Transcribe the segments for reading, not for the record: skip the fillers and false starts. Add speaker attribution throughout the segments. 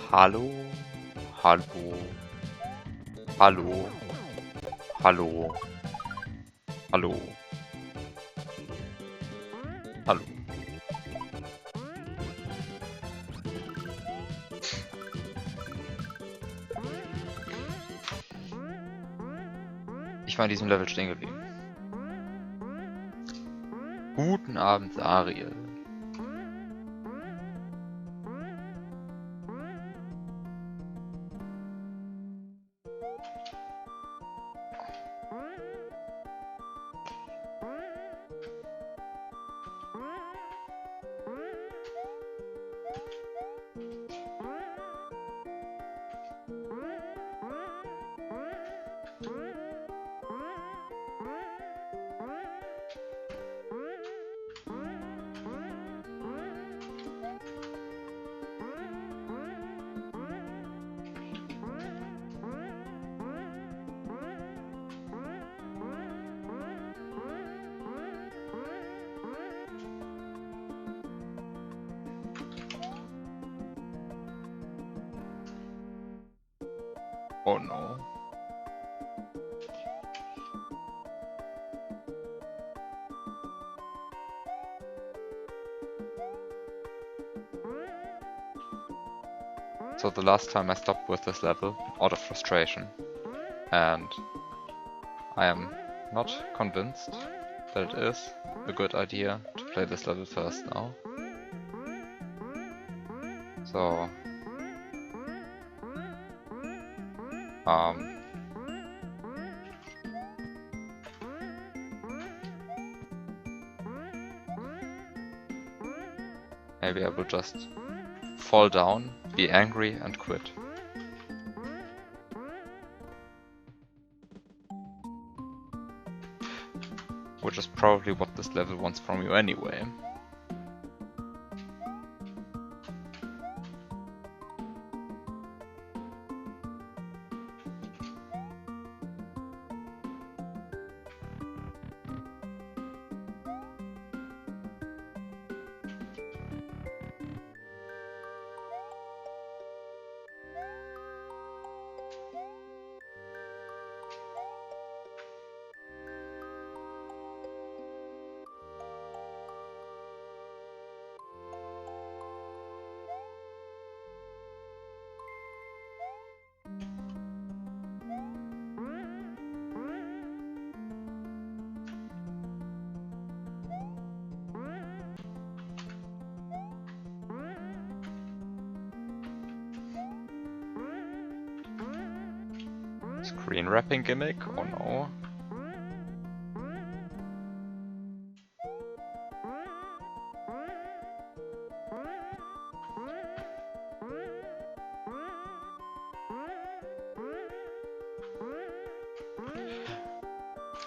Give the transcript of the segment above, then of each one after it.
Speaker 1: Hallo, hallo, hallo, hallo, hallo, hallo. Ich war in diesem Level stehen geblieben. Guten Abend, Ariel. Oh no. So the last time I stopped with this level, out of frustration, and I am not convinced that it is a good idea to play this level first now. So, maybe I will just fall down, be angry, and quit. Which is probably what this level wants from you anyway. Screen wrapping gimmick? Oh no.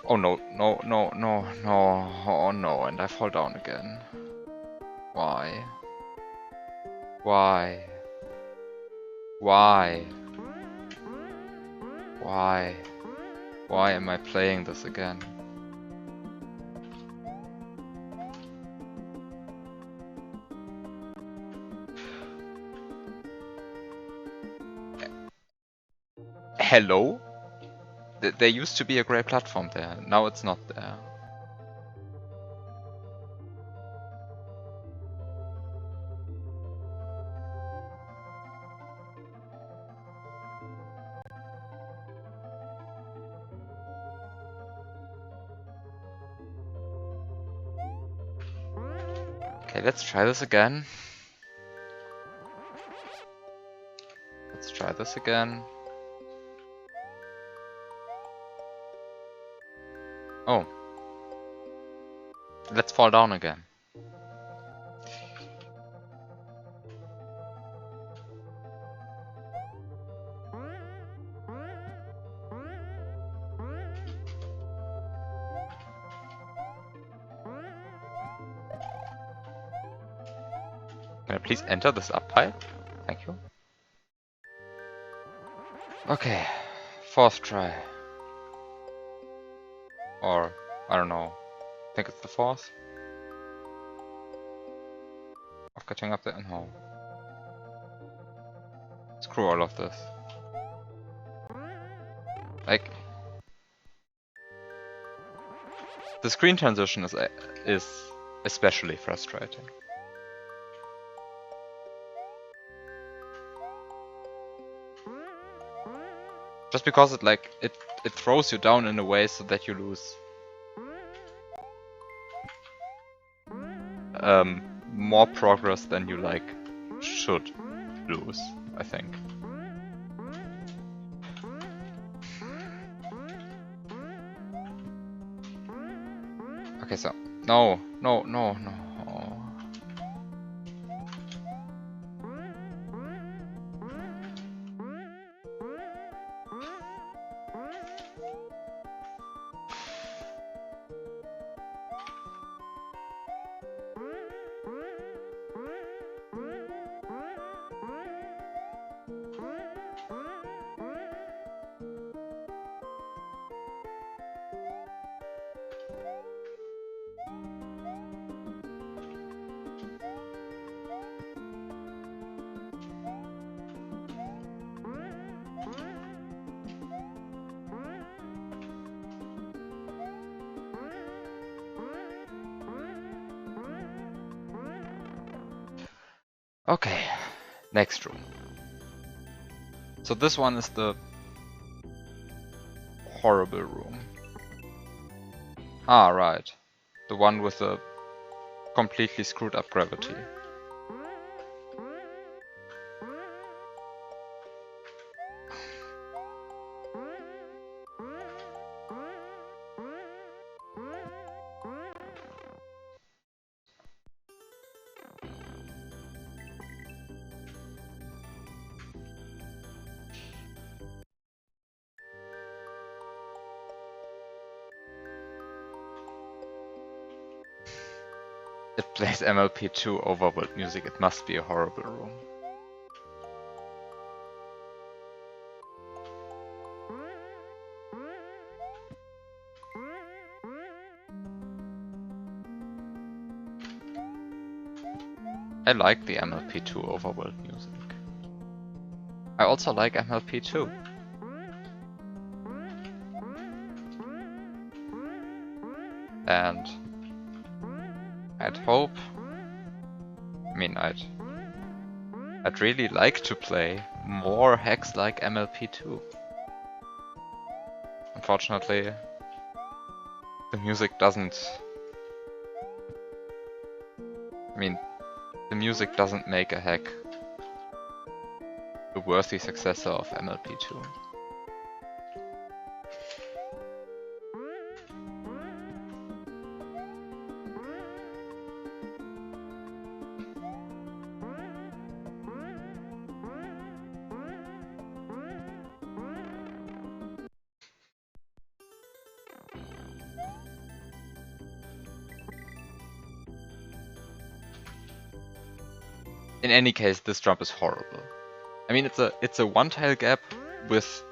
Speaker 1: Oh no, no, no, no, no, oh no, and I fall down again. Why? Why? Why? Why? Why am I playing this again? Hello? There used to be a grey platform there, now it's not there. Okay, let's try this again. Let's try this again. Oh. Let's fall down again. Can I please enter this up pipe? Thank you. Okay, fourth try. Or, I don't know, I think it's the fourth? Of getting up there? No. Screw all of this. Like, the screen transition is especially frustrating. Just because it throws you down in a way so that you lose more progress than you should lose, I think. Okay, so no. Okay, next room. So this one is the horrible room. Ah, right. The one with the completely screwed up gravity. It plays MLP2 overworld music. It must be a horrible room. I like the MLP2 overworld music. I also like MLP2. And I'd hope, I'd really like to play more hacks like MLP2. Unfortunately, the music doesn't... the music doesn't make a hack a worthy successor of MLP2. In any case, this jump is horrible. I mean, it's a one-tile gap with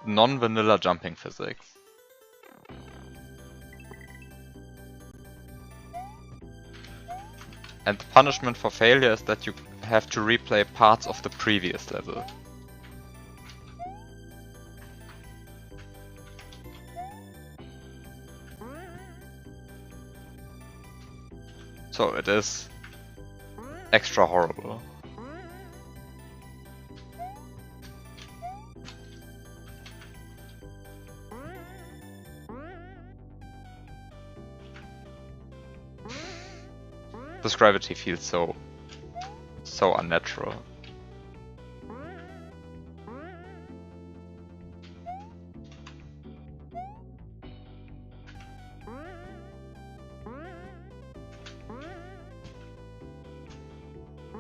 Speaker 1: non-vanilla jumping physics. And the punishment for failure is that you have to replay parts of the previous level. So it is extra horrible. This gravity feels so unnatural.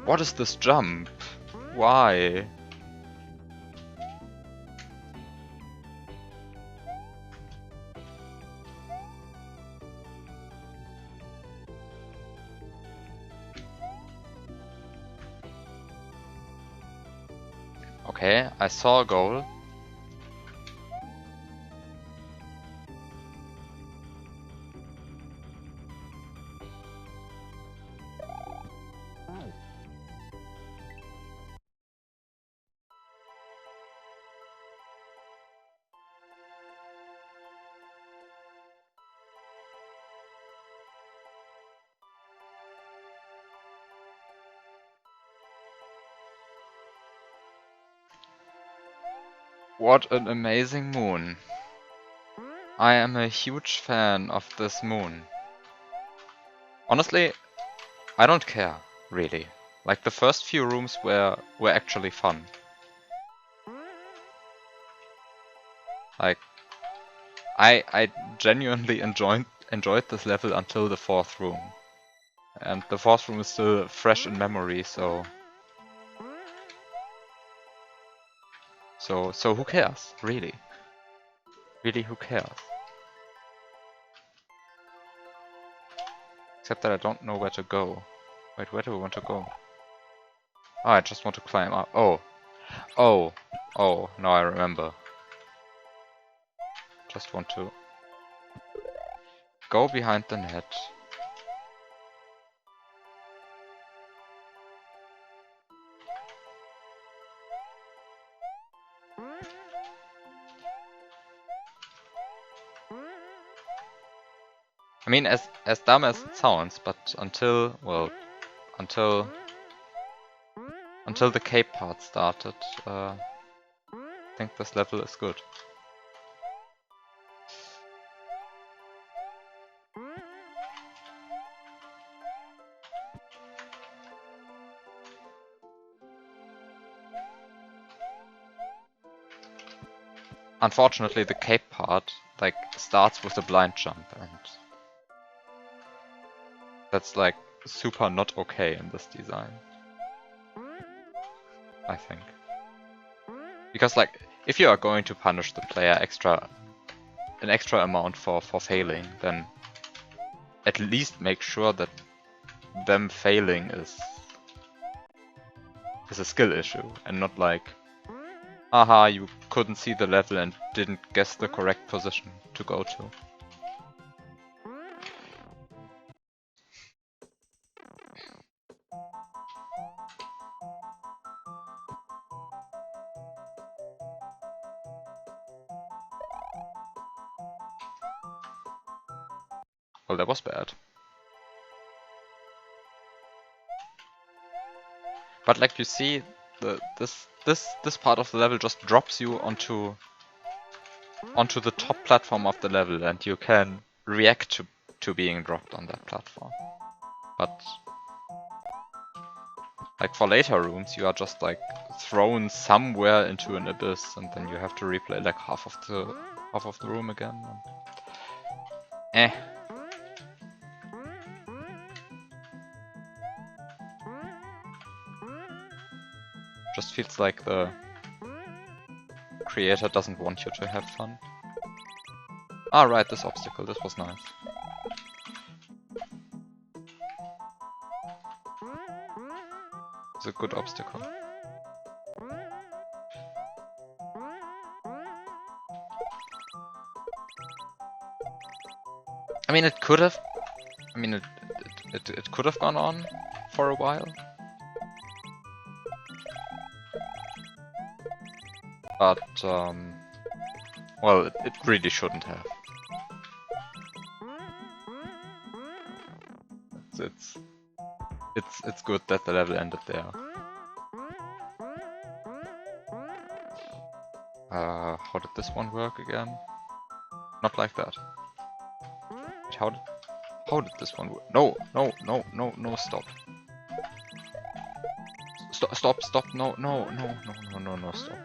Speaker 1: What is this jump? Why? Okay, I saw a goal. What an amazing moon. I am a huge fan of this moon. Honestly, I don't care, really. Like, the first few rooms were actually fun. Like, I genuinely enjoyed this level until the 4th room. And the 4th room is still fresh in memory, so who cares, really? Really, who cares? Except that I don't know where to go. Wait, where do I want to go? Oh, I just want to climb up. Oh. Oh. Oh, now I remember. Just want to go behind the net. I mean, as dumb as it sounds, but until the cape part started, I think this level is good. Unfortunately, the cape part like starts with a blind jump, and that's like super not okay in this design, I think. Because like, if you are going to punish the player an extra amount for failing, then at least make sure that them failing is a skill issue, and not like, haha, you couldn't see the level and didn't guess the correct position to go to. Well, that was bad. But like you see, this part of the level just drops you onto the top platform of the level, and you can react to being dropped on that platform. But like for later rooms, you are just like thrown somewhere into an abyss, and then you have to replay like half of the room again. And just feels like the creator doesn't want you to have fun. Ah, right, this obstacle, this was nice. It's a good obstacle. I mean, it could have. I mean, it could have gone on for a while. But, well, it really shouldn't have. It's good that the level ended there. How did this one work again? Not like that. Wait, how did this one work? No, stop. Stop, no, stop.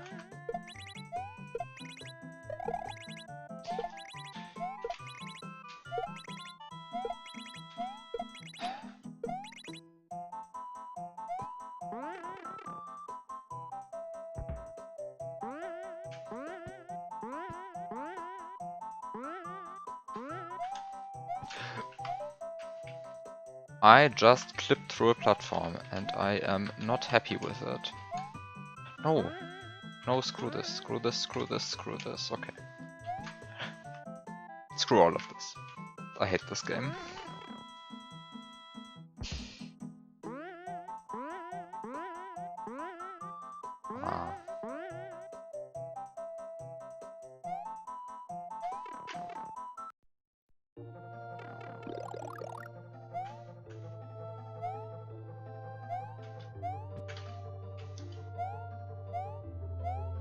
Speaker 1: I just clipped through a platform, and I am not happy with it. No. No, screw this. Okay. Screw all of this. I hate this game. Ah.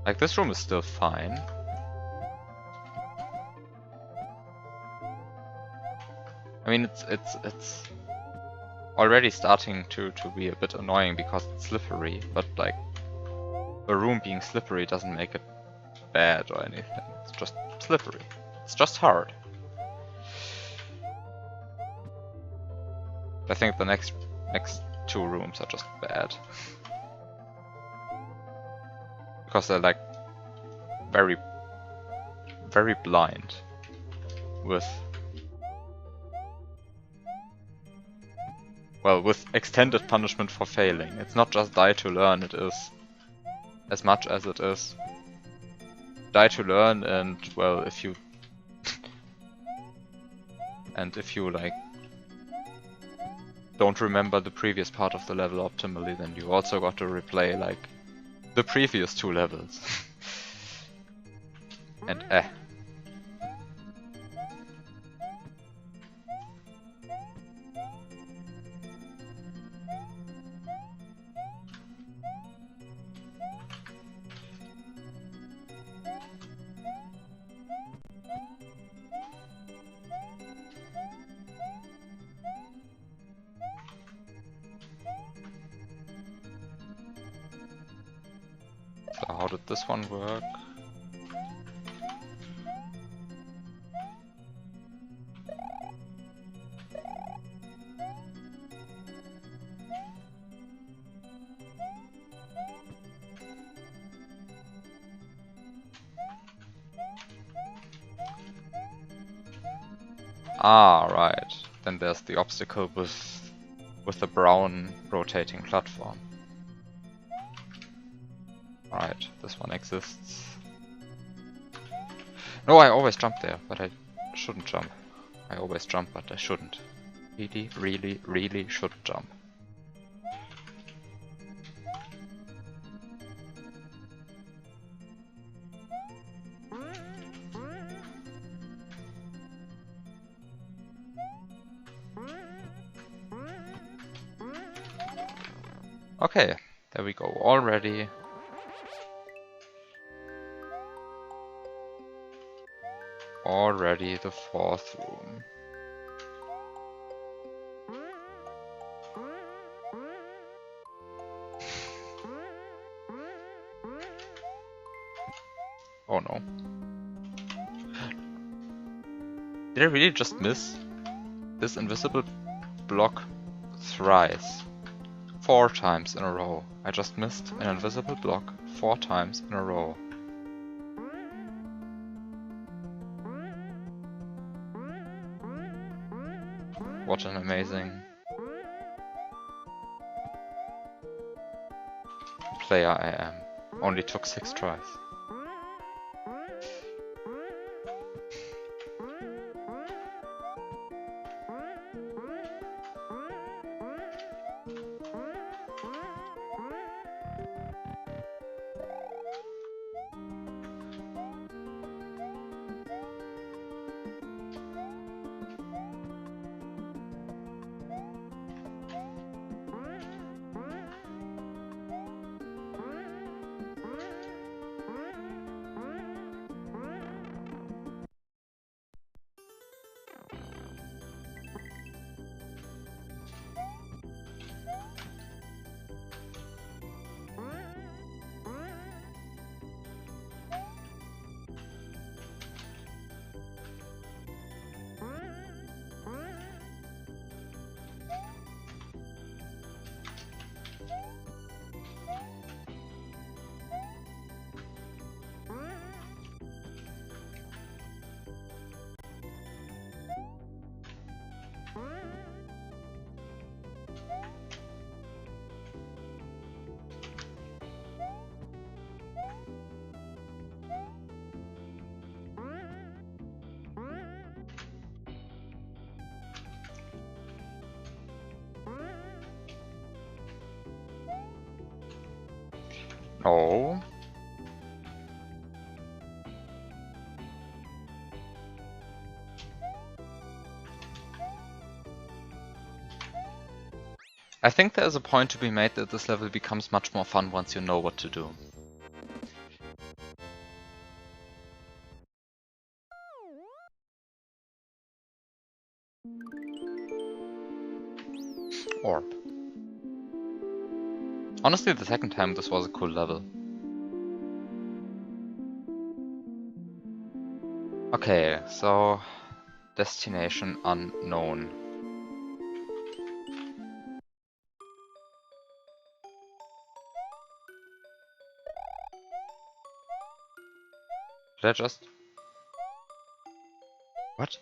Speaker 1: Like, this room is still fine. I mean, it's already starting to be a bit annoying because it's slippery, but like, a room being slippery doesn't make it bad or anything. It's just slippery. It's just hard. I think the next two rooms are just bad. Because they're like very blind with, well, with extended punishment for failing. It's not just die to learn, it is as much as it is die to learn, and well, if you like don't remember the previous part of the level optimally, then you also got to replay like the previous two levels. And So how did this one work? Ah, right. Then there's the obstacle with the brown rotating platform. Right, this one exists. No, I always jump there, but I shouldn't jump. I always jump, but I shouldn't. Really should jump. Okay, there we go. Already the fourth room. Oh no. Did I really just miss this invisible block thrice? 4 times in a row. I just missed an invisible block 4 times in a row. What an amazing player I am. Only took 6 tries. No. I think there is a point to be made that this level becomes much more fun once you know what to do. orb. Honestly, the second time this was a cool level. Okay, so destination unknown. Did I just... What?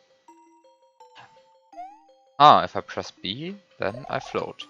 Speaker 1: Ah, if I press B, then I float.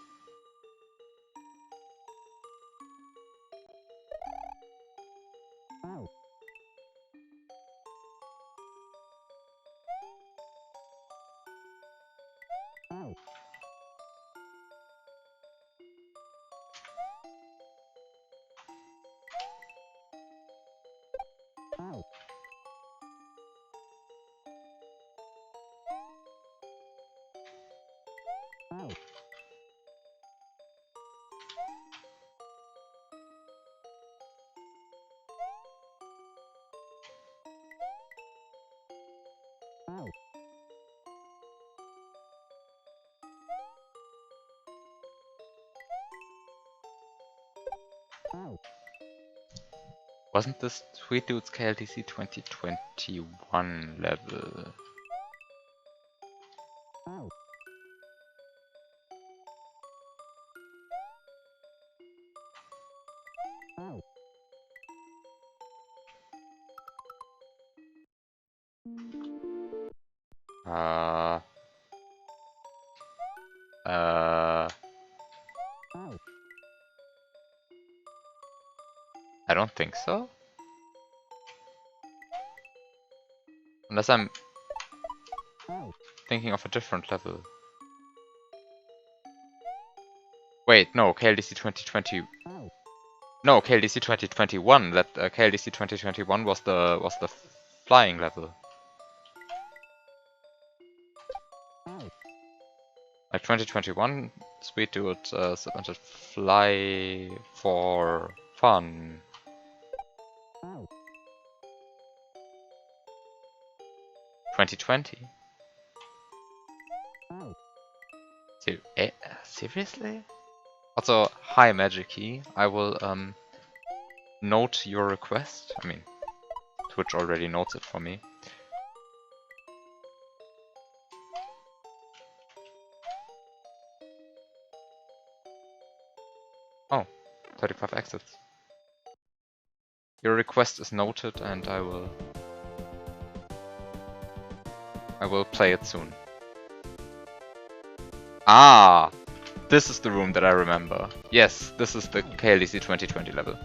Speaker 1: Wasn't this Sweet Dude's KLDC 2021 level? I don't think so. Unless I'm thinking of a different level. Wait, no, KLDC 2020. No, KLDC 2021. That KLDC 2021 was the flying level. Like 2021, Sweet Dude submitted Fly for Fun. 2020. Seriously? Also, hi Magic Key. I will note your request. I mean, Twitch already notes it for me. Oh, 35 exits. Your request is noted, and I will play it soon. Ah, this is the room that I remember. Yes, this is the KLDC 2020 level.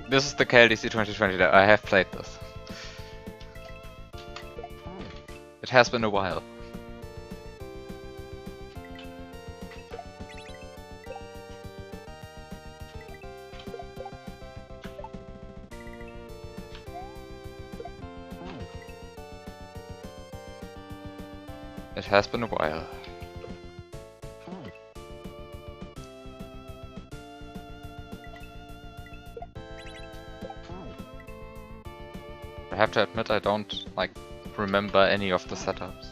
Speaker 1: This is the KLDC 2020 level. I have played this. It has been a while. It has been a while. I have to admit I don't remember any of the setups.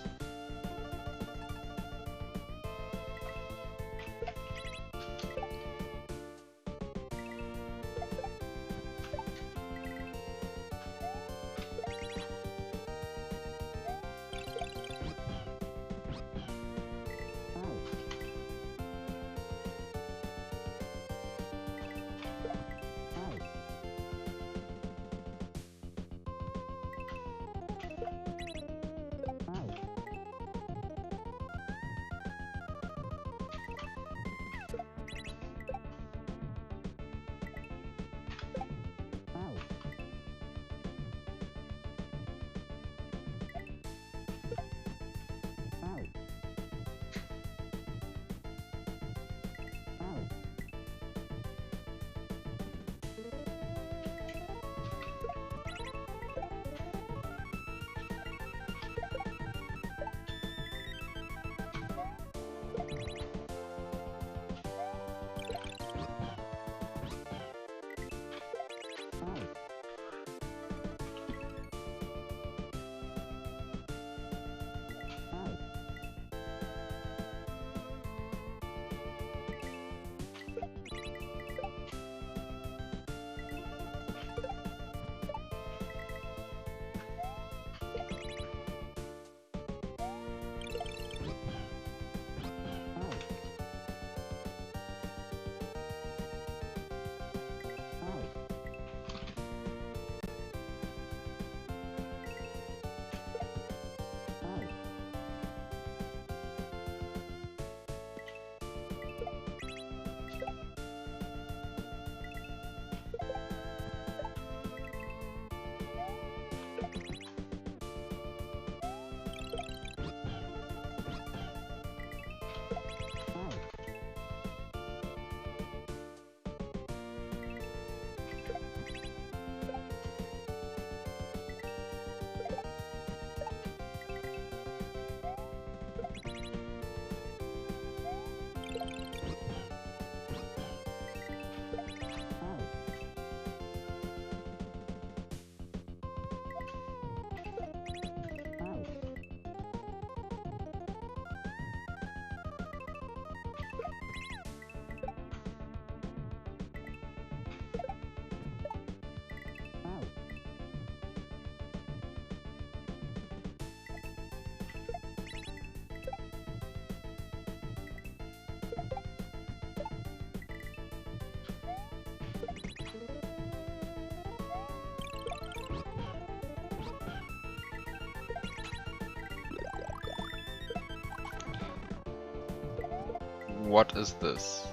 Speaker 1: What is this?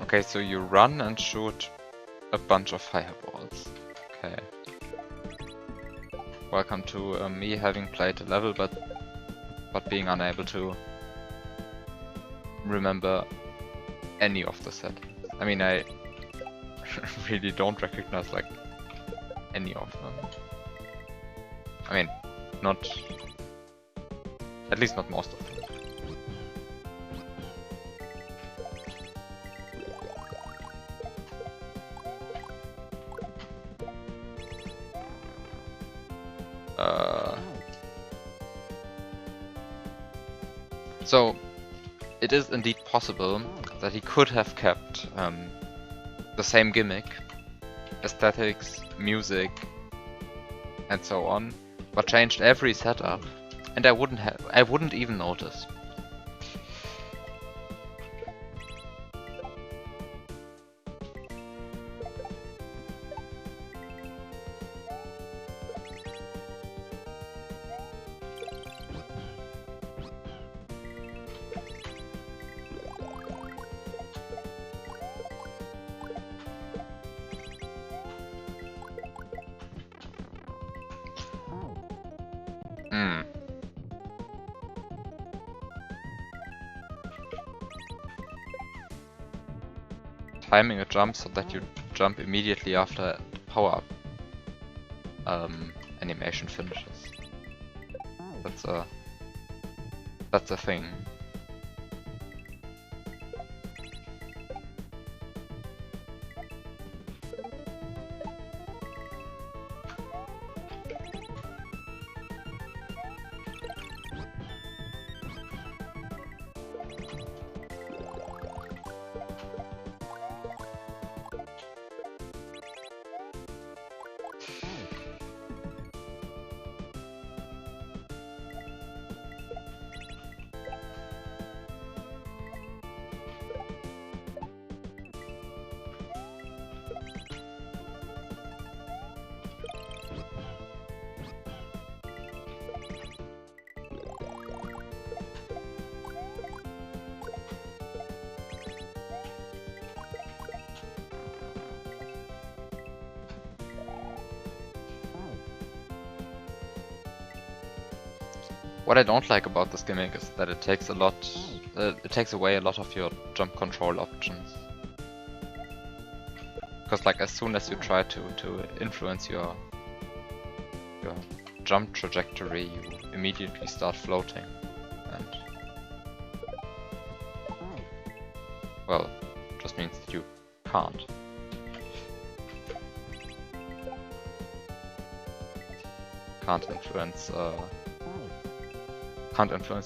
Speaker 1: Okay, so you run and shoot a bunch of fireballs. Okay. Welcome to me having played the level, but being unable to remember any of the settings. I mean, I really don't recognize like any of them. I mean, not, at least not most of them. So, it is indeed possible that he could have kept the same gimmick, aesthetics, music, and so on, but changed every setup, and I wouldn't even notice. Timing a jump so that you jump immediately after the power-up animation finishes. That's a thing. What I don't like about this gimmick is that it takes away a lot of your jump control options. Because like as soon as you try to influence your jump trajectory, you immediately start floating, and well, just means that you can't. Can't influence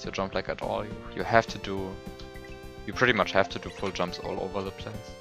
Speaker 1: your jump lag at all. You pretty much have to do full jumps all over the place.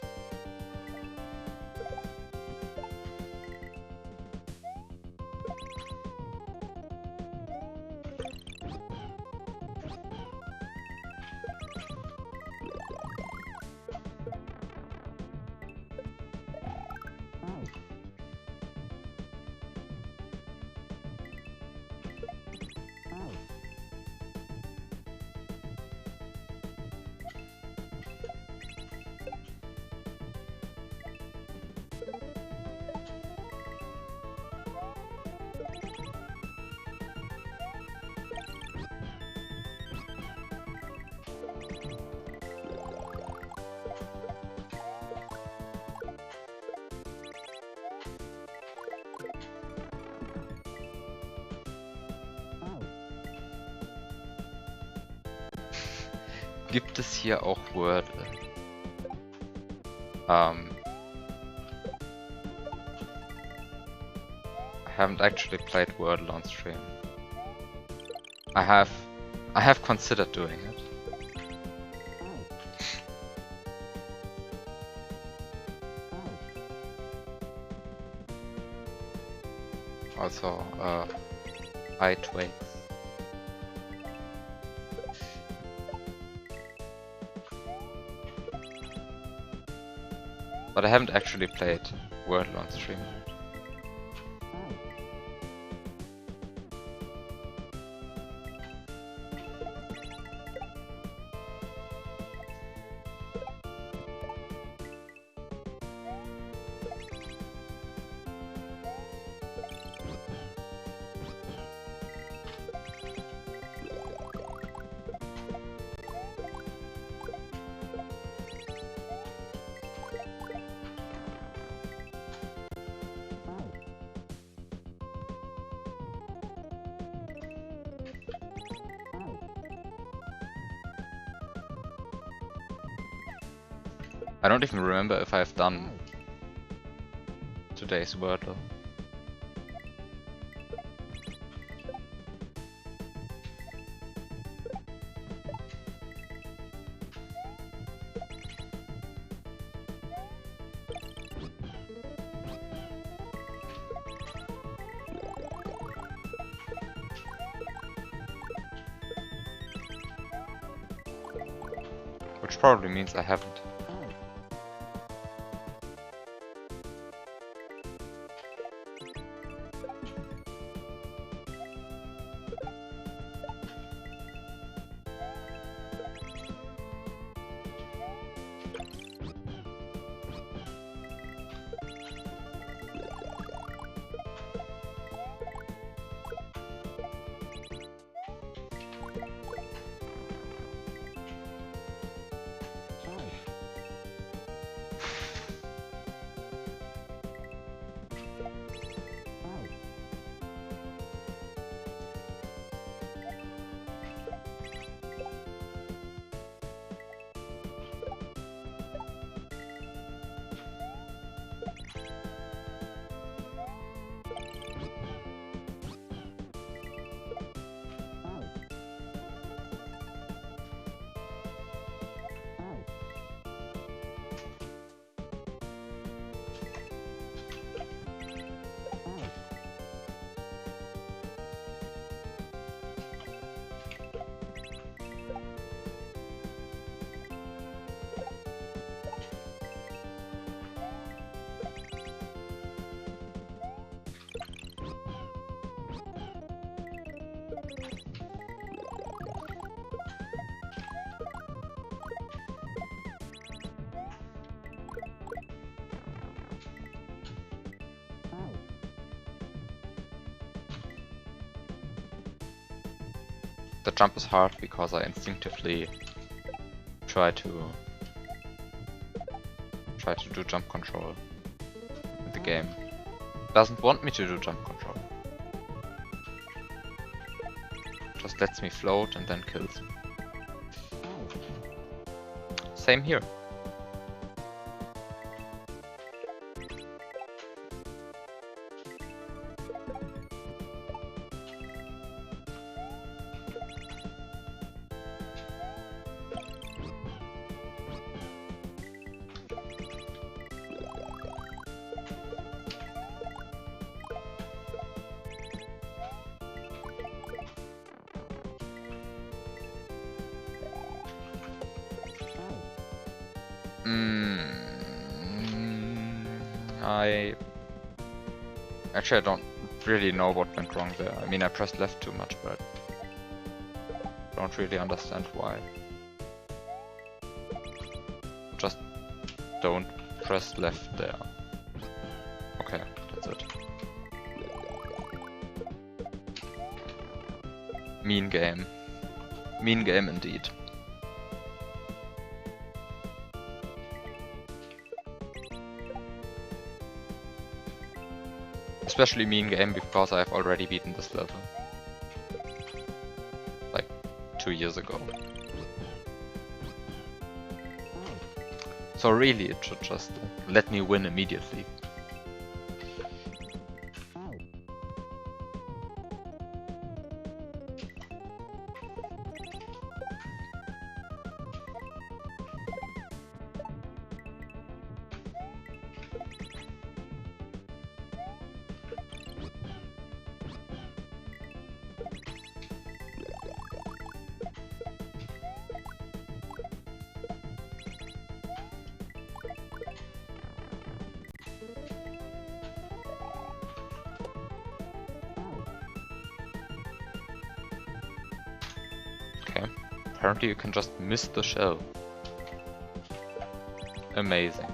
Speaker 1: Gibt es hier auch Wordle? I haven't actually played Wordle on stream. I have considered doing it. Also, I twigs. But I haven't actually played Wordle on stream. I don't even remember if I've done today's Wordle. Which probably means I haven't. The jump is hard because I instinctively try to do jump control. The game doesn't want me to do jump control. Just lets me float and then kills me. Same here. Actually, I don't really know what went wrong there. I mean, I pressed left too much, but I don't really understand why. Just don't press left there. Okay, that's it. Mean game. Mean game indeed. Especially mean game because I've already beaten this level. Like 2 years ago. So really it should just let me win immediately. Apparently you can just miss the shell. Amazing.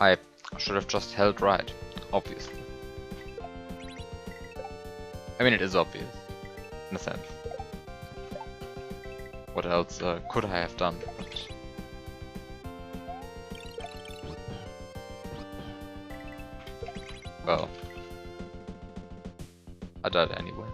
Speaker 1: I should have just held right, obviously. I mean, it is obvious, in a sense. What else could I have done? But well, I died anyway.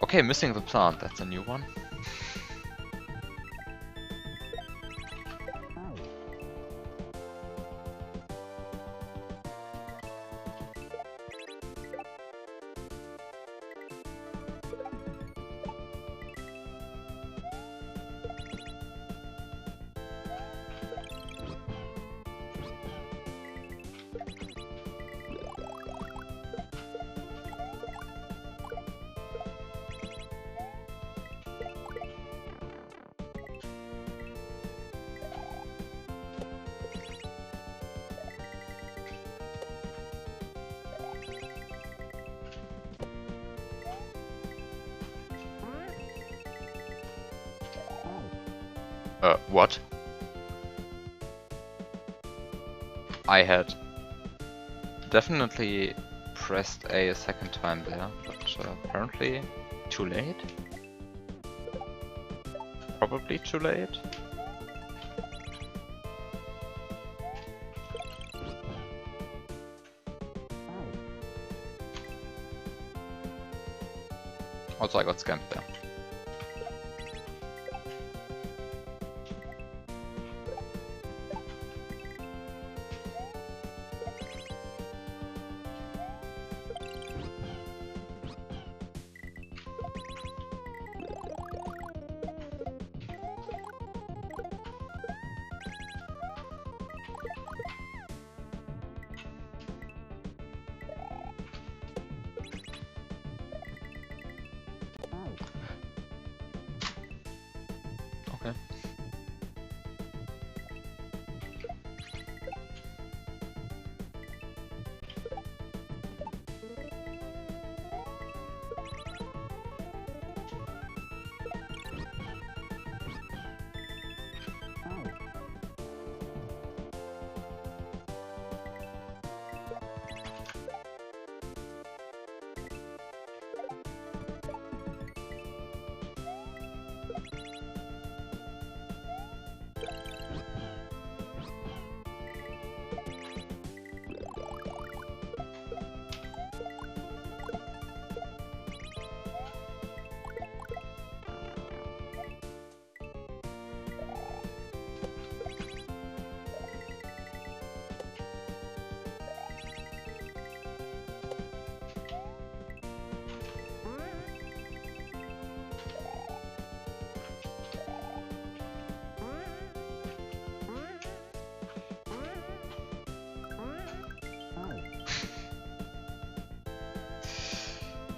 Speaker 1: Okay, missing the plant, that's a new one. What? I had definitely pressed A second time there, but apparently too late? Probably too late? Also, I got scammed there. Okay.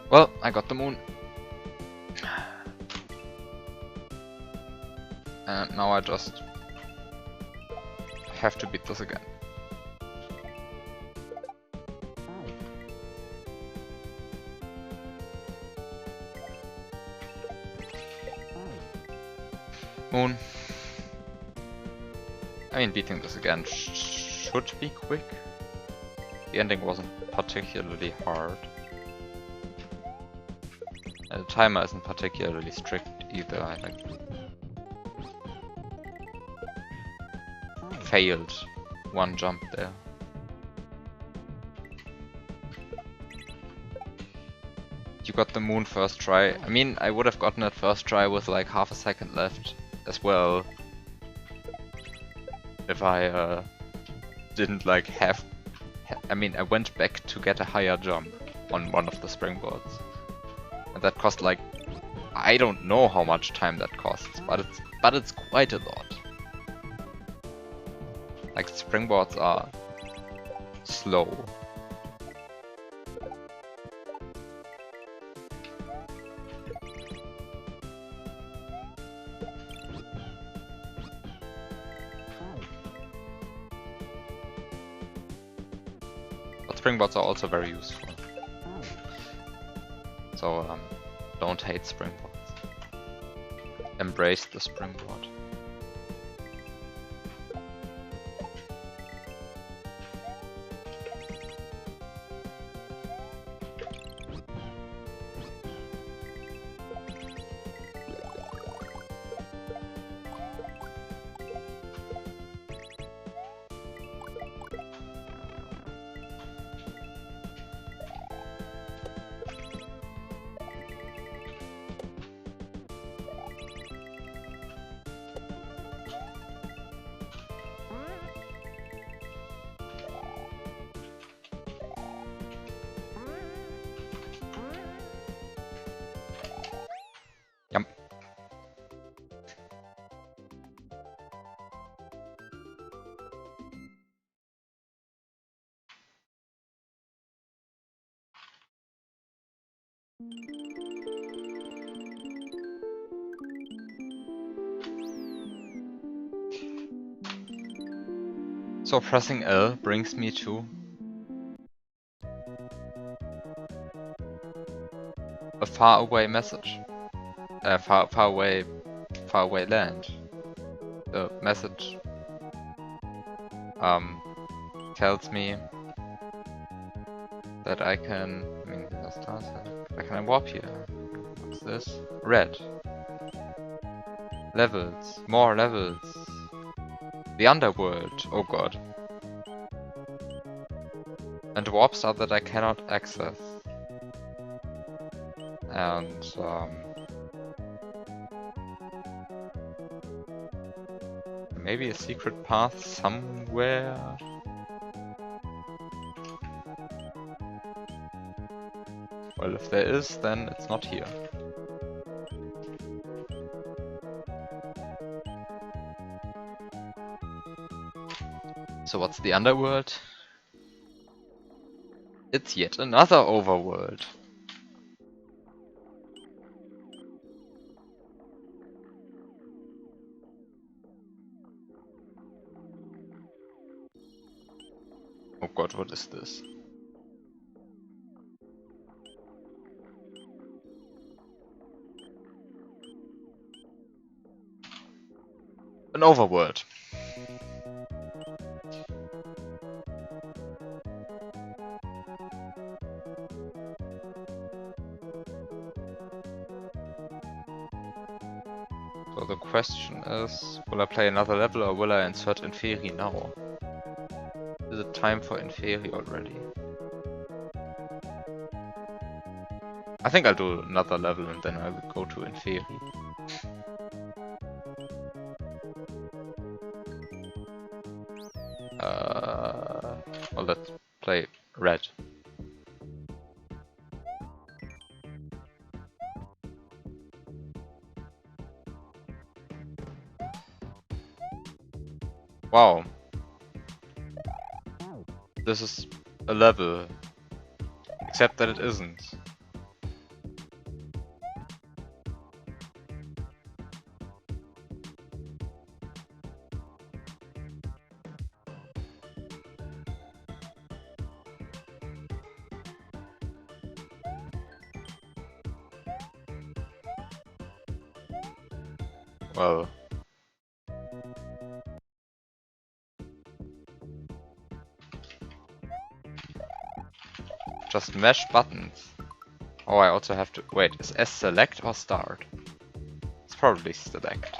Speaker 1: Well, I got the moon. And now I just have to beat this again. Moon. I mean, beating this again should be quick. The ending wasn't particularly hard. And the timer isn't particularly strict either, I think. Failed one jump there. You got the moon first try. I mean, I would have gotten it first try with like half a second left as well. If I didn't like have... I mean, I went back to get a higher jump on one of the springboards. And that cost like I don't know how much time that costs, but it's quite a lot. Like springboards are slow. But springboards are also very useful. So don't hate springboards. Embrace the springboard. Yep. So pressing L brings me to a faraway message. Far away land. The message tells me that I can. I mean, I can warp here. What's this? Red. Levels. More levels. The underworld. Oh god. And warps are that I cannot access. And maybe a secret path somewhere. Well, if there is, then it's not here. So what's the underworld? It's yet another overworld. Oh god, what is this? An overworld. So the question is, will I play another level or will I insert Inferi now? Is it time for Inferi already? I think I'll do another level and then I will go to Inferi. Well, let's play red. Wow. This is a level. Except that it isn't. Well. Just mesh buttons. Oh, I also have to... Wait, is S select or start? It's probably select.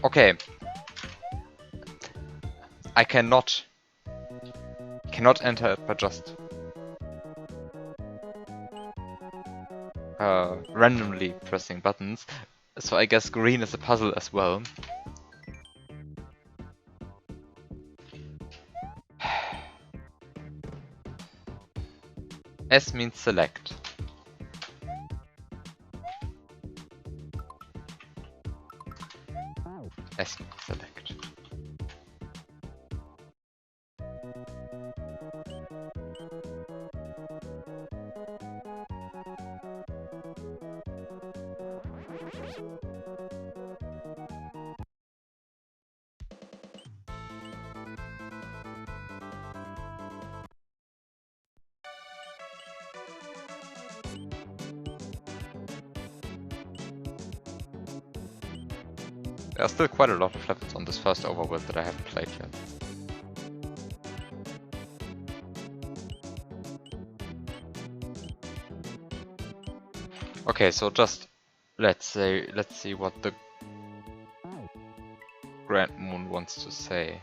Speaker 1: Okay. I cannot cannot enter it by just randomly pressing buttons, so I guess green is a puzzle as well. S means select. S means select. There are still quite a lot of levels on this first overworld that I haven't played yet. Okay, so just let's see what the Grand Moon wants to say.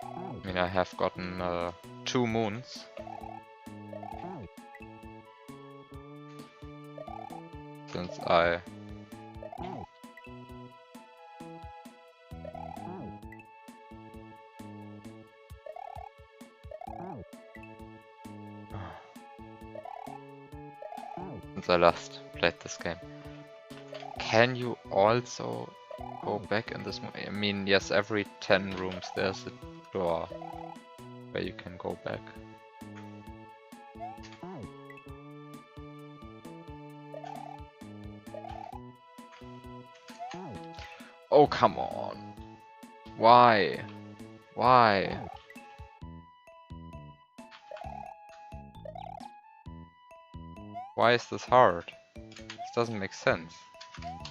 Speaker 1: I mean, I have gotten 2 moons. Since I last played this game. Can you also go back in this? I mean, yes, every 10 rooms there's a door where you can go back. Oh, come on. Why? Why? Why is this hard? This doesn't make sense.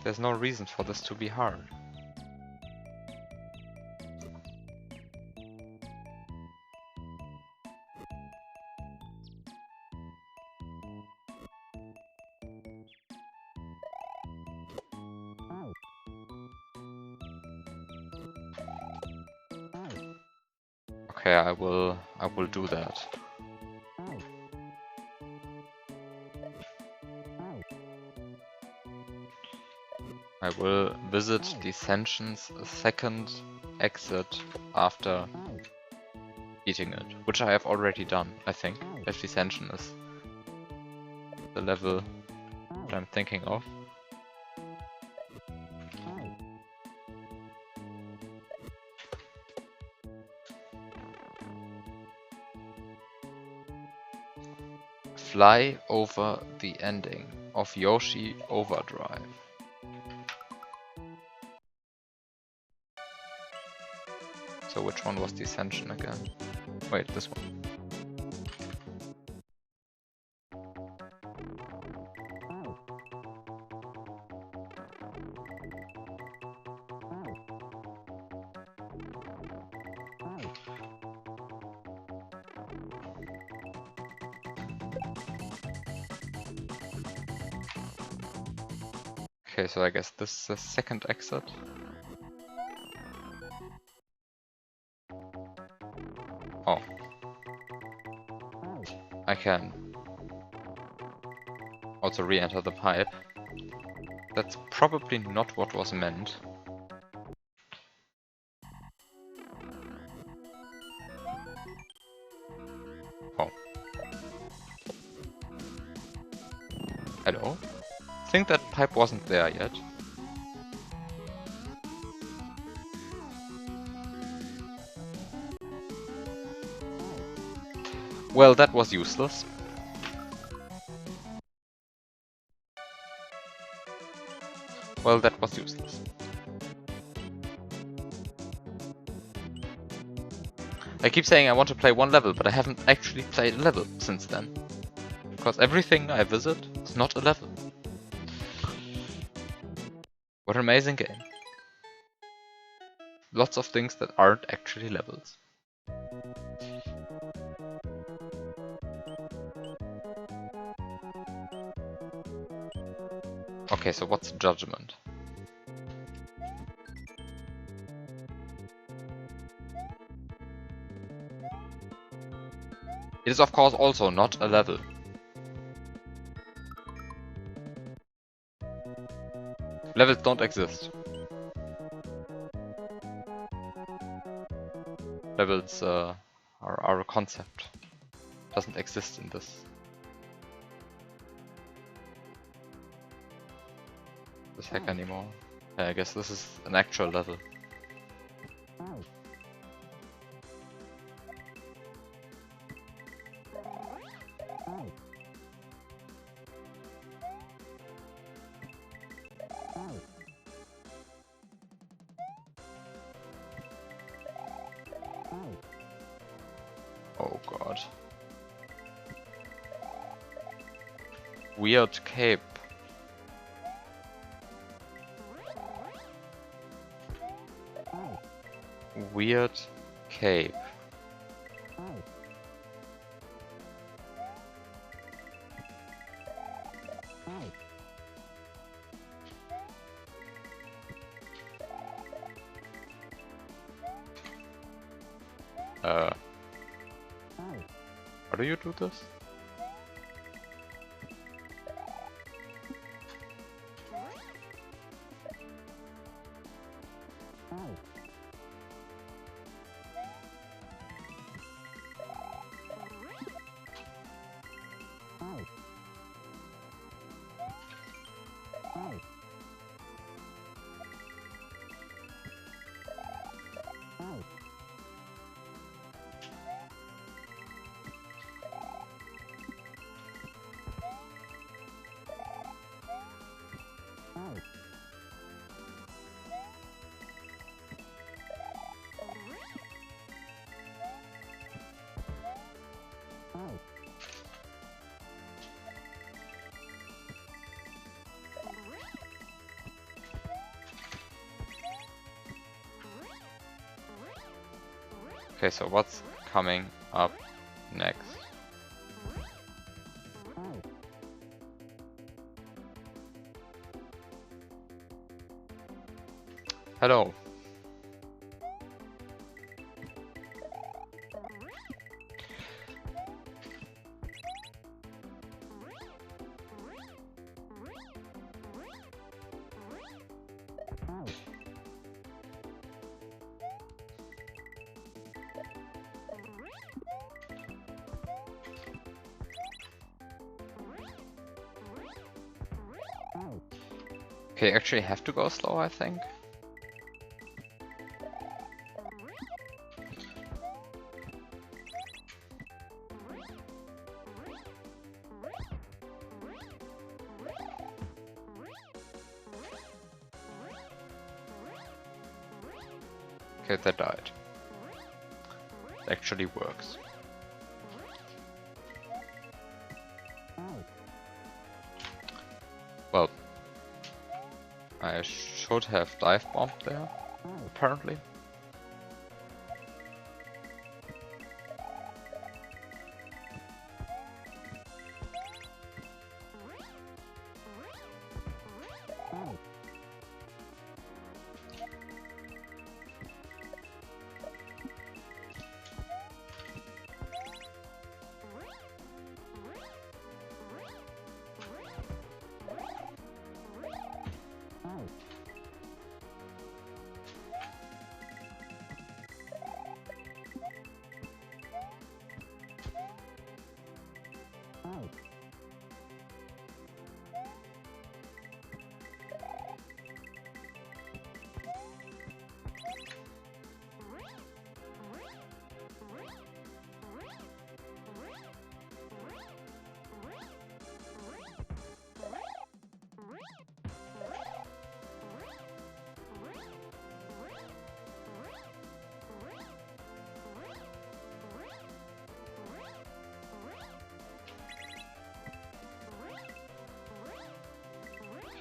Speaker 1: There's no reason for this to be hard. Okay, I will do that. I will visit Descension's second exit after beating it, which I have already done, I think, if Descension is the level that I'm thinking of. Fly over the ending of Yoshi Overdrive. So which one was Descension again? Wait, this one. Okay, so I guess this is the second exit. Oh. I can also re-enter the pipe. That's probably not what was meant. Oh. Hello? I think that pipe wasn't there yet. Well, that was useless. Well, that was useless. I keep saying I want to play one level, but I haven't actually played a level since then. Because everything I visit is not a level. What an amazing game. Lots of things that aren't actually levels. Okay, so what's Judgment? It is of course also not a level. Levels don't exist. Levels are a concept. Doesn't exist in this hack anymore. Yeah, I guess this is an actual level. Oh god. Weird cape. Weird cape. How do you do this? Okay, so what's coming up next? Hello. Okay, actually have to go slow, I think. Okay, that died. It actually works. Well, I should have dive bombed there, apparently.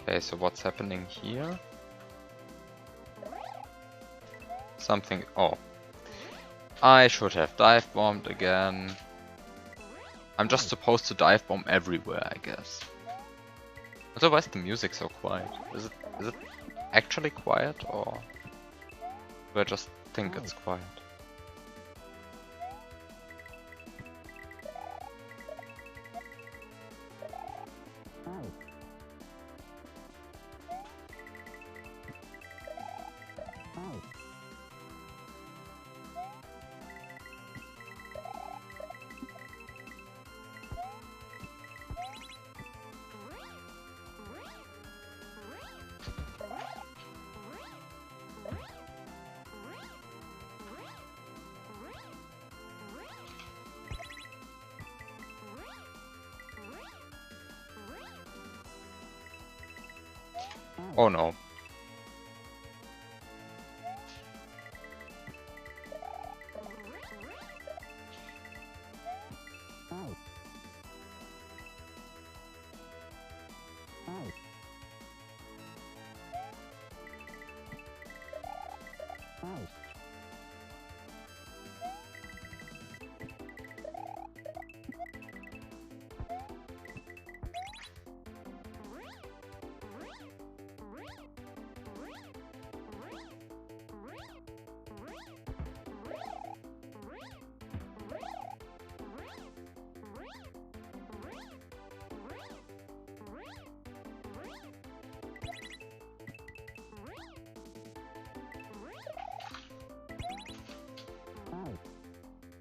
Speaker 1: Okay, so what's happening here? Something. Oh. I should have dive bombed again. I'm just supposed to dive bomb everywhere, I guess. Otherwise the music's so quiet. Is it actually quiet, or do I just think it's quiet? Oh no.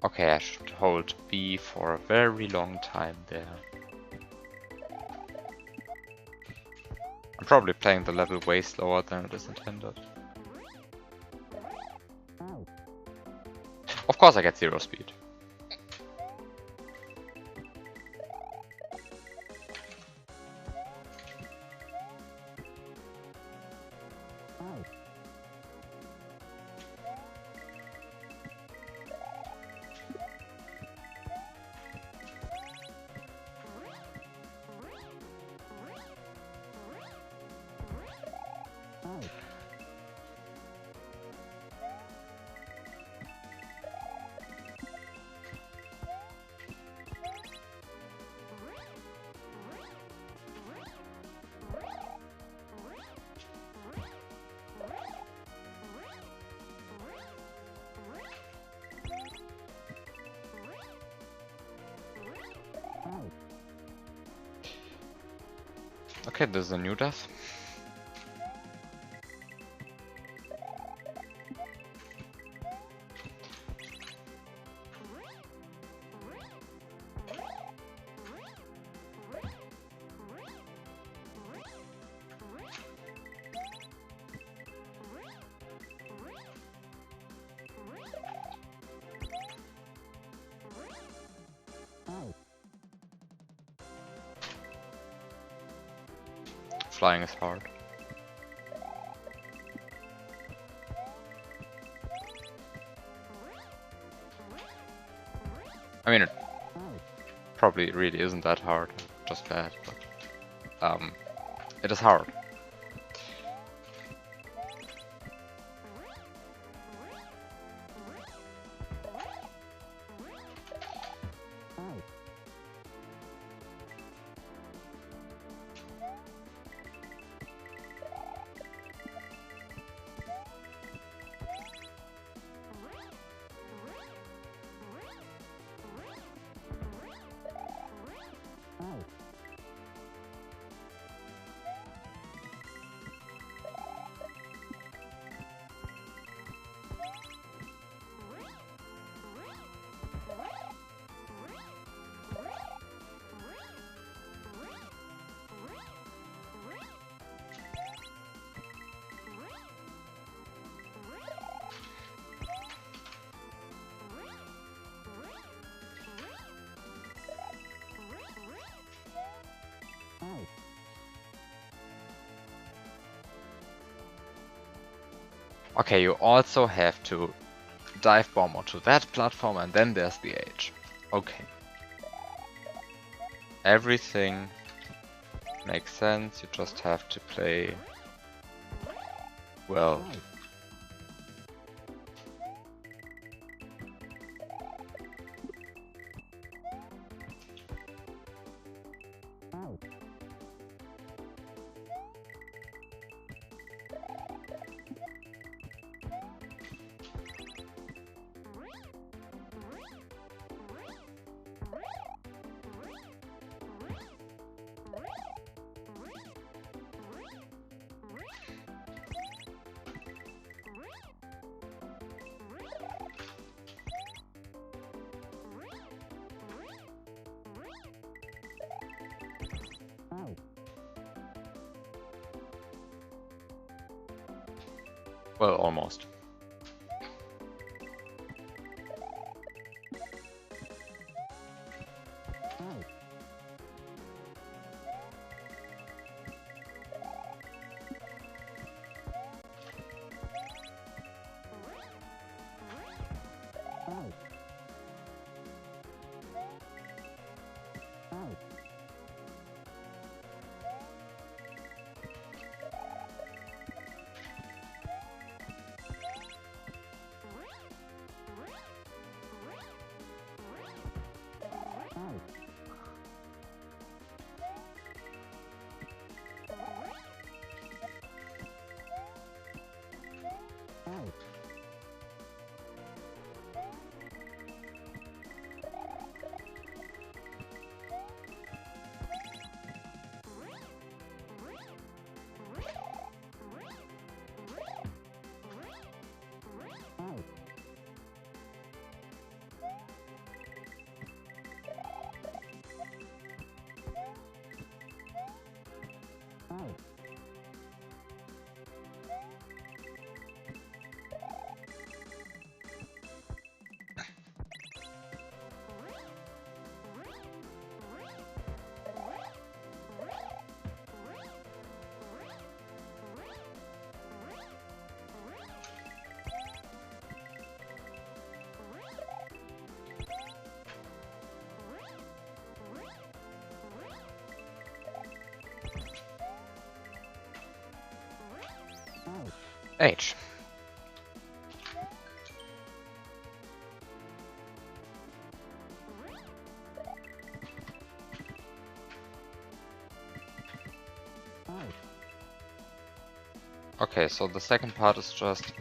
Speaker 1: Okay, I should hold B for a very long time there. I'm probably playing the level way slower than it is intended. Of course I get 0 speed. Okay, there's a new death. Flying is hard. I mean, it probably really isn't that hard, just bad, but it is hard. Okay, you also have to dive bomb onto that platform, and then there's the H. Okay. Everything makes sense, you just have to play well. Well, almost. H. Okay, so the second part is just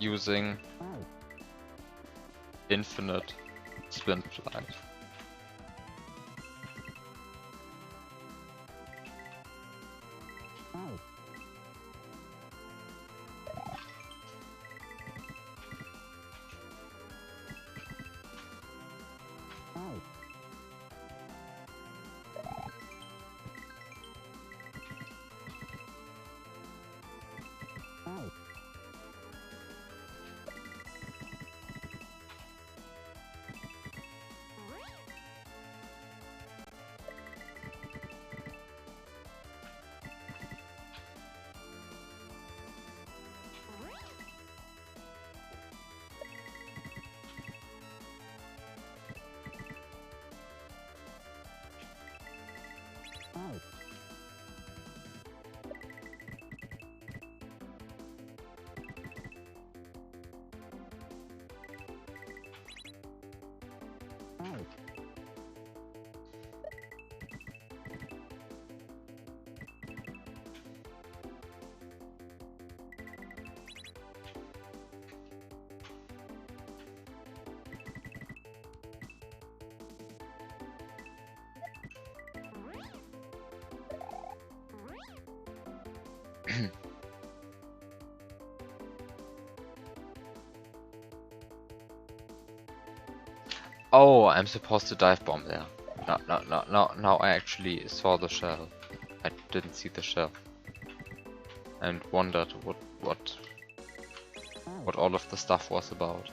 Speaker 1: using infinite spin flight. Oh, I'm supposed to dive bomb there. Now I actually saw the shell. I didn't see the shell. And wondered what all of the stuff was about.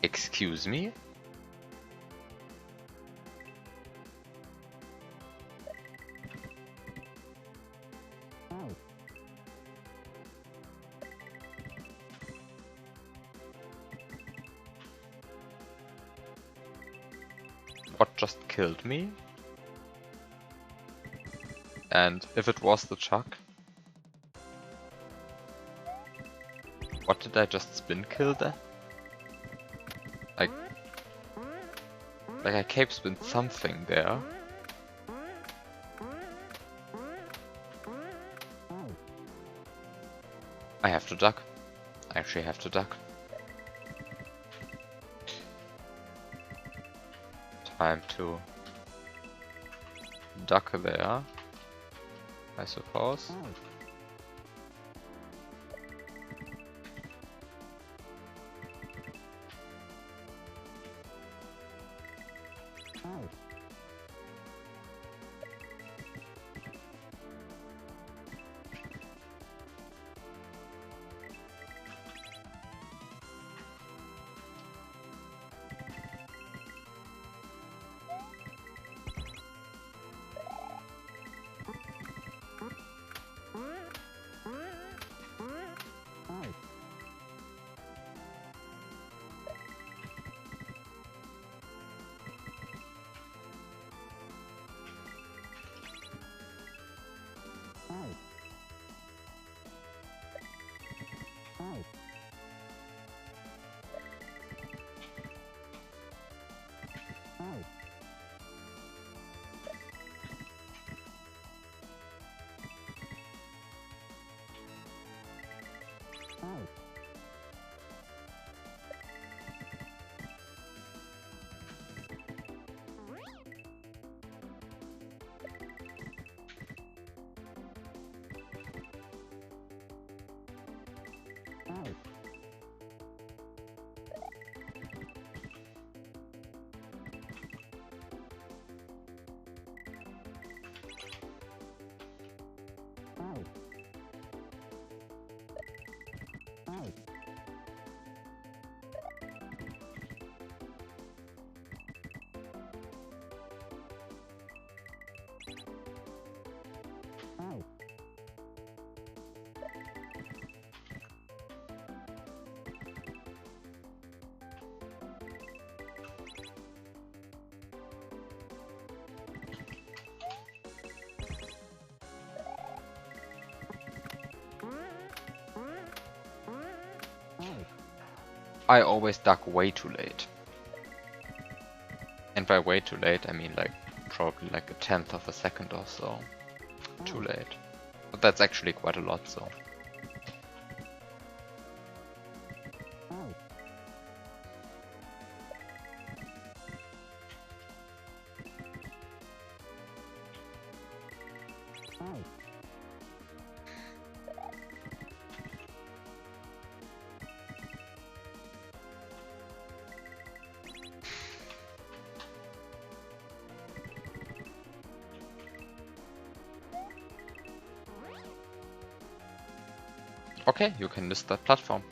Speaker 1: Excuse me? What just killed me? And if it was the chuck, what did I just spin kill there? Like I cape spin something there. I have to duck. I actually have to duck. Time to duck there, I suppose. I always dug way too late. And by way too late, I mean like probably like a tenth of a second or so. Too late. But that's actually quite a lot, so. Okay, you can miss that platform.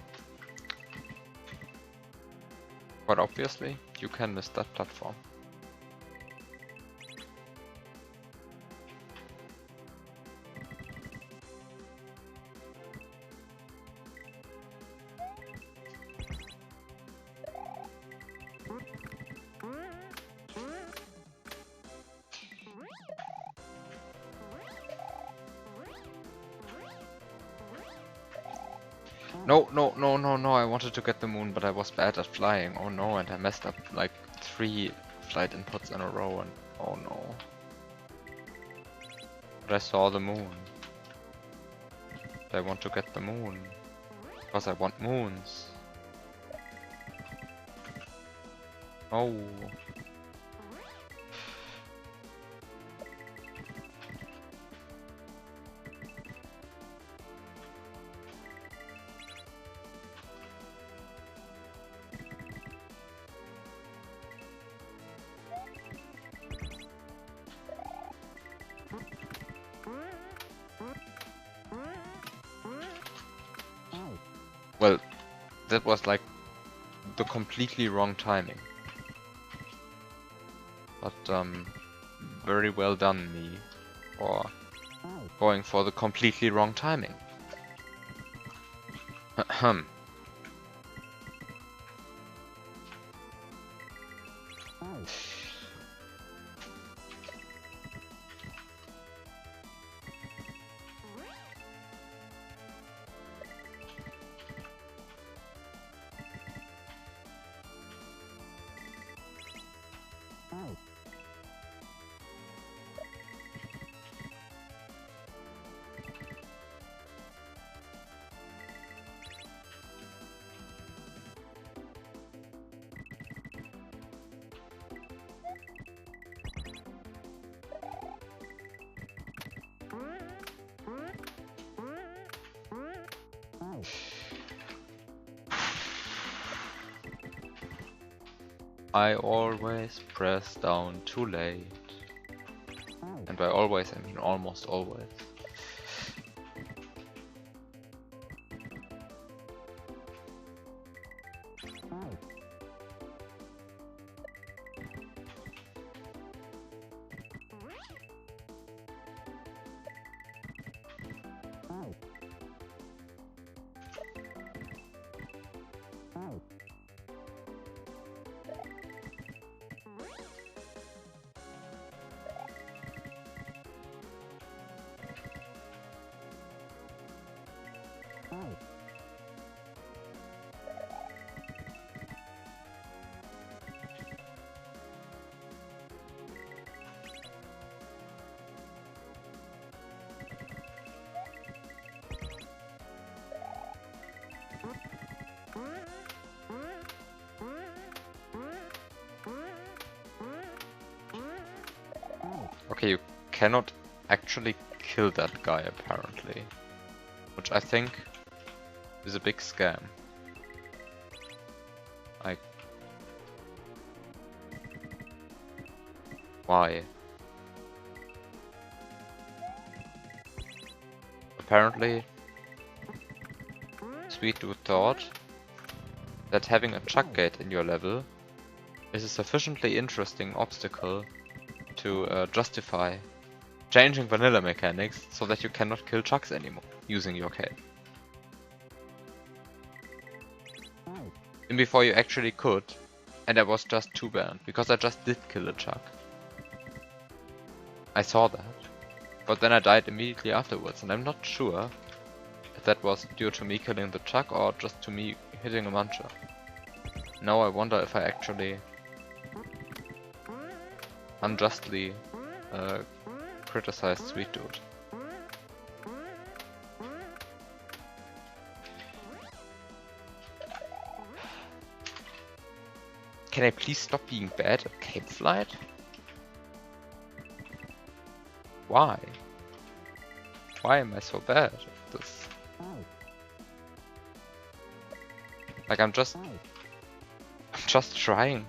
Speaker 1: But obviously, you can miss that platform. No, no, no, no, no, I wanted to get the moon, but I was bad at flying. Oh no, and I messed up like 3 flight inputs in a row, and oh no. But I saw the moon. I want to get the moon. Because I want moons. Oh. Well, that was like the completely wrong timing. But very well done, me, for going for the completely wrong timing. Ahem. I always press down too late. And by always, I mean almost always. Okay, you cannot actually kill that guy apparently, which I think is a big scam. Like, why? Sweet Dude thought that having a chuck gate in your level is a sufficiently interesting obstacle to justify changing vanilla mechanics so that you cannot kill chucks anymore using your cape. And before you actually could, and I was just too bad, because I just did kill a chuck. I saw that, but then I died immediately afterwards, and I'm not sure if that was due to me killing the chuck or just to me hitting a muncher. Now I wonder if I actually unjustly criticized Sweet Dude. Can I please stop being bad at cape flight? Why? Why am I so bad at this? Like I'm just trying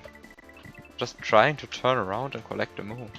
Speaker 1: to turn around and collect a move.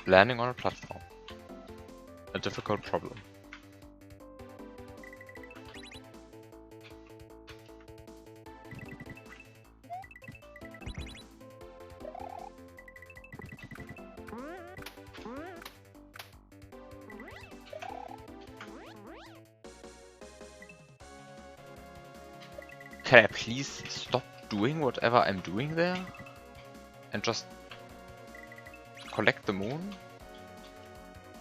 Speaker 1: Landing on a platform. A difficult problem. Can I please stop doing whatever I'm doing there? And just collect the moon?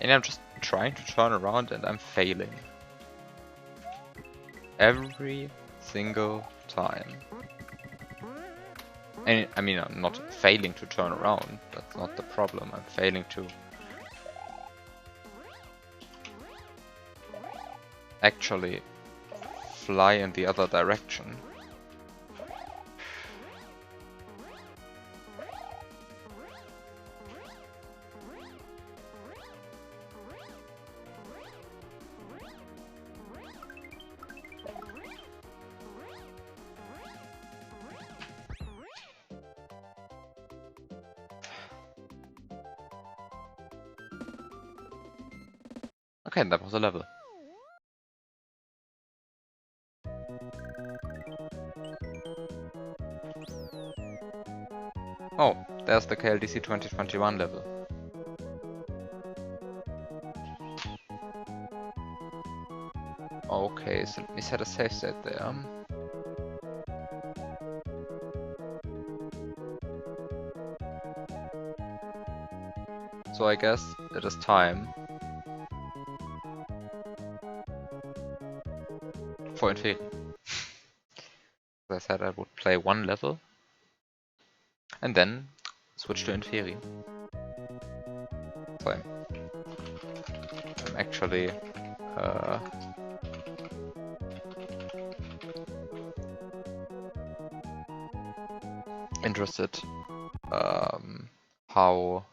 Speaker 1: And I'm just trying to turn around and I'm failing. Every single time. And I mean, I'm not failing to turn around, that's not the problem. I'm failing to actually fly in the other direction. Okay, that was a level. Oh, there's the KLDC 2021 level. Okay, so let me set a save state there. So I guess it is time for Inferi. As I said, I would play one level and then switch to Inferi. So I'm actually interested how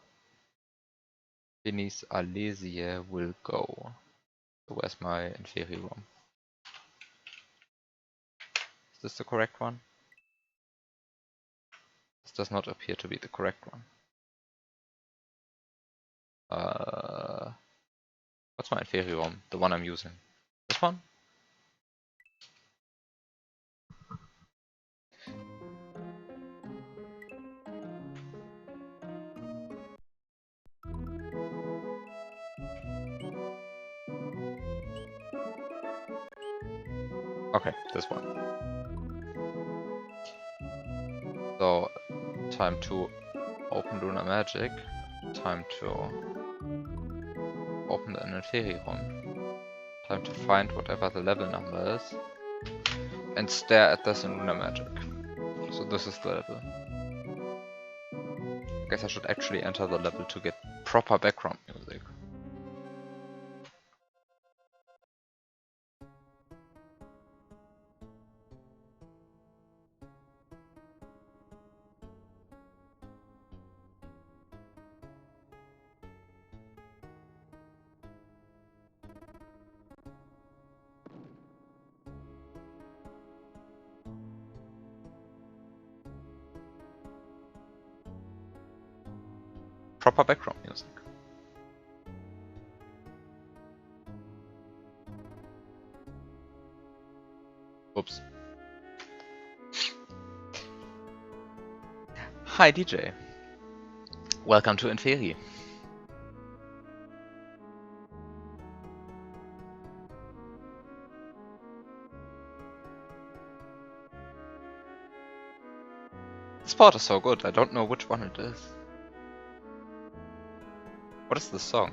Speaker 1: Finis Alesiae will go. So where's my Inferi room? Is this the correct one? This does not appear to be the correct one. What's my Inferi ROM? The one I'm using. This one? Okay, this one. So, time to open Lunar Magic. Time to open an Inferi ROM. Time to find whatever the level number is. And stare at this in Lunar Magic. So this is the level. Guess I should actually enter the level to get proper background music. Proper background music. Oops. Hi DJ. Welcome to Inferi. This part is so good, I don't know which one it is. What is this song?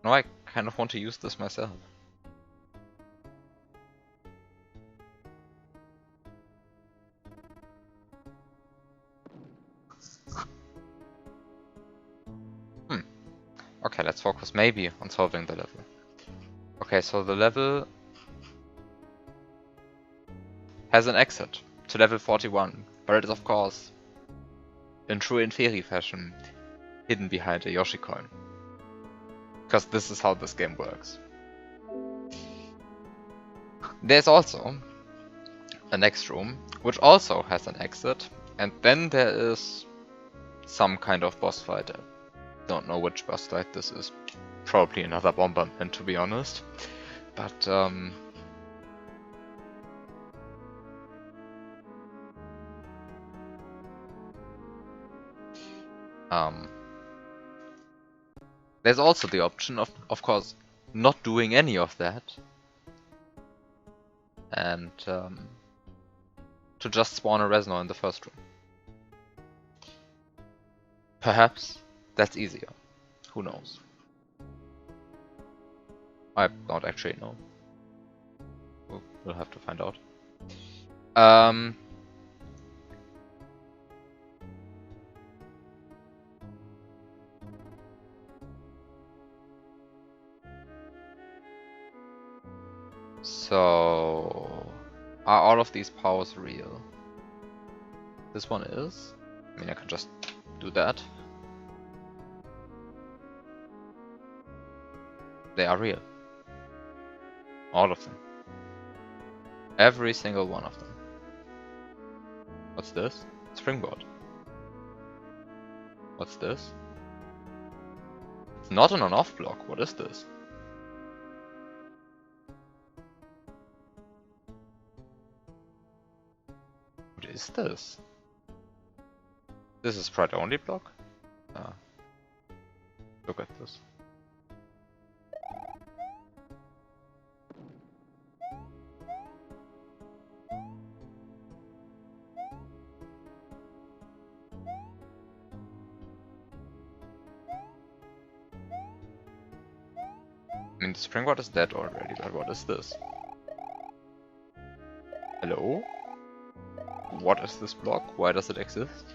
Speaker 1: No, I kind of want to use this myself. Okay, let's focus maybe on solving the level. Okay, so the level has an exit to level 41, but it is of course, in true Inferi fashion, hidden behind a Yoshi coin. Because this is how this game works. There's also a next room, which also has an exit, and then there is some kind of boss fight. Don't know which boss fight this is. Probably another Bomberman, to be honest. But there's also the option of course, not doing any of that, and to just spawn a Resno in the first room. Perhaps that's easier. Who knows? I don't actually know. We'll have to find out. So, are all of these powers real? This one is. I mean, I can just do that. They are real. All of them. Every single one of them. What's this? Springboard. What's this? It's not an on-off block. What is this? What is this? This is sprite only block? Look at this. I mean, the springboard is dead already, but what is this? Hello? What is this block? Why does it exist?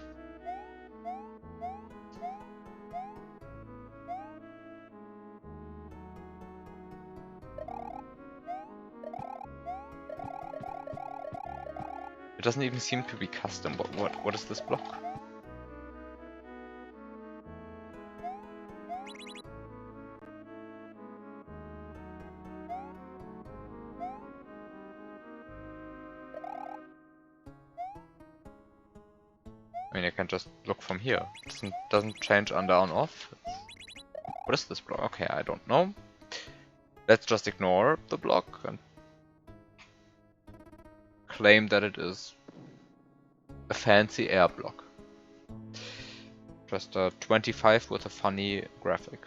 Speaker 1: It doesn't even seem to be custom. What is this block? I mean, you can just look from here. Doesn't change on down off. What is this block? Okay, I don't know. Let's just ignore the block and claim that it is a fancy air block. Just a 25 with a funny graphic.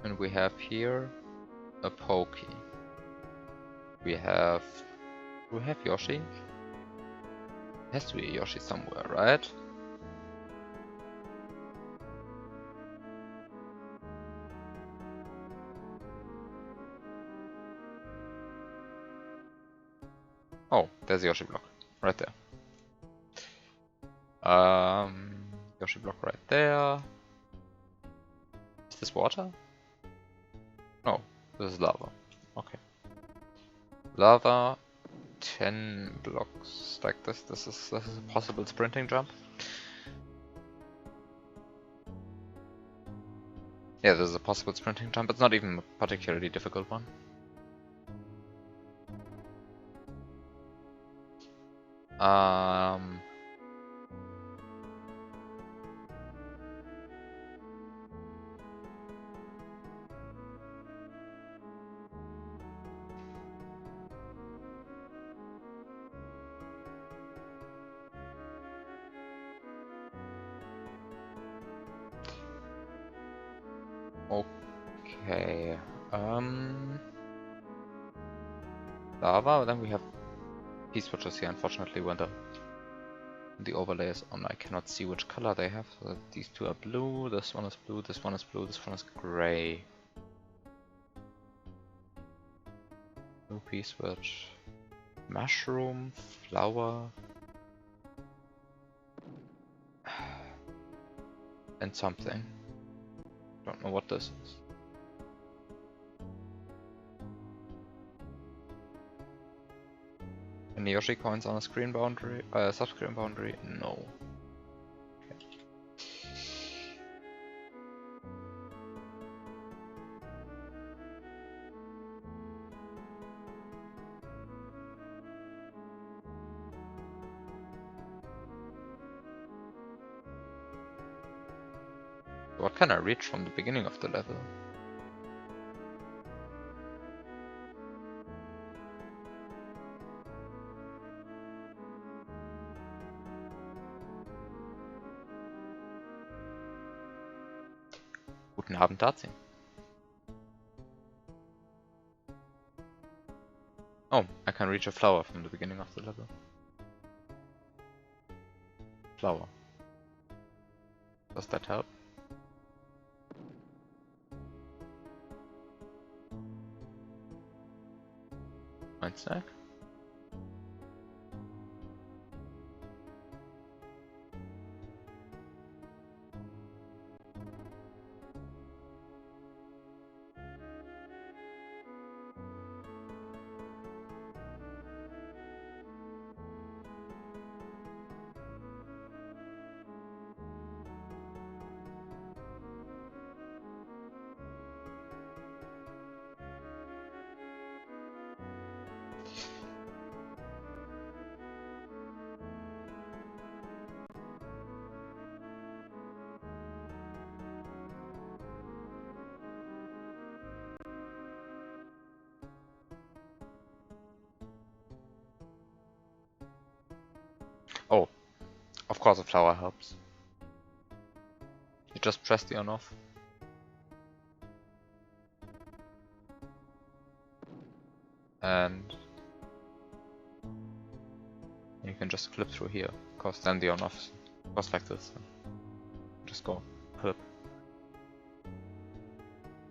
Speaker 1: And we have here a Pokey. We have Yoshi? Has to be a Yoshi somewhere, right? Oh, there's a Yoshi block. Right there. Yoshi block right there. Is this water? No, this is lava. Okay. Lava, 10 blocks like this. This is a possible sprinting jump. Yeah, this is a possible sprinting jump. It's not even a particularly difficult one. Okay. Lava. Then we have P switches here. Unfortunately, when the overlay is on, I cannot see which color they have. So these two are blue. This one is blue. This one is blue. This one is gray. Blue P switch. Mushroom. Flower. And something. Don't know what this is. Any Yoshi coins on a screen boundary? Sub-screen boundary? No. Okay. What can I reach from the beginning of the level? Guten Abend, Dazi. Oh, I can reach a flower from the beginning of the level. Flower. Does that help? Mind snack? Oh, of course a flower helps. You just press the on off. And you can just flip through here, because then the on off goes like this. Just go flip.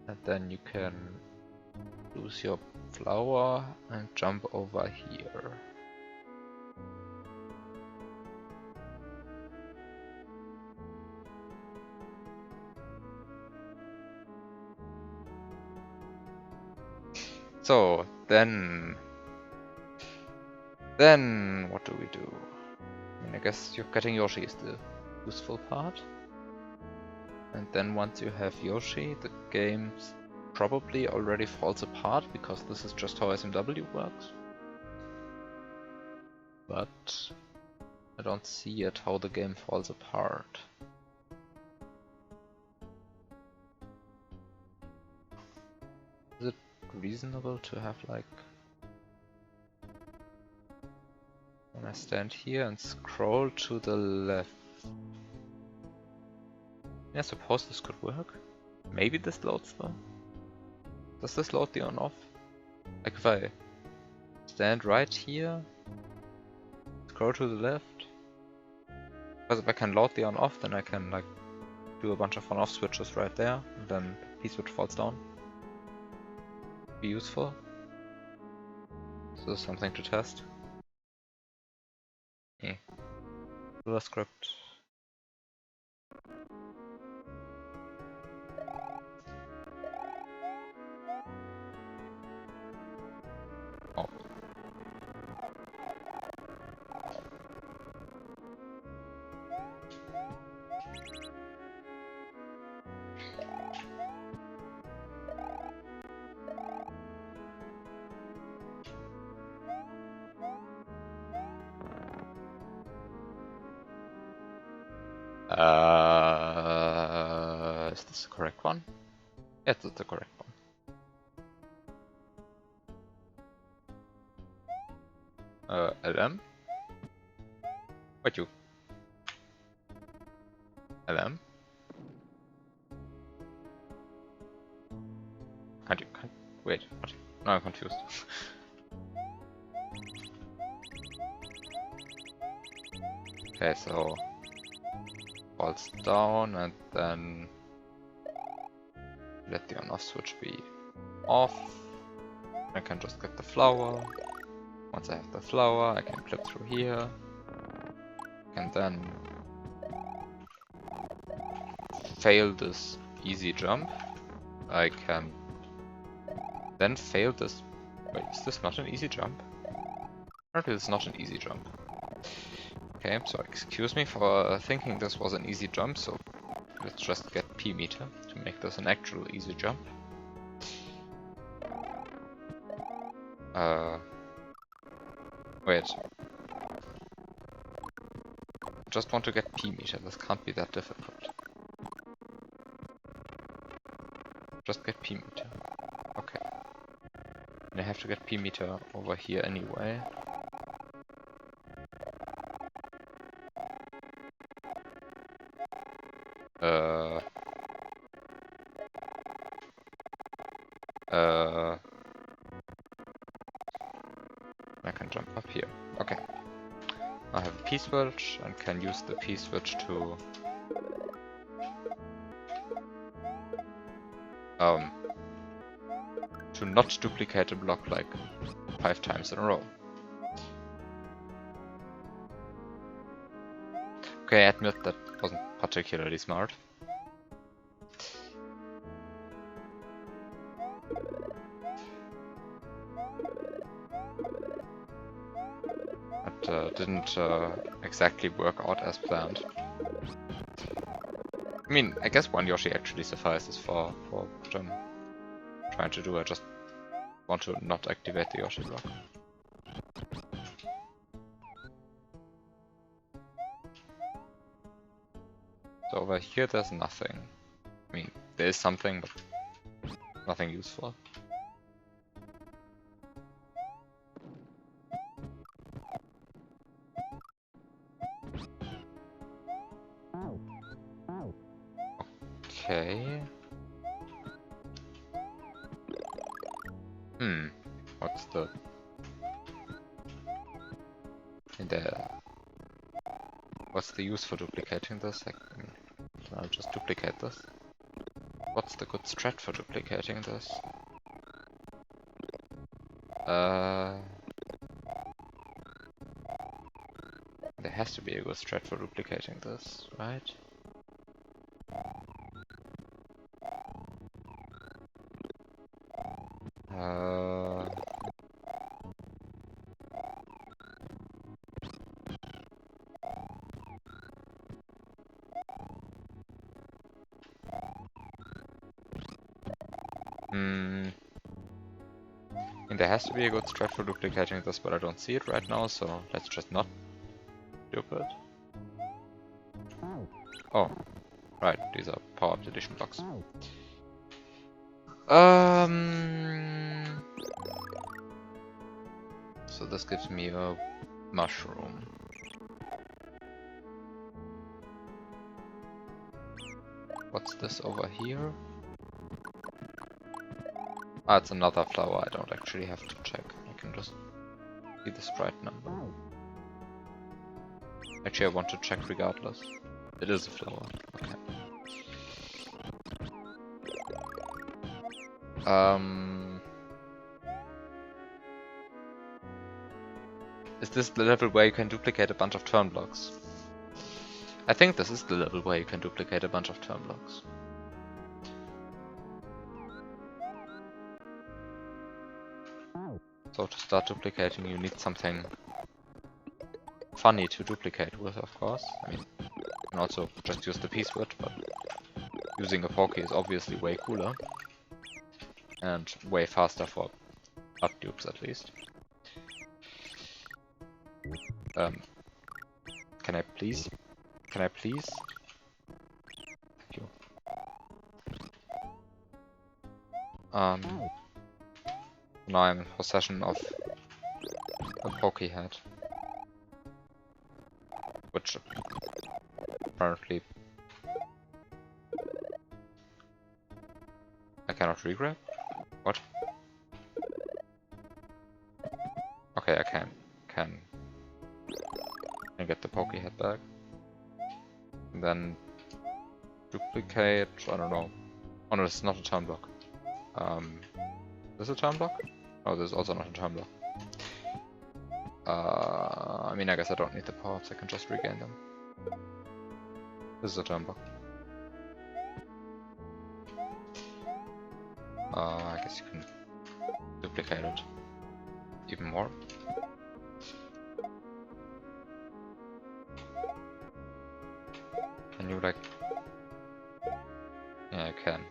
Speaker 1: And then you can lose your flower and jump over here. So, Then what do we do? I mean, I guess you're getting Yoshi is the useful part. And then once you have Yoshi, the game probably already falls apart, because this is just how SMW works. But I don't see yet how the game falls apart. Is it reasonable to have, like, when I stand here and scroll to the left? Yeah, I suppose this could work. Maybe this loads though. Does this load the on off? Like if I stand right here, scroll to the left. Because if I can load the on off, then I can like do a bunch of on off switches right there, and then P switch falls down. Be useful. So this is something to test. Yeah. Filler script. Oh. Is this the correct one? Yes, that's the correct one. LM? What you? LM? Can't wait, what? No, I'm confused. Okay, so falls down and then let the on off switch be off. I can just get the flower. Once I have the flower, I can clip through here. And then fail this easy jump. I can then fail this. Wait, is this not an easy jump? Apparently it's not an easy jump. Okay, so excuse me for thinking this was an easy jump, so let's just get P meter to make this an actual easy jump. Wait. I just want to get P meter, this can't be that difficult. Just get P meter. Okay. And I have to get P meter over here anyway. I can jump up here. Okay. I have a P switch and can use the P switch to not duplicate a block like 5 times in a row. Okay, I admit that wasn't particularly smart. It didn't exactly work out as planned. I mean, I guess one Yoshi actually suffices for what I'm trying to do. I just want to not activate the Yoshi block. So over here there's nothing. I mean, there is something, but nothing useful. Okay. What's the... What's the use for duplicating this? I'll just duplicate this. What's the good strat for duplicating this? There has to be a good strat for duplicating this, right? Hmm. And there has to be a good strat for duplicating this, but I don't see it right now, so let's just not stupid. Oh, right, these are power-up addition blocks. So this gives me a mushroom. What's this over here? Ah, it's another flower. I don't actually have to check. I can just see the sprite number. Actually, I want to check regardless. It is a flower. Okay. Is this the level where you can duplicate a bunch of turn blocks? I think this is the level where you can duplicate a bunch of turn blocks. So to start duplicating, you need something funny to duplicate with, of course. I mean, you can also just use the piece width, but using a Poke is obviously way cooler. And way faster for blood dupes, at least. Can I please? Can I please? Thank you. Now I'm in possession of a Poke head. Which apparently I cannot regrab? What? Okay, I can get the Poke head back. And then duplicate, I don't know. Oh no, this is not a turn block. This is a turn block? Oh, this is also not a turn block. I mean, I guess I don't need the power-ups, I can just regain them. This is a turn block. I guess you can duplicate it even more. Can you like... Yeah, I can.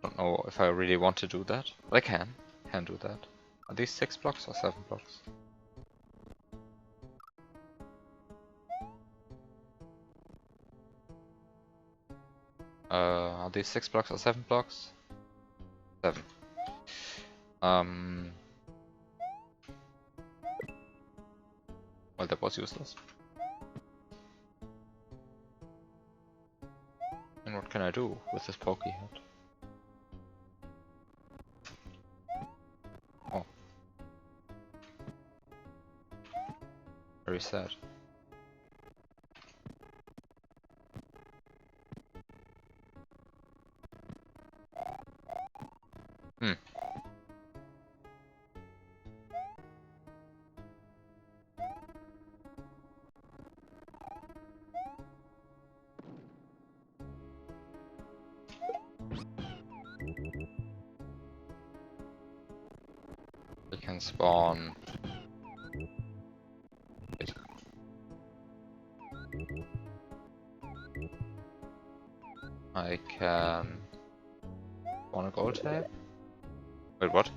Speaker 1: Don't know if I really want to do that, but I can do that. Are these 6 blocks or 7 blocks? Are these 6 blocks or 7 blocks? 7. Well, that was useless. And what can I do with this Poke head? Oh. Very sad. We can spawn. Wait. I can spawn a gold tape. Wait, what?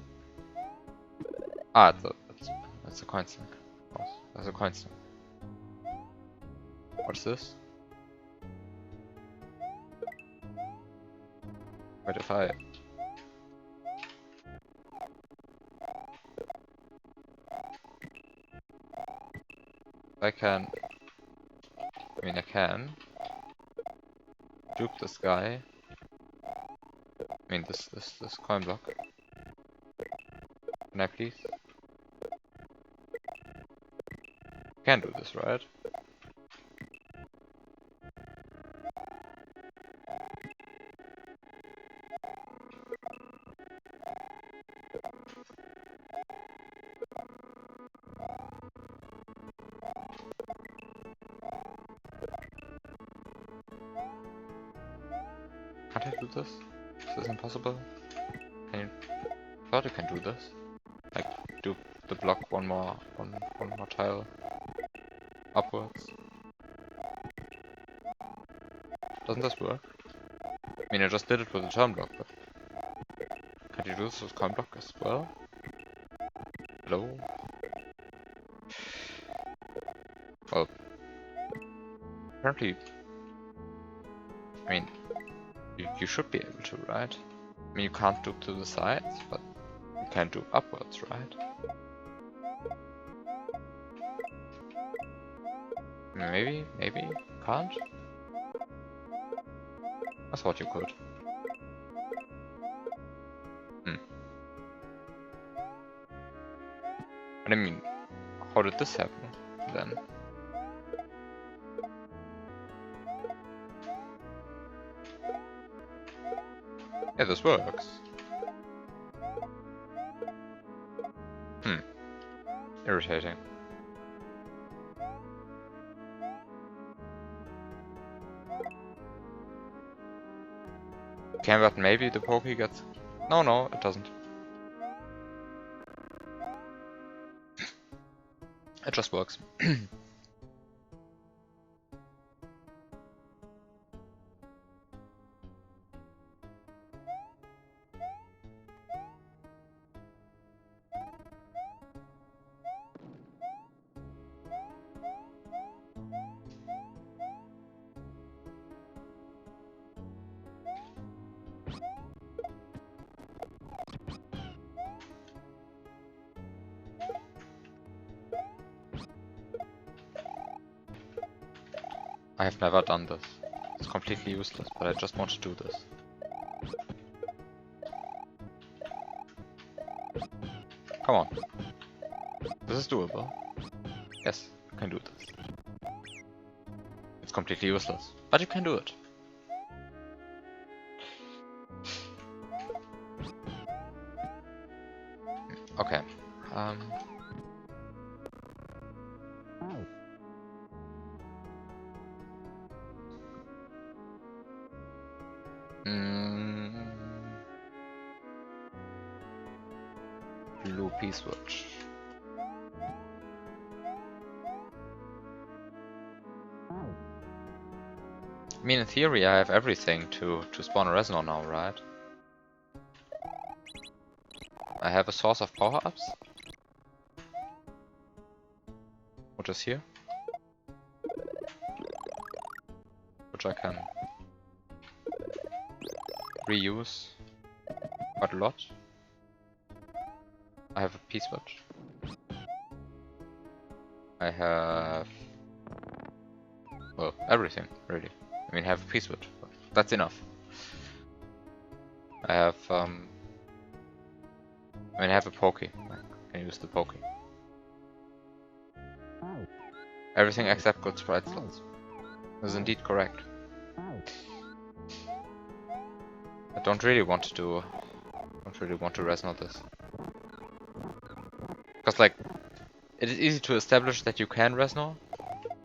Speaker 1: Ah, that's a coin stack. Oh, that's a coin stack. What's this? Wait, if I can... I mean, I can dupe this guy. I mean, this coin block. Can I please? Can do this, right? Can't I do this? Is this impossible? Can you... I thought you can do this. Like, do the block one more tile upwards. Doesn't this work? I mean, I just did it with a turn block, but... Can you do this with coin block as well? Hello? Well... Apparently... I mean... You should be able to, right? I mean, you can't do to the sides, but... You can do upwards, right? Maybe? Can't? I thought you could. But I mean, how did this happen, then? Yeah, this works. Irritating. Okay, but maybe the Pokey gets... No, it doesn't. It just works. I have never done this. It's completely useless, but I just want to do this. Come on. This is doable. Yes, you can do this. It's completely useless, but you can do it. Okay. Blue P-switch. I mean, in theory, I have everything to spawn a Resonor now, right? I have a source of power-ups, which is here, which I can reuse quite a lot. I have a P-switch. I have... well, everything, really. I mean, I have a P-switch, but that's enough. I have, I mean, I have a Pokey. I can use the Pokey. Everything except good sprite slots. This is indeed correct. I don't really want to do... Resonate this. Because, like, it is easy to establish that you can Resonate.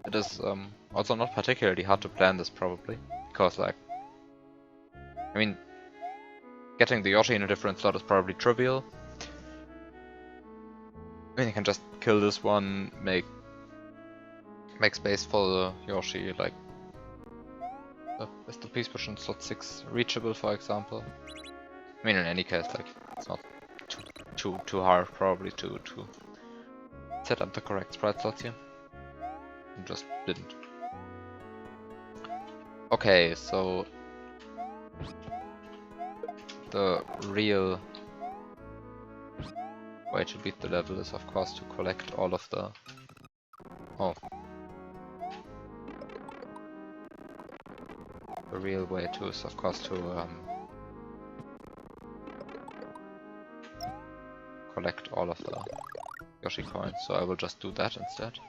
Speaker 1: It is also not particularly hard to plan this, probably. Because, like... I mean... Getting the Yoshi in a different slot is probably trivial. I mean, you can just kill this one, make space for the Yoshi, like... Is the P-switch in slot 6 reachable, for example? I mean, in any case, like, it's not too hard, probably, to set up the correct sprite slots here. I just didn't. Okay, so... the real way to beat the level is, of course, to collect all of the... oh. The real way to is, of course, to collect all of the Yoshi coins, so I will just do that instead.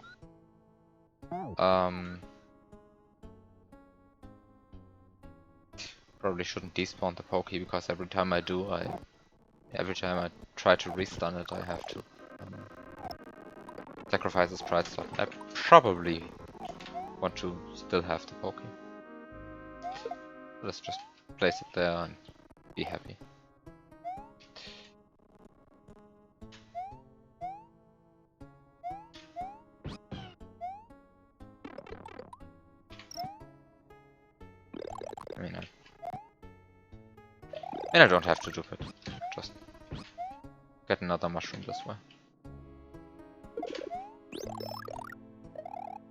Speaker 1: Probably shouldn't despawn the Pokey, because every time I do, every time I try to restun it, I have to sacrifice a sprite slot. I probably want to still have the Pokey. Let's just place it there and be happy. I mean, I don't have to do it. Just get another mushroom this way.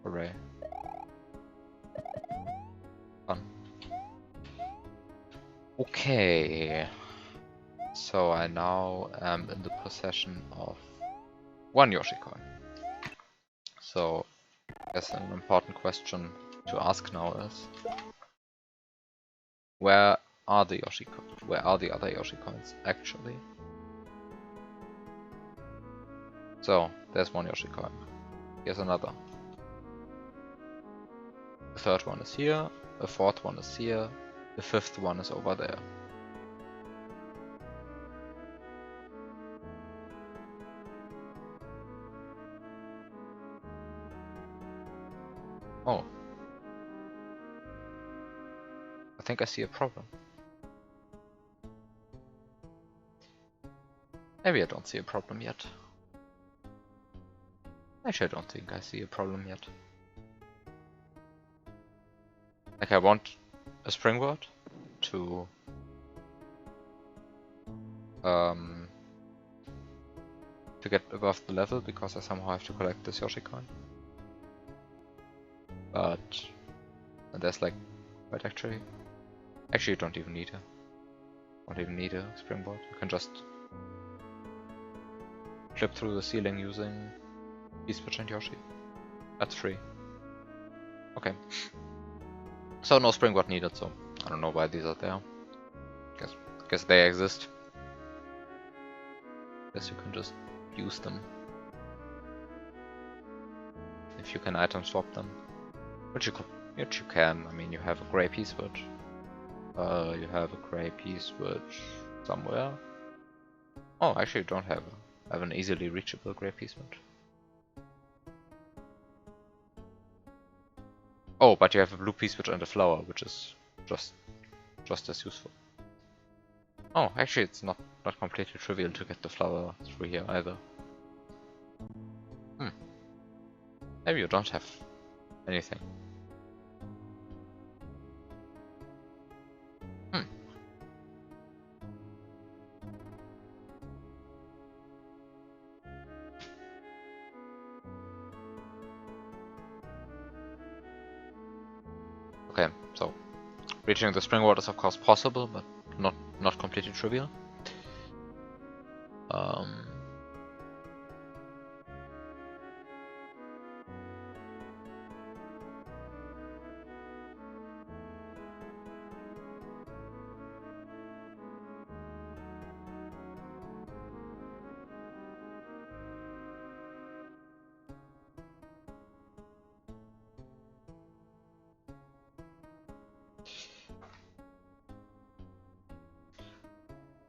Speaker 1: Hooray. Fun. Okay. So I now am in the possession of one Yoshi coin. So I guess an important question to ask now is, where are the other Yoshi coins actually? So there's one Yoshi coin. Here's another. The third one is here. The fourth one is here. The fifth one is over there. Oh. I think I see a problem. Maybe I don't see a problem yet. Actually, I don't think I see a problem yet. Like, I want a springboard to get above the level, because I somehow have to collect this Yoshi coin. But there's like, wait, actually you don't even need a springboard. You can just clip through the ceiling using Peach and Yoshi. That's free. Okay. So no springboard needed, so I don't know why these are there. Guess they exist. Guess you can just use them. If you can item swap them. Which you can. I mean, you have a grey P switch. You have a grey P switch somewhere. Oh, actually you don't have an easily reachable grey P switch. Oh, but you have a blue P switch and a flower, which is just as useful. Oh, actually it's not completely trivial to get the flower through here either. Maybe you don't have anything. Okay, so reaching the springboard is of course possible, but not completely trivial.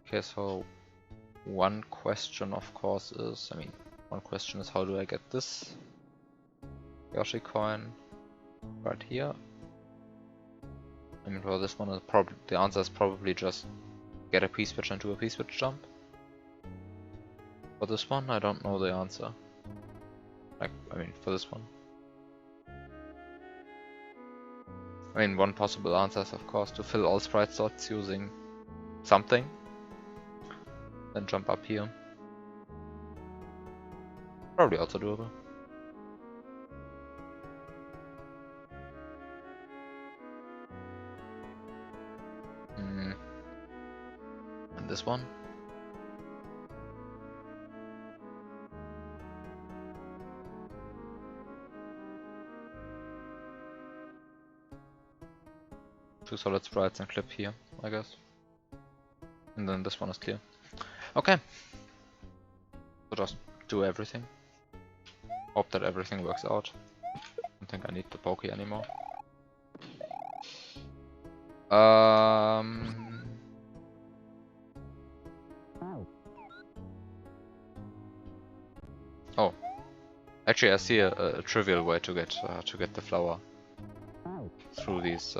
Speaker 1: Okay, so one question of course is, how do I get this Yoshi coin right here? I mean, for this one, the answer is probably just get a P-switch and do a P-switch jump. For this one, I don't know the answer. For this one. One possible answer is of course to fill all sprite slots using something. Then jump up here. Probably also doable. And this one. Two solid sprites and clip here, I guess. And then this one is clear. Okay. So just do everything. Hope that everything works out. Don't think I need the pokey anymore. Oh, actually, I see a trivial way to get the flower through these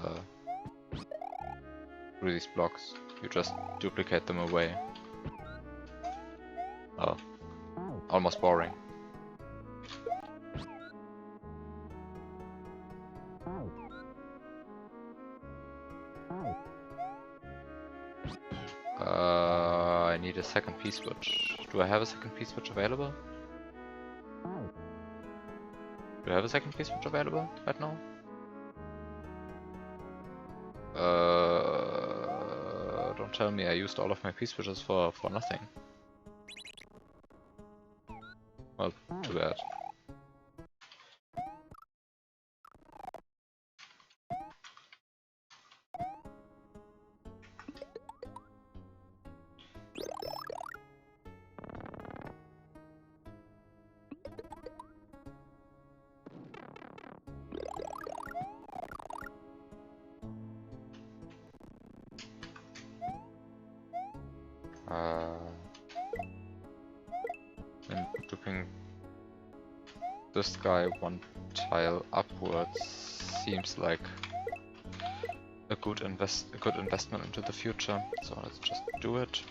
Speaker 1: blocks. You just duplicate them away. Oh, almost boring. I need a second P-switch. Do I have a second P-switch available? Do I have a second P-switch available right now? Don't tell me I used all of my P-switches for nothing. Well, too bad. And looping this guy one tile upwards seems like a good investment into the future. So let's just do it.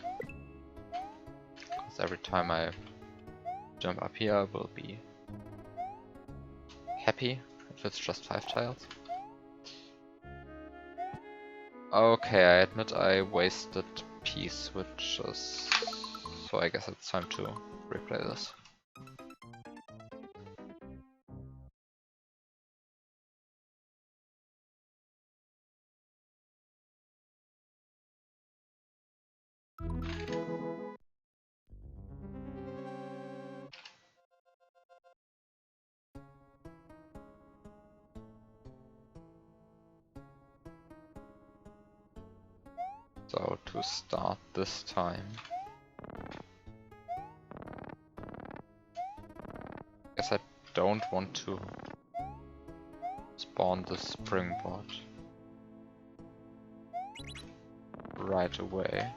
Speaker 1: Because every time I jump up here, I will be happy if it's just 5 tiles. Okay, I admit I wasted P-switches, so I guess it's time to replay this. So to start this time, guess I don't want to spawn the springboard right away,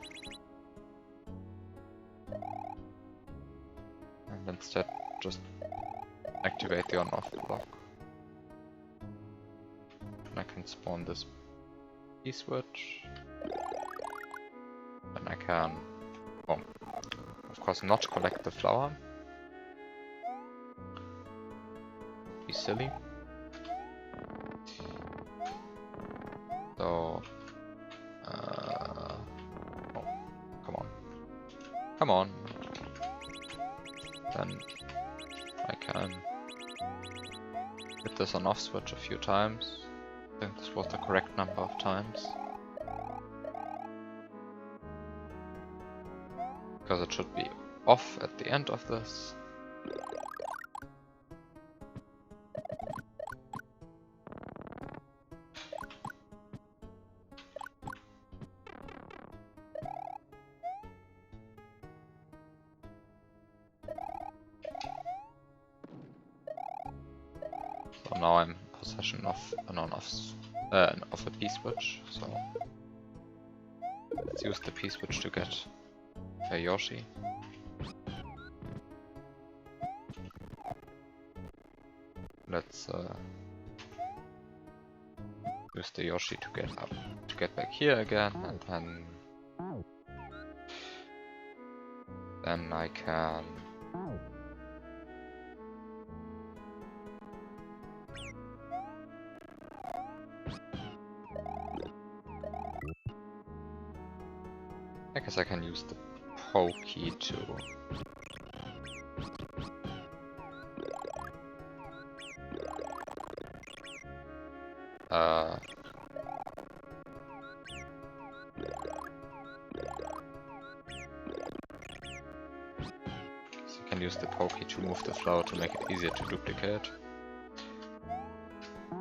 Speaker 1: and instead just activate the on-off block. And I can spawn this P-switch. Then I can, oh, of course not collect the flower. Be silly. So, oh, come on. Then I can hit this on-off switch a few times. I think this was the correct number of times. Because it should be off at the end of this. So now I'm in possession of an on-off of a P-switch. So let's use the P-switch to get a Yoshi. Let's use the Yoshi to get back here again, and then I can I can use the pokey to use the pokey to move the flower to make it easier to duplicate.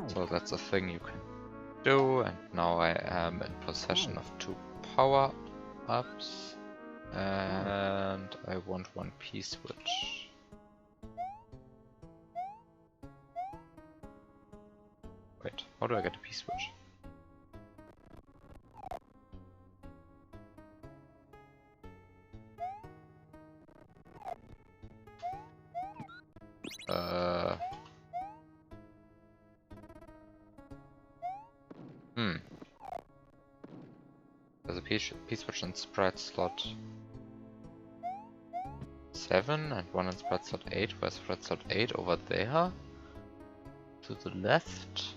Speaker 1: So that's a thing you can do, and now I am in possession of 2 power-ups, and I want 1 P-switch. Wait, how do I get a P-switch? There's a piece switch in spread slot 7 and one in spread slot 8. Where's spread slot 8? Over there. To the left.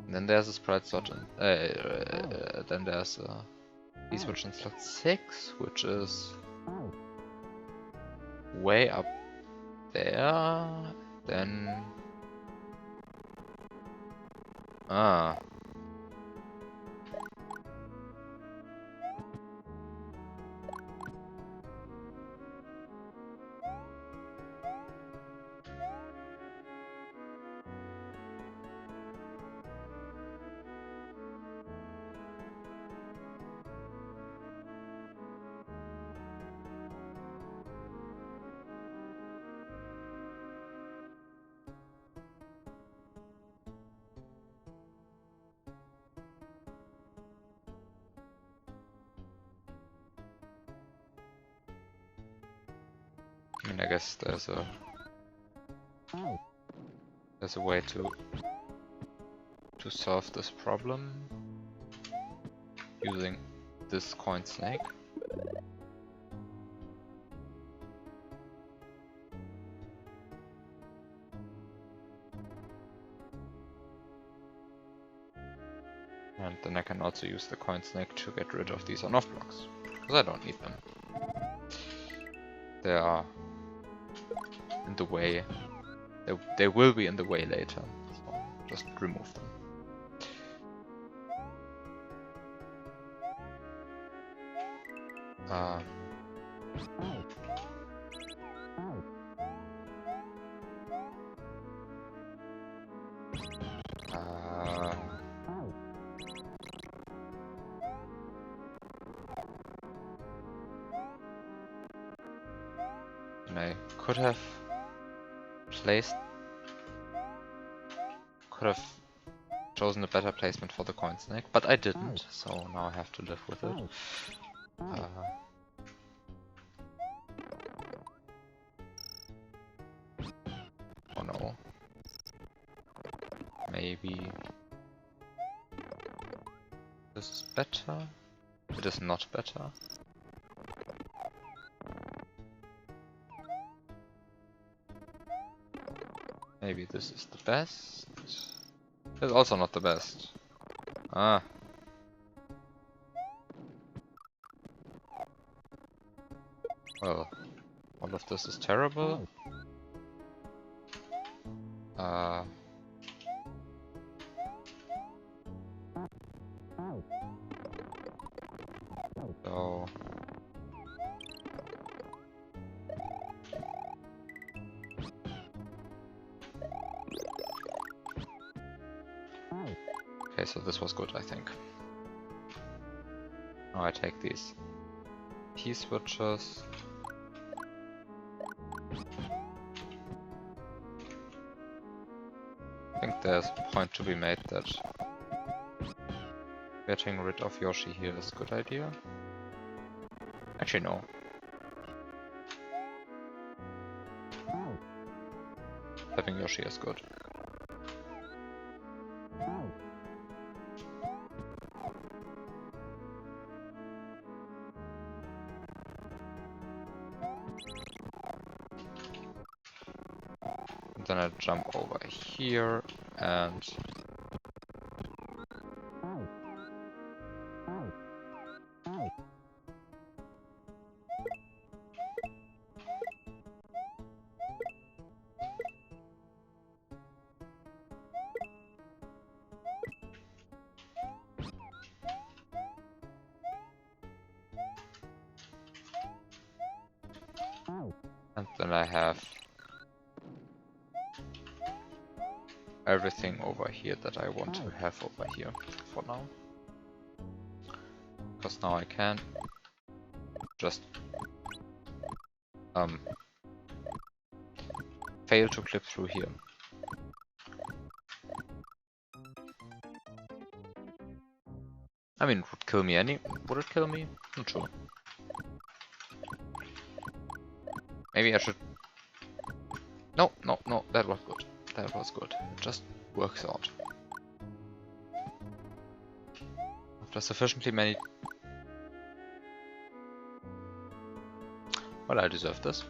Speaker 1: And then there's a spread slot in, then there's a piece switch in slot 6, which is way up there. Then I mean, I guess there's a way to solve this problem using this coin snake. And then I can also use the coin snake to get rid of these on-off blocks, because I don't need them. They are in the way. They will be in the way later, so just remove them. And I could have chosen a better placement for the coin snake, but I didn't, so now I have to live with it. Oh no. Maybe this is better? It is not better. Maybe this is the best. It's also not the best. Well, all of this is terrible. So okay, so this was good, I think. Now I take these key switches. I think there's a point to be made that getting rid of Yoshi here is a good idea. Actually, no. Having Yoshi is good. And then I jump over here and then I have everything over here that I want to have over here for now. Because now I can just fail to clip through here. I mean, it would kill me would it kill me? Not sure. Maybe I should... No, that was good. That was good. It just works out. After sufficiently many... Well, I deserve this.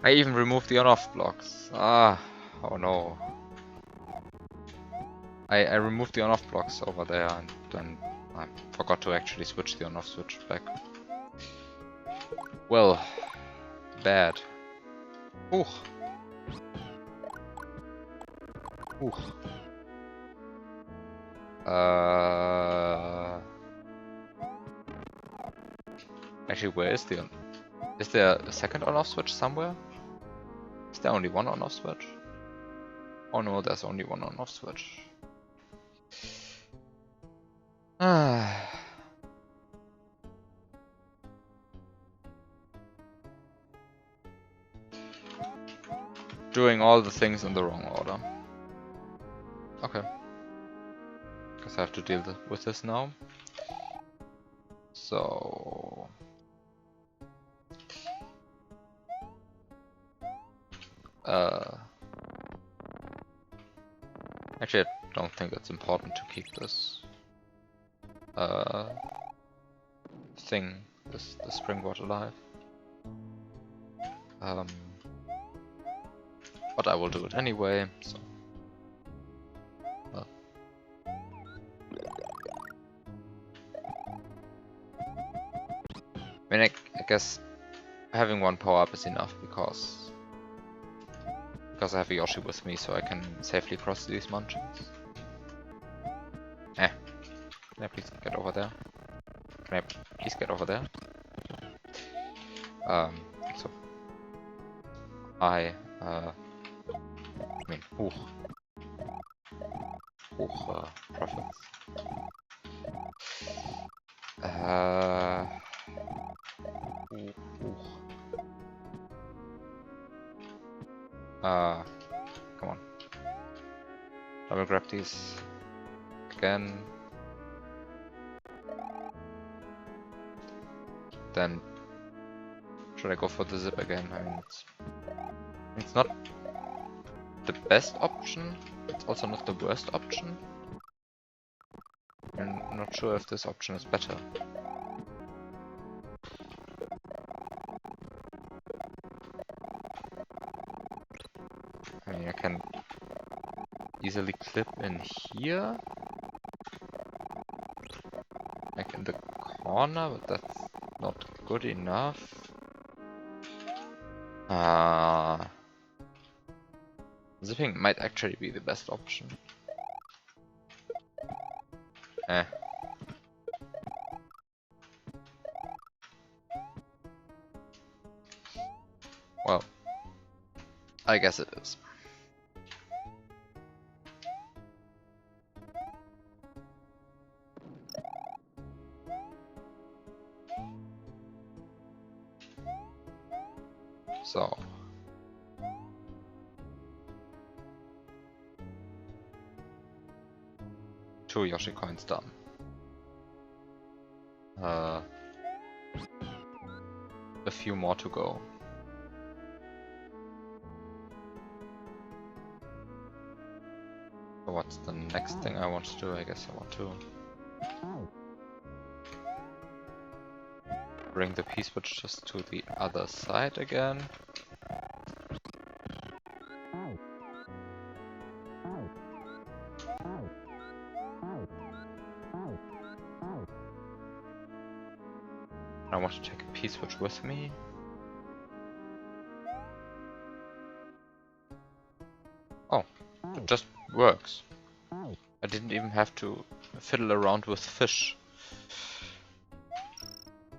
Speaker 1: I even removed the on-off blocks. Ah, oh no. I removed the on-off blocks over there and then I forgot to actually switch the on-off switch back. Well, bad. Ooh. Ooh. Actually, where is the... Is there a second on-off switch somewhere? Is there only one on-off switch? Oh no, there's only one on-off switch. Doing all the things in the wrong order. Okay. Guess I have to deal with this now. So... Actually, I don't think it's important to keep this thing, the springboard alive. But I will do it anyway, so... Well. I mean, I guess having one power-up is enough because I have a Yoshi with me, so I can safely cross these mountains. Can I please get over there? Can I please get over there? So I mean, profits. Come on. Double grab these again. Then should I go for the zip again? I mean, it's not the best option. It's also not the worst option. I'm not sure if this option is better. I mean, I can easily clip in here, like in the corner, but that's not good enough. Zipping might actually be the best option. Well, I guess it is. So, two Yoshi coins done. A few more to go. So what's the next thing I want to do? I guess I want to bring the P-switch just to the other side again. I want to take a P-switch with me. Oh, it just works. I didn't even have to fiddle around with fish.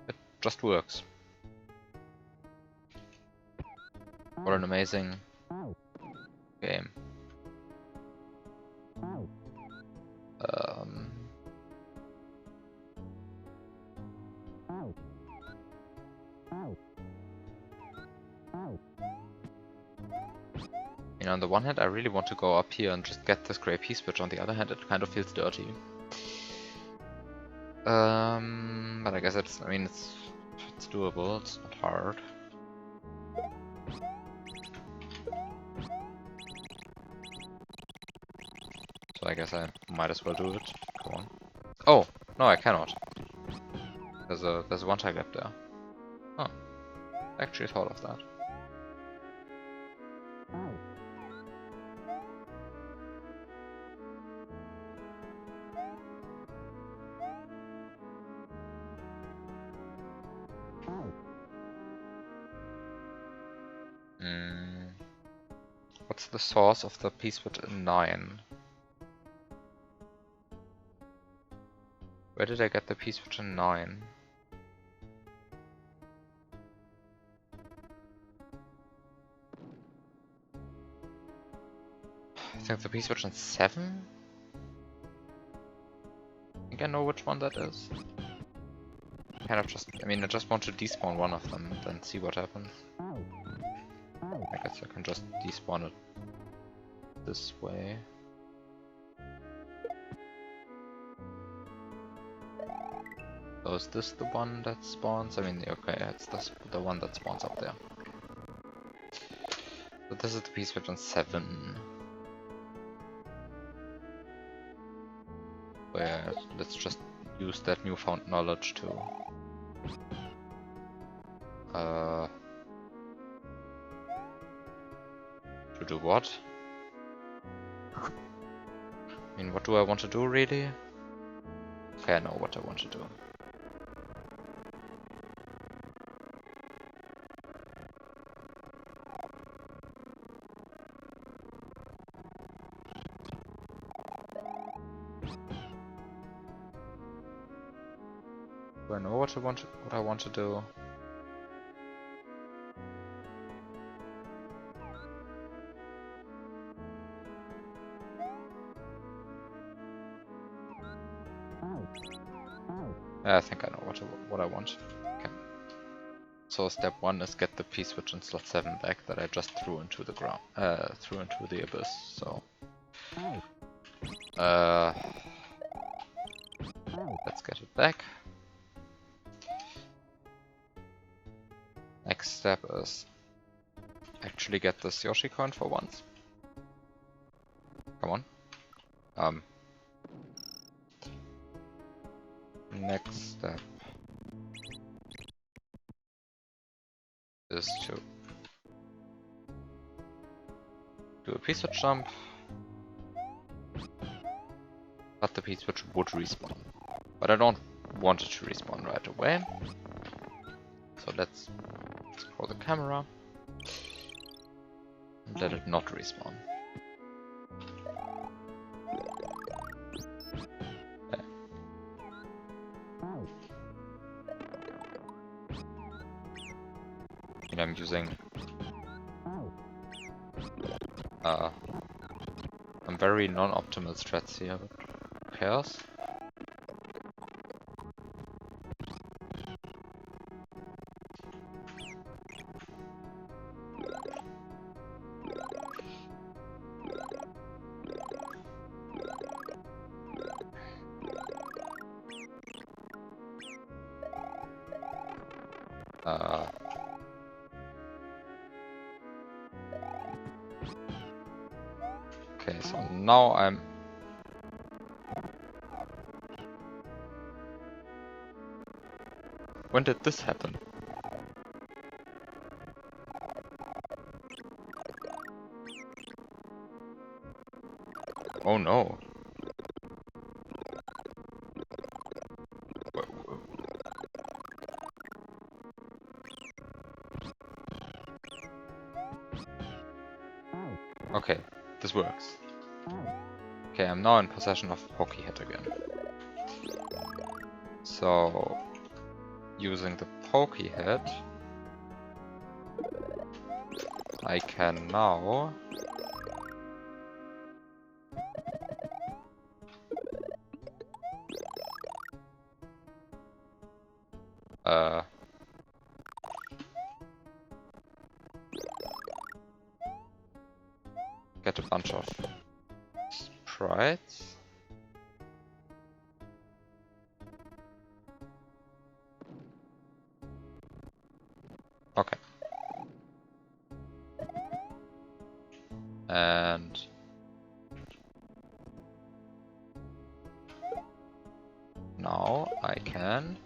Speaker 1: It just works. What an amazing game. You know, on the one hand, I really want to go up here and just get this grey P-switch. On the other hand, it kind of feels dirty. But I guess it's doable. It's not hard. So I guess I might as well do it. Come on. Oh, no, I cannot. There's a one-time gap there. Oh, I actually thought of that. What's the source of the piece with a 9? Where did I get the piece with a 9? I think the piece with a 7? I think I know which one that is. Kind of just, I mean, I just want to despawn one of them, then see what happens. I guess I can just despawn it this way. So is this the one that spawns? I mean, okay, it's the one that spawns up there. So this is the piece with 7. Where let's just use that newfound knowledge to do what? I mean, what do I want to do really? Okay, I know what I want to do. Do I know what I want to do? I think I know what I want. Okay. So step 1 is get the piece which in slot 7 back that I just threw into the ground, threw into the abyss. So let's get it back. Next step is actually get this Yoshi coin for once. Come on. Next step is to do a piece which jump, but the piece which would respawn. But I don't want it to respawn right away. So let's scroll the camera and let it not respawn. I'm using some very non-optimal strats here, but who cares? Okay, so now I'm... When did this happen? Oh no. Okay, this works. Okay, I'm now in possession of Pokey Head again. So, using the Pokey Head, I can now get a bunch of sprites. Okay. And now I can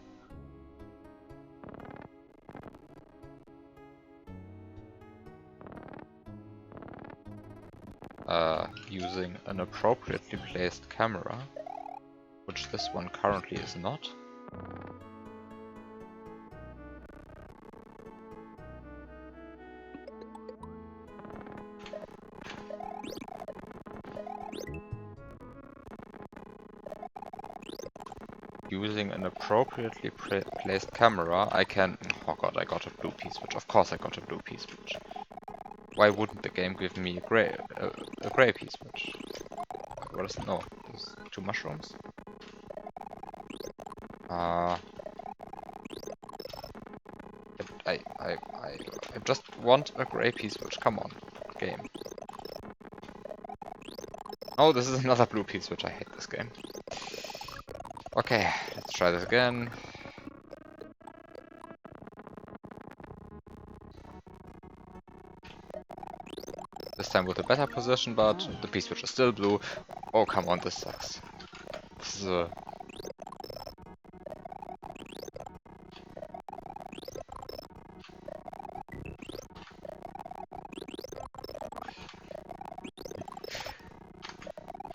Speaker 1: using an appropriately placed camera, which this one currently is not. Using an appropriately placed camera, I can... Oh god, I got a blue P-switch. Of course I got a blue P-switch. Why wouldn't the game give me a grey P-switch? What is... No, there's 2 mushrooms. I just want a grey P-switch. Come on, game. Oh, this is another blue P-switch. I hate this game. Okay, let's try this again. This time with a better position, but the P-switch is still blue. Oh, come on, this sucks. This is a...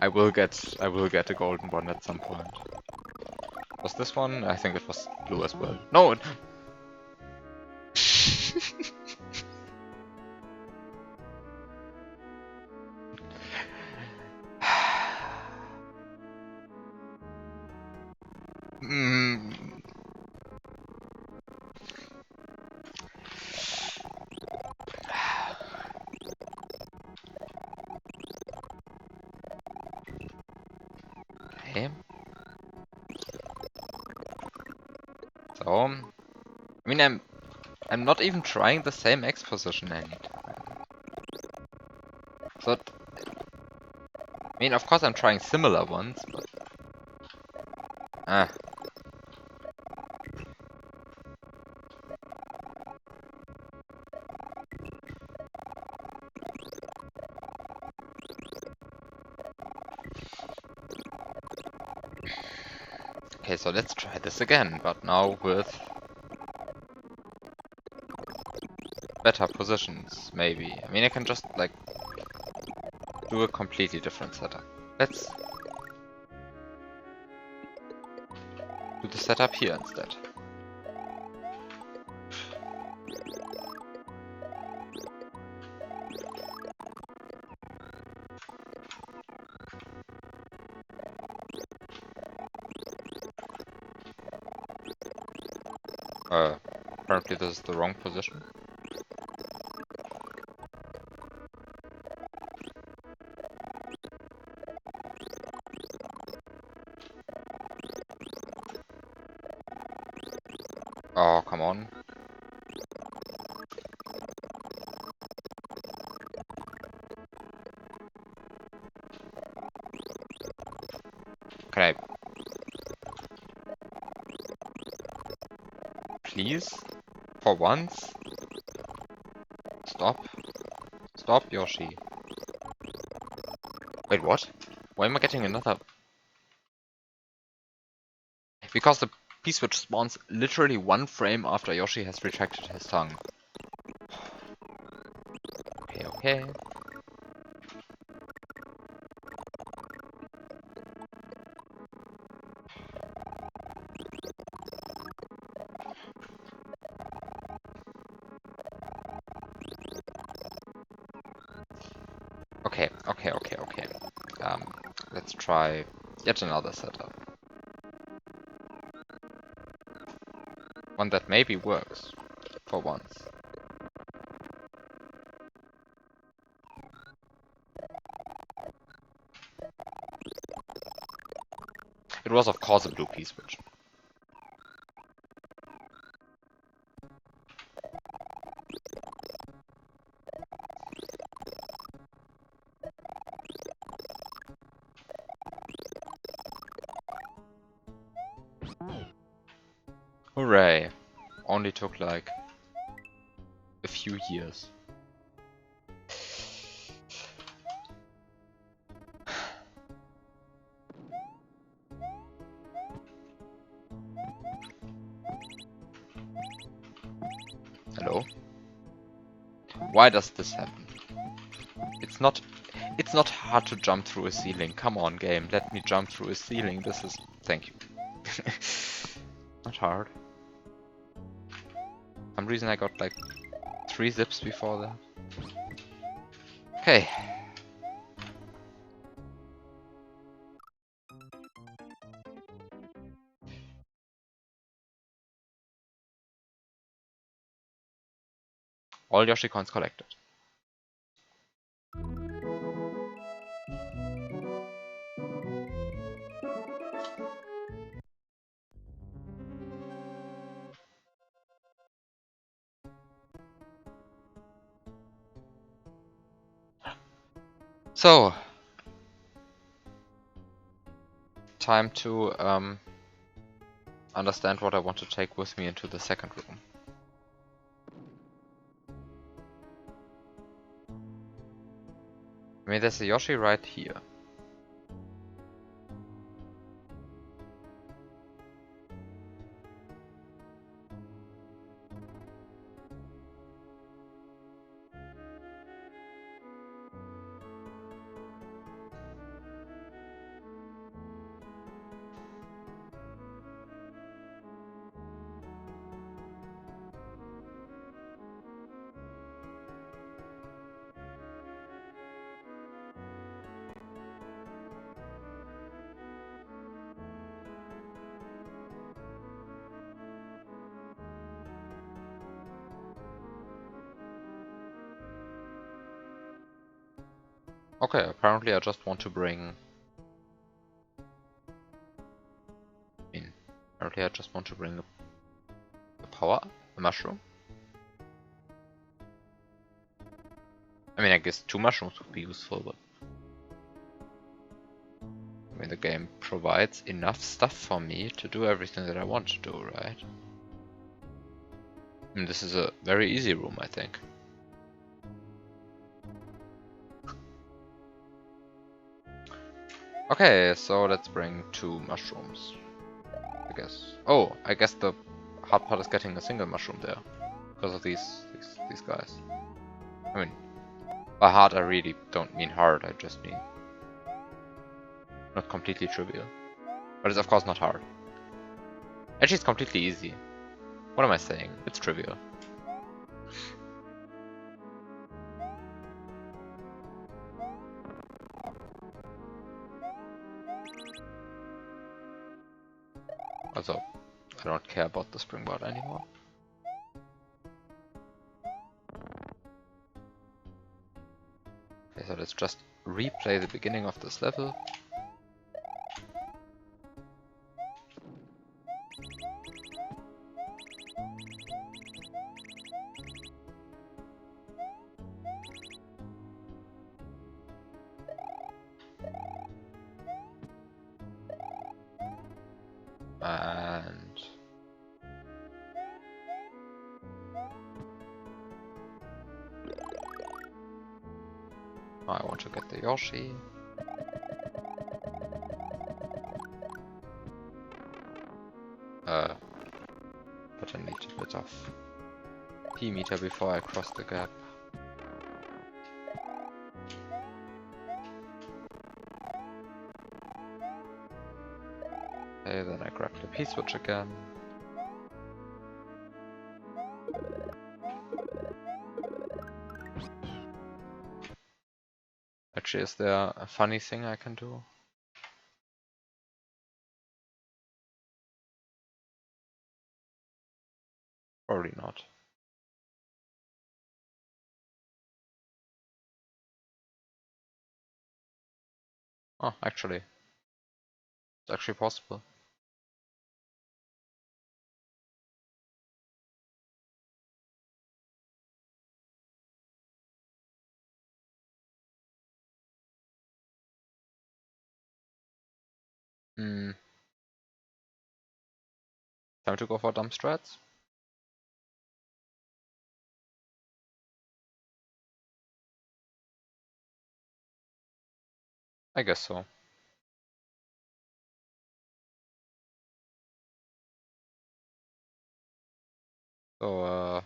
Speaker 1: I will get a golden one at some point. Was this one? I think it was blue as well. No! Okay. So, I mean, I'm not even trying the same X position anytime. So, I mean, of course I'm trying similar ones, but... Okay, so let's try this again, but now with better positions, maybe. I mean, I can just, like, do a completely different setup. Let's do the setup here instead. Apparently this is the wrong position. Oh, come on. Can I... Please? For once? Stop. Stop, Yoshi. Wait, what? Why am I getting another... Because the P-switch spawns literally 1 frame after Yoshi has retracted his tongue. Okay, okay. Okay. Let's try yet another setup. One that maybe works, for once. It was of course a blue P-switch. Hooray! Only took like a few years. Hello? Why does this happen? It's not hard to jump through a ceiling. Come on, game, let me jump through a ceiling. This is... Thank you. Not hard. For some reason I got like 3 zips before that. Okay. All Yoshi coins collected. So, time to understand what I want to take with me into the second room. I mean, there's a Yoshi right here. Okay, apparently I just want to bring... apparently I just want to bring a power, a mushroom. I mean, I guess 2 mushrooms would be useful, but... I mean, the game provides enough stuff for me to do everything that I want to do, right? I mean, this is a very easy room, I think. Okay, so let's bring 2 mushrooms, I guess. Oh, I guess the hard part is getting a single mushroom there, because of these guys. I mean, by hard I really don't mean hard, I just mean not completely trivial. But it's of course not hard. Actually, it's completely easy. What am I saying? It's trivial. Also, I don't care about the springboard anymore. Okay, so let's just replay the beginning of this level. And I want to get the Yoshi. But I need a bit of P-meter before I cross the gap. Okay, then I grab the P-switch again. Actually, is there a funny thing I can do? Probably not. Oh, actually. It's actually possible. Hmm. Time to go for dump strats? I guess so. So,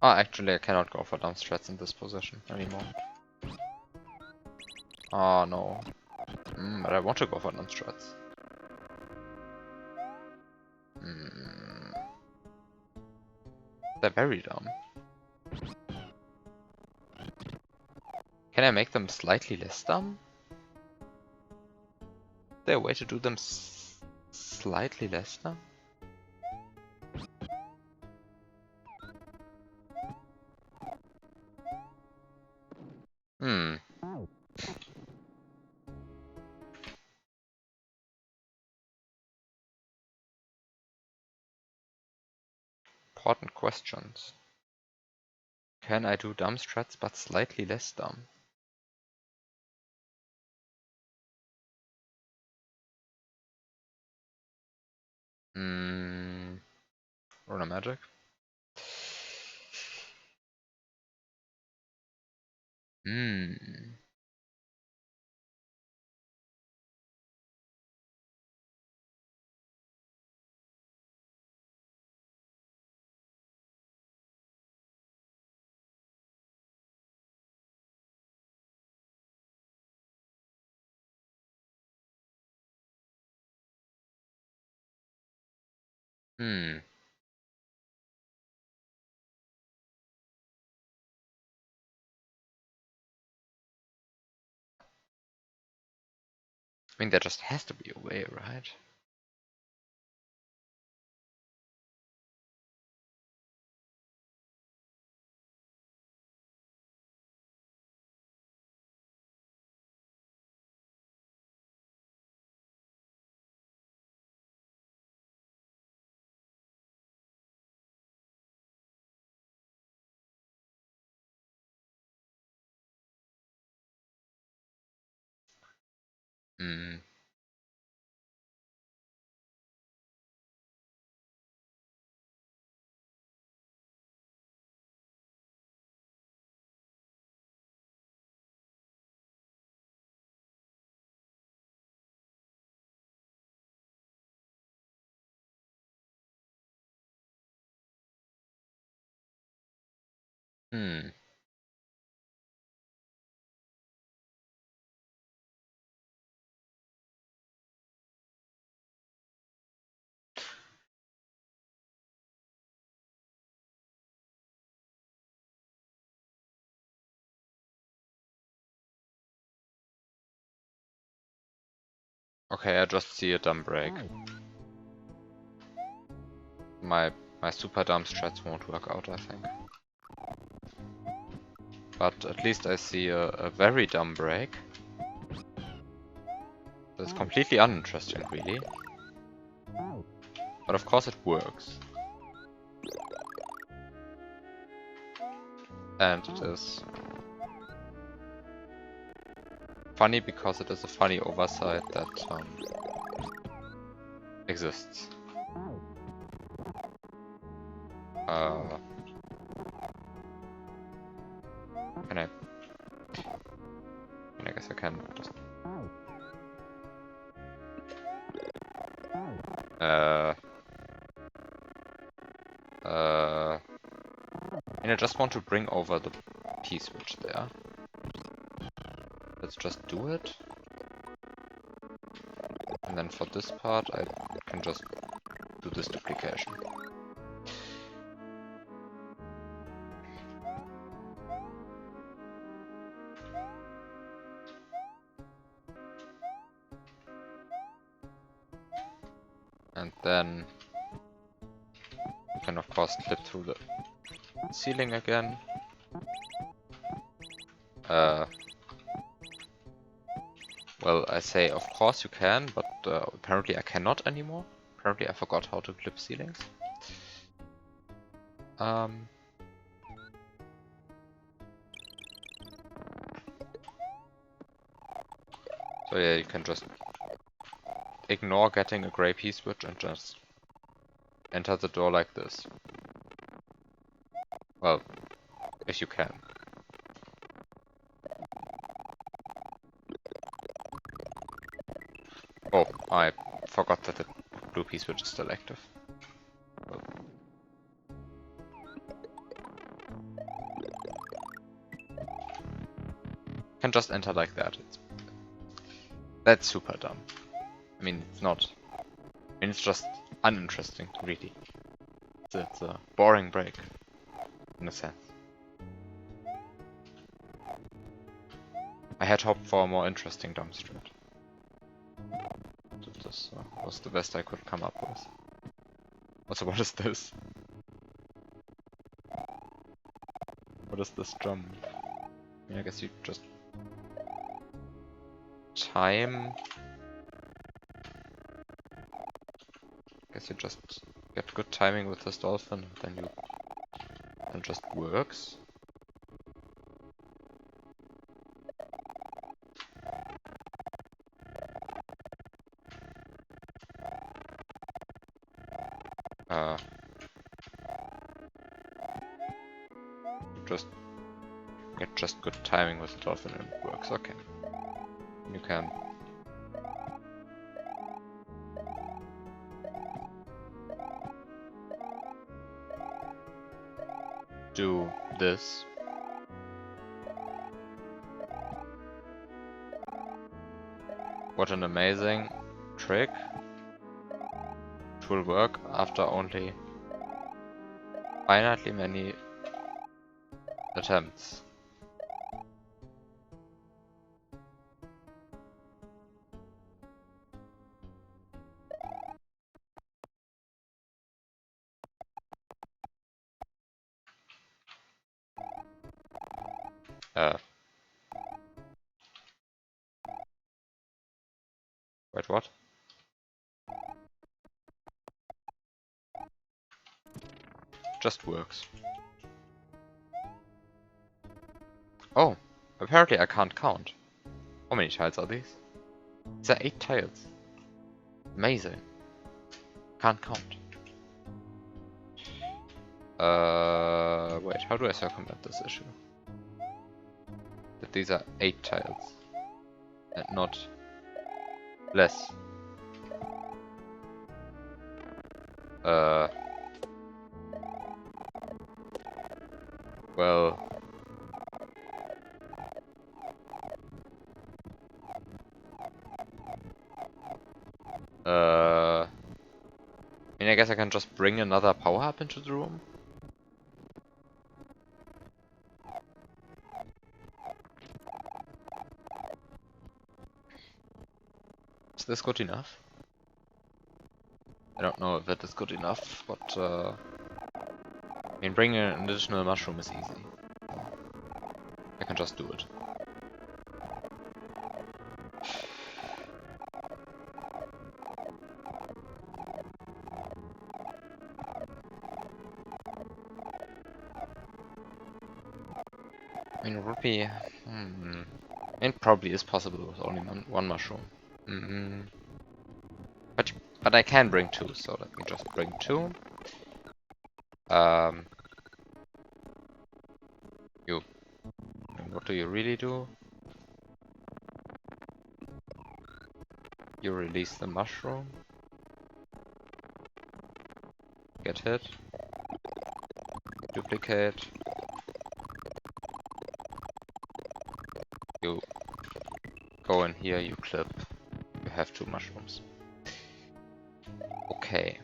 Speaker 1: Oh, actually I cannot go for dump strats in this position anymore. Oh no. But I want to go for dump strats. They're very dumb. Can I make them slightly less dumb? Is there a way to do them slightly less dumb? Important questions. Can I do dumb strats but slightly less dumb? Run a magic. I mean, there just has to be a way, right? Okay, I just see a dumb break. My super dumb strats won't work out, I think. But at least I see a very dumb break. That's completely uninteresting, really. But of course it works. And it is funny because it is a funny oversight that exists. Can I? I guess I can just. And I just want to bring over the P-switch there. Let's just do it. And then for this part, I can just do this duplication. And then you can of course clip through the ceiling again. Well, I say of course you can, but apparently I cannot anymore. Apparently I forgot how to clip ceilings. So yeah, you can just ignore getting a gray P-switch and just enter the door like this. Well, if you can. Oh, I forgot that the blue P-switch is still active. Well. just enter like that. That's super dumb. I mean, it's not. I mean, it's just uninteresting, really. It's a boring break, in a sense. I had hoped for a more interesting dump strat. This was the best I could come up with. Also, what is this? What is this jump? I mean, I guess you just time. I guess you just get good timing with this dolphin, then it just works. Just good timing with the dolphin and it works. Okay. You can do this. What an amazing trick. It will work after only finitely many attempts. Wait, what? Just works. Oh, apparently I can't count. How many tiles are these? There are 8 tiles. Amazing. Can't count. Wait, how do I circumvent this issue? That these are 8 tiles. And not less. Well... I mean, I guess I can just bring another power up into the room. Is this good enough? I don't know if that is good enough, but I mean, bringing an additional mushroom is easy. I can just do it. I mean, it would be... It probably is possible with only one mushroom. But I can bring 2, so let me just bring 2. What do you really do? You release the mushroom. Get hit. Duplicate. You go in here, you clip. You have 2 mushrooms. Okay.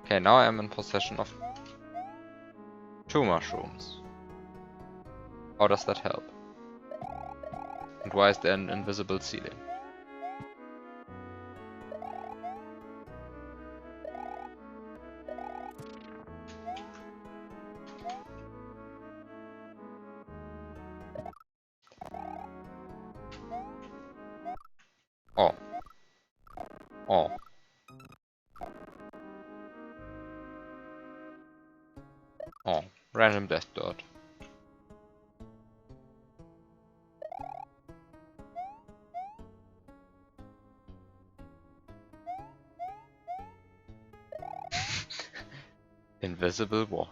Speaker 1: Okay, now I'm in possession of 2 mushrooms. How does that help? And why is there an invisible ceiling? Oh. Oh. Oh. Random death dot. Invisible wall.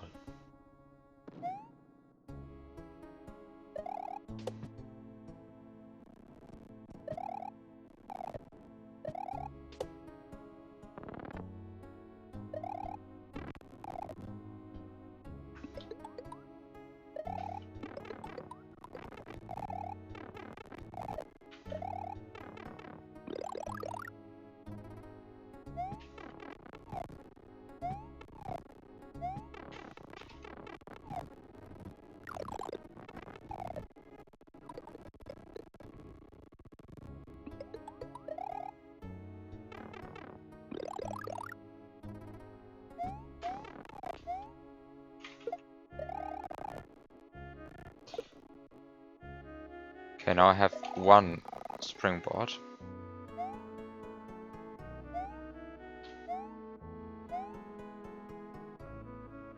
Speaker 1: Okay, now I have one springboard.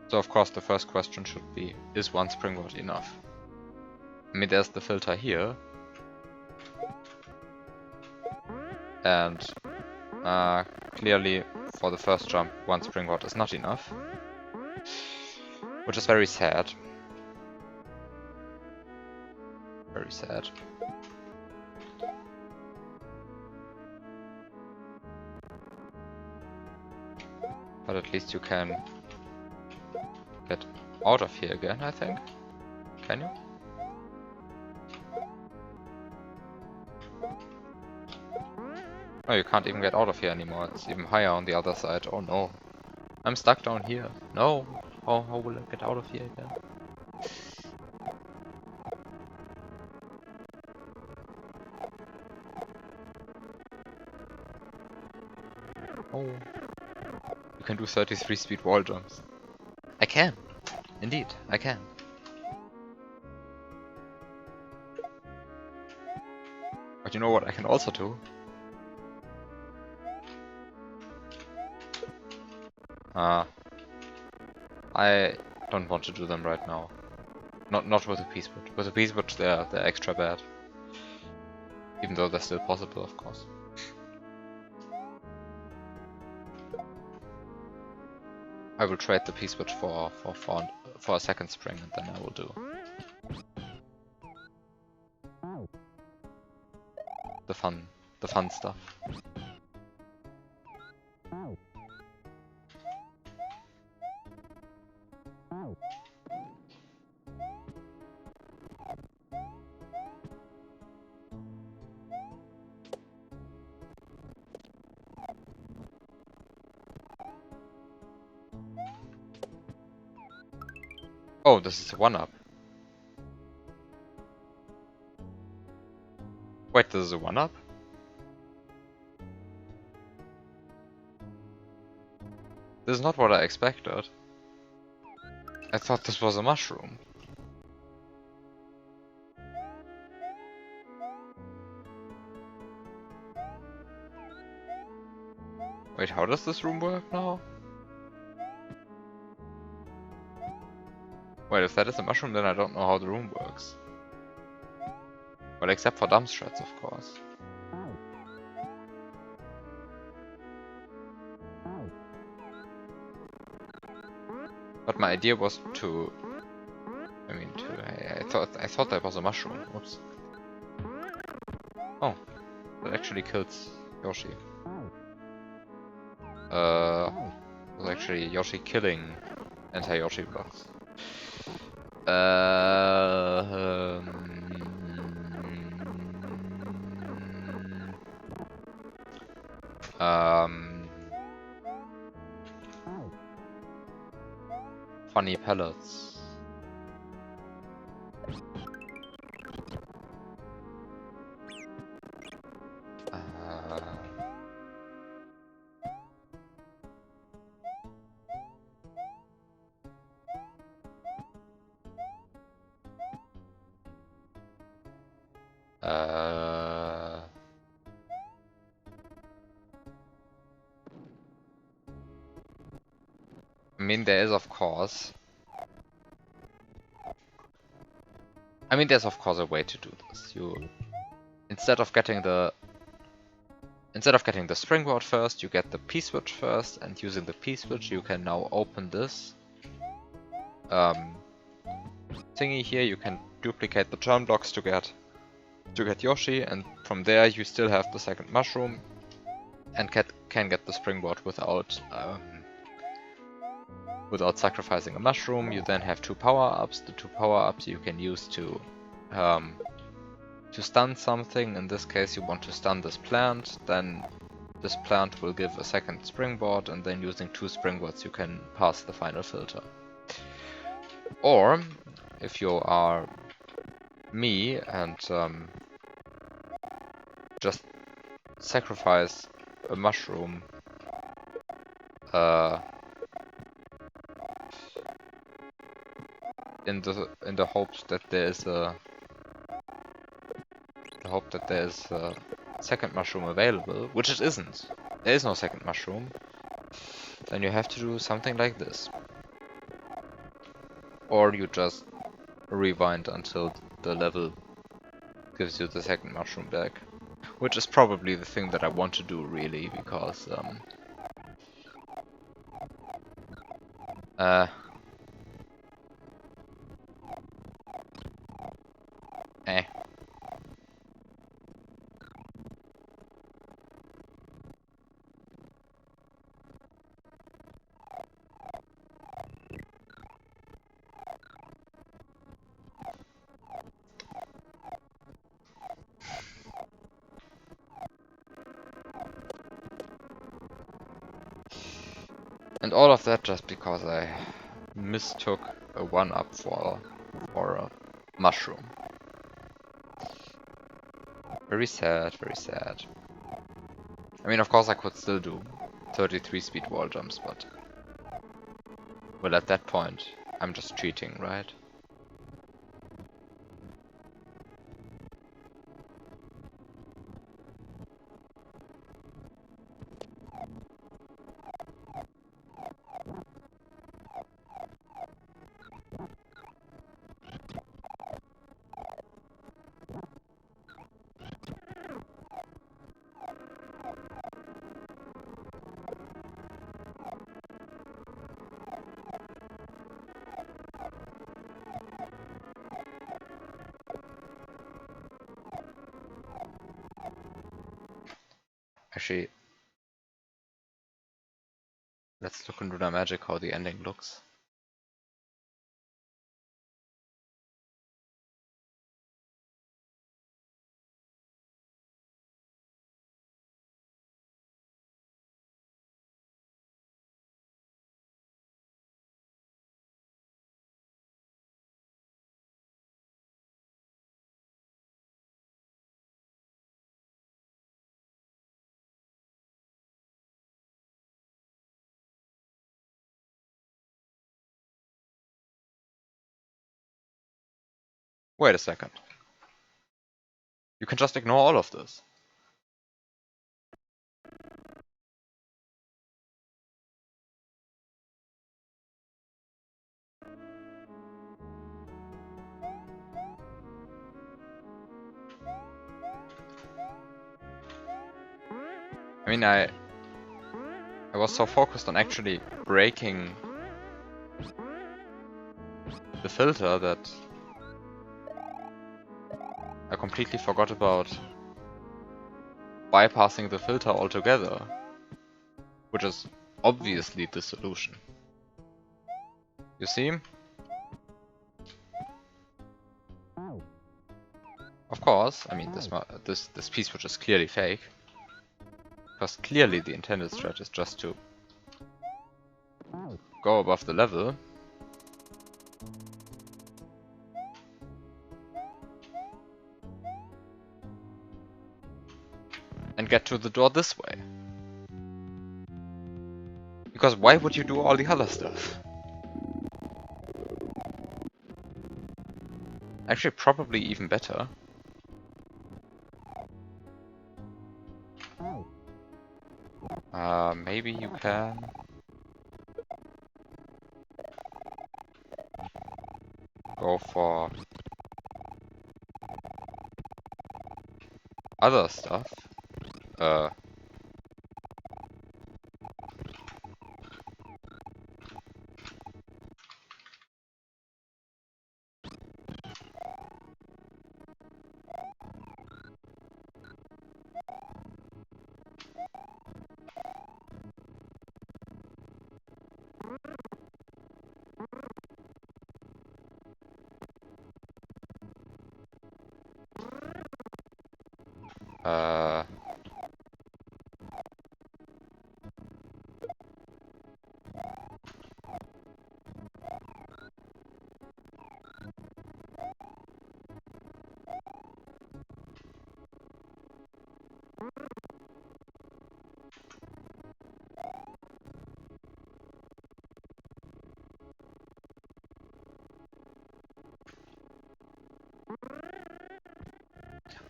Speaker 1: So of course the first question should be, is one springboard enough? I mean, there's the filter here. And clearly for the first jump, one springboard is not enough. Which is very sad. Very sad. But at least you can get out of here again, I think. Can you? No, you can't even get out of here anymore. It's even higher on the other side. Oh no. I'm stuck down here. No. How will I get out of here again? Oh. You can do 33 speed wall jumps. I can. Indeed, I can. But you know what I can also do? I don't want to do them right now. Not with a piece boot. With a piece boot they're extra bad. Even though they're still possible, of course. I will trade the piece boot for a second spring, and then I will do the fun stuff. Oh, this is a 1-up. Wait, this is a 1-up? This is not what I expected. I thought this was a mushroom. Wait, how does this room work now? Wait, if that is a mushroom, then I don't know how the room works. Well, except for dump shreds, of course. But my idea was to... I thought that was a mushroom. Whoops. Oh, that actually kills Yoshi. It was actually Yoshi killing anti-Yoshi blocks. Funny pellets. I mean, there is of course. There's of course a way to do this. Instead of getting the springboard first, you get the P-switch first, and using the P-switch you can now open this thingy here. You can duplicate the turn blocks to get Yoshi, and from there you still have the second mushroom and can get the springboard without sacrificing a mushroom. You then have 2 power-ups. The 2 power-ups you can use to stun something. In this case you want to stun this plant, then this plant will give a second springboard, and then using 2 springboards you can pass the final filter. Or, if you are me and just sacrifice a mushroom in the hopes that there is a hope that there's a second mushroom available, which it isn't. There is no second mushroom. Then you have to do something like this. Or you just rewind until the level gives you the second mushroom back. Which is probably the thing that I want to do, really, because eh. And all of that just because I mistook a 1-up for a mushroom. Very sad, very sad. I mean, of course I could still do 33 speed wall jumps, but... well, at that point, I'm just cheating, right? Actually, let's look into the magic how the ending looks. Wait a second. You can just ignore all of this. I mean, I was so focused on actually breaking the filter that I completely forgot about bypassing the filter altogether, which is obviously the solution. You see? Of course, I mean this piece which is clearly fake, because clearly the intended strat is just to go above the level. And get to the door this way. Because why would you do all the other stuff? Actually, probably even better. Maybe you can... go for... other stuff. Uh...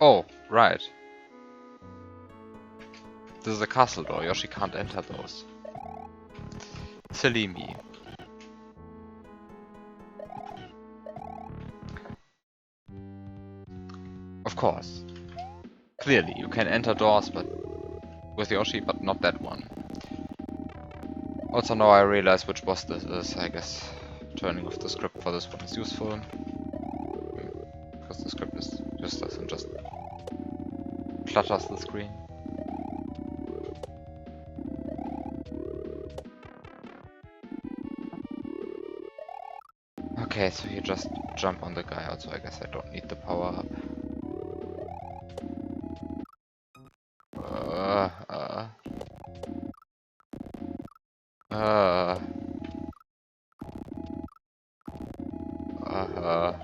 Speaker 1: Oh, Right. This is a castle door. Yoshi can't enter those. Silly me. Of course. Clearly, you can enter doors but with Yoshi, but not that one. Also now I realize which boss this is. I guess turning off the script for this one is useful. Because the script is useless and just clutters the screen. Okay, so you just jump on the guy out, so I guess I don't need the power up. Uh, uh, uh, uh.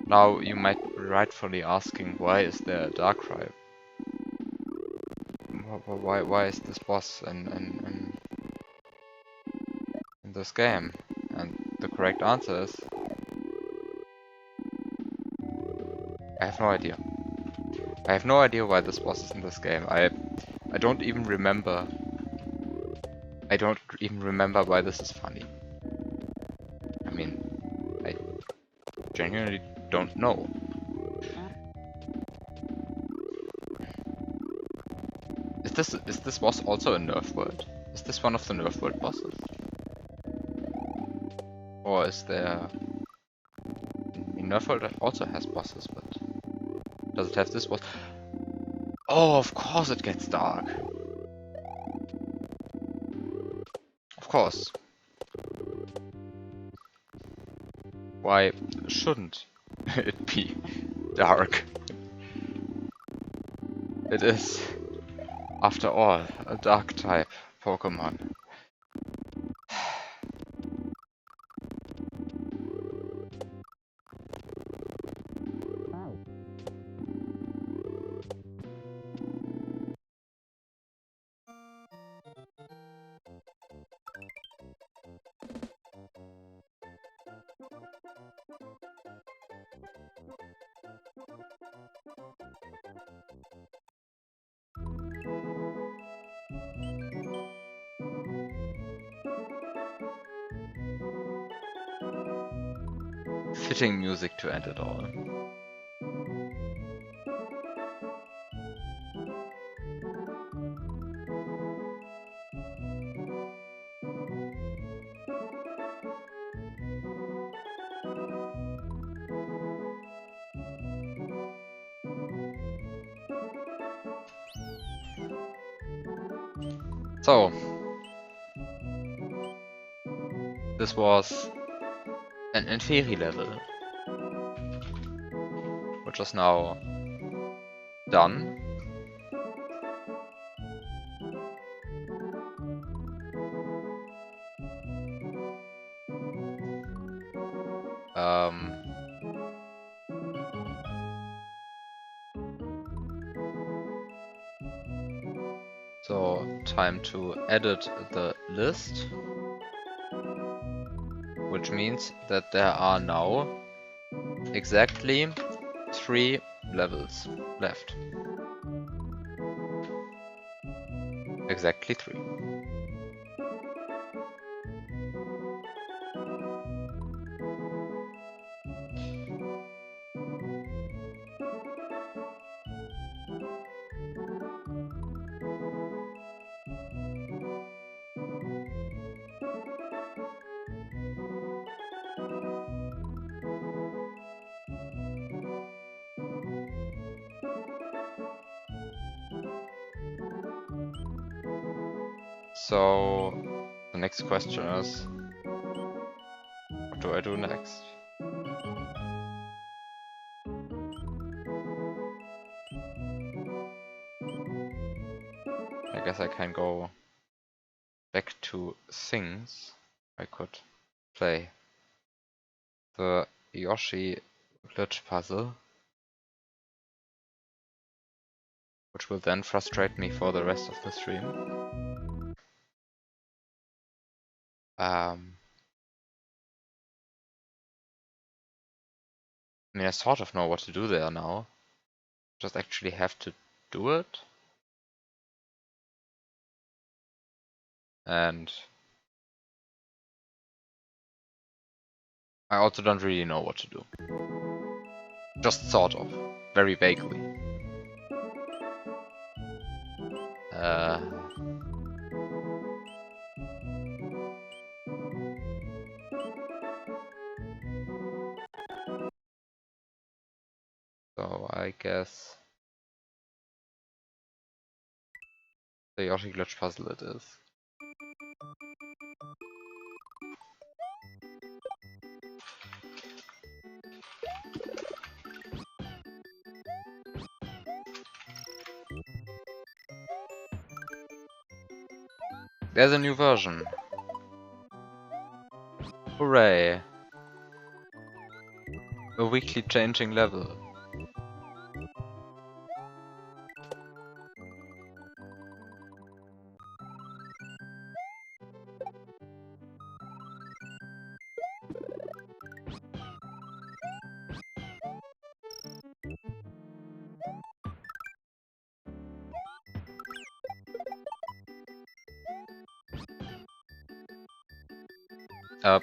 Speaker 1: Now you might be rightfully asking, why is there a Darkrai? Why is this boss in this game? And the correct answer is, I have no idea. I have no idea why this boss is in this game. I don't even remember. I don't even remember why this is funny. I mean, I genuinely don't know. Is this boss also a Nerf World? Is this one of the Nerf World bosses? Or is there... I mean, Nerf World also has bosses, but does it have this boss? Oh, of course it gets dark. Of course. Why shouldn't it be dark? It is, after all, a dark type Pokemon. Fitting music to end it all. So, this was an Inferi level, which is now done. So, time to edit the list, which means that there are now exactly 3 levels left. Exactly 3. So, the next question is, what do I do next? I guess I can go back to Things. I could play the Yoshi glitch puzzle, which will then frustrate me for the rest of the stream. I mean, I sort of know what to do there now. Just actually have to do it. And I also don't really know what to do. Just sort of. Very vaguely. So I guess the Yoshi glitch puzzle it is. There's a new version. Hooray! A weekly changing level.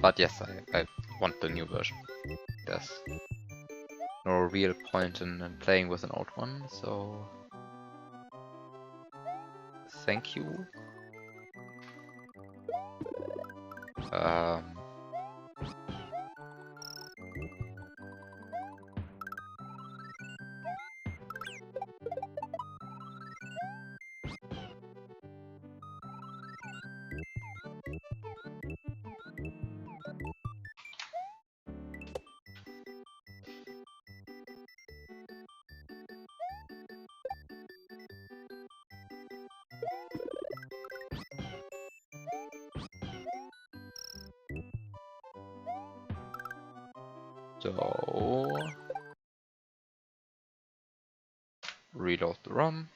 Speaker 1: But yes, I want the new version. There's no real point in playing with an old one, so thank you. So reload the ROM.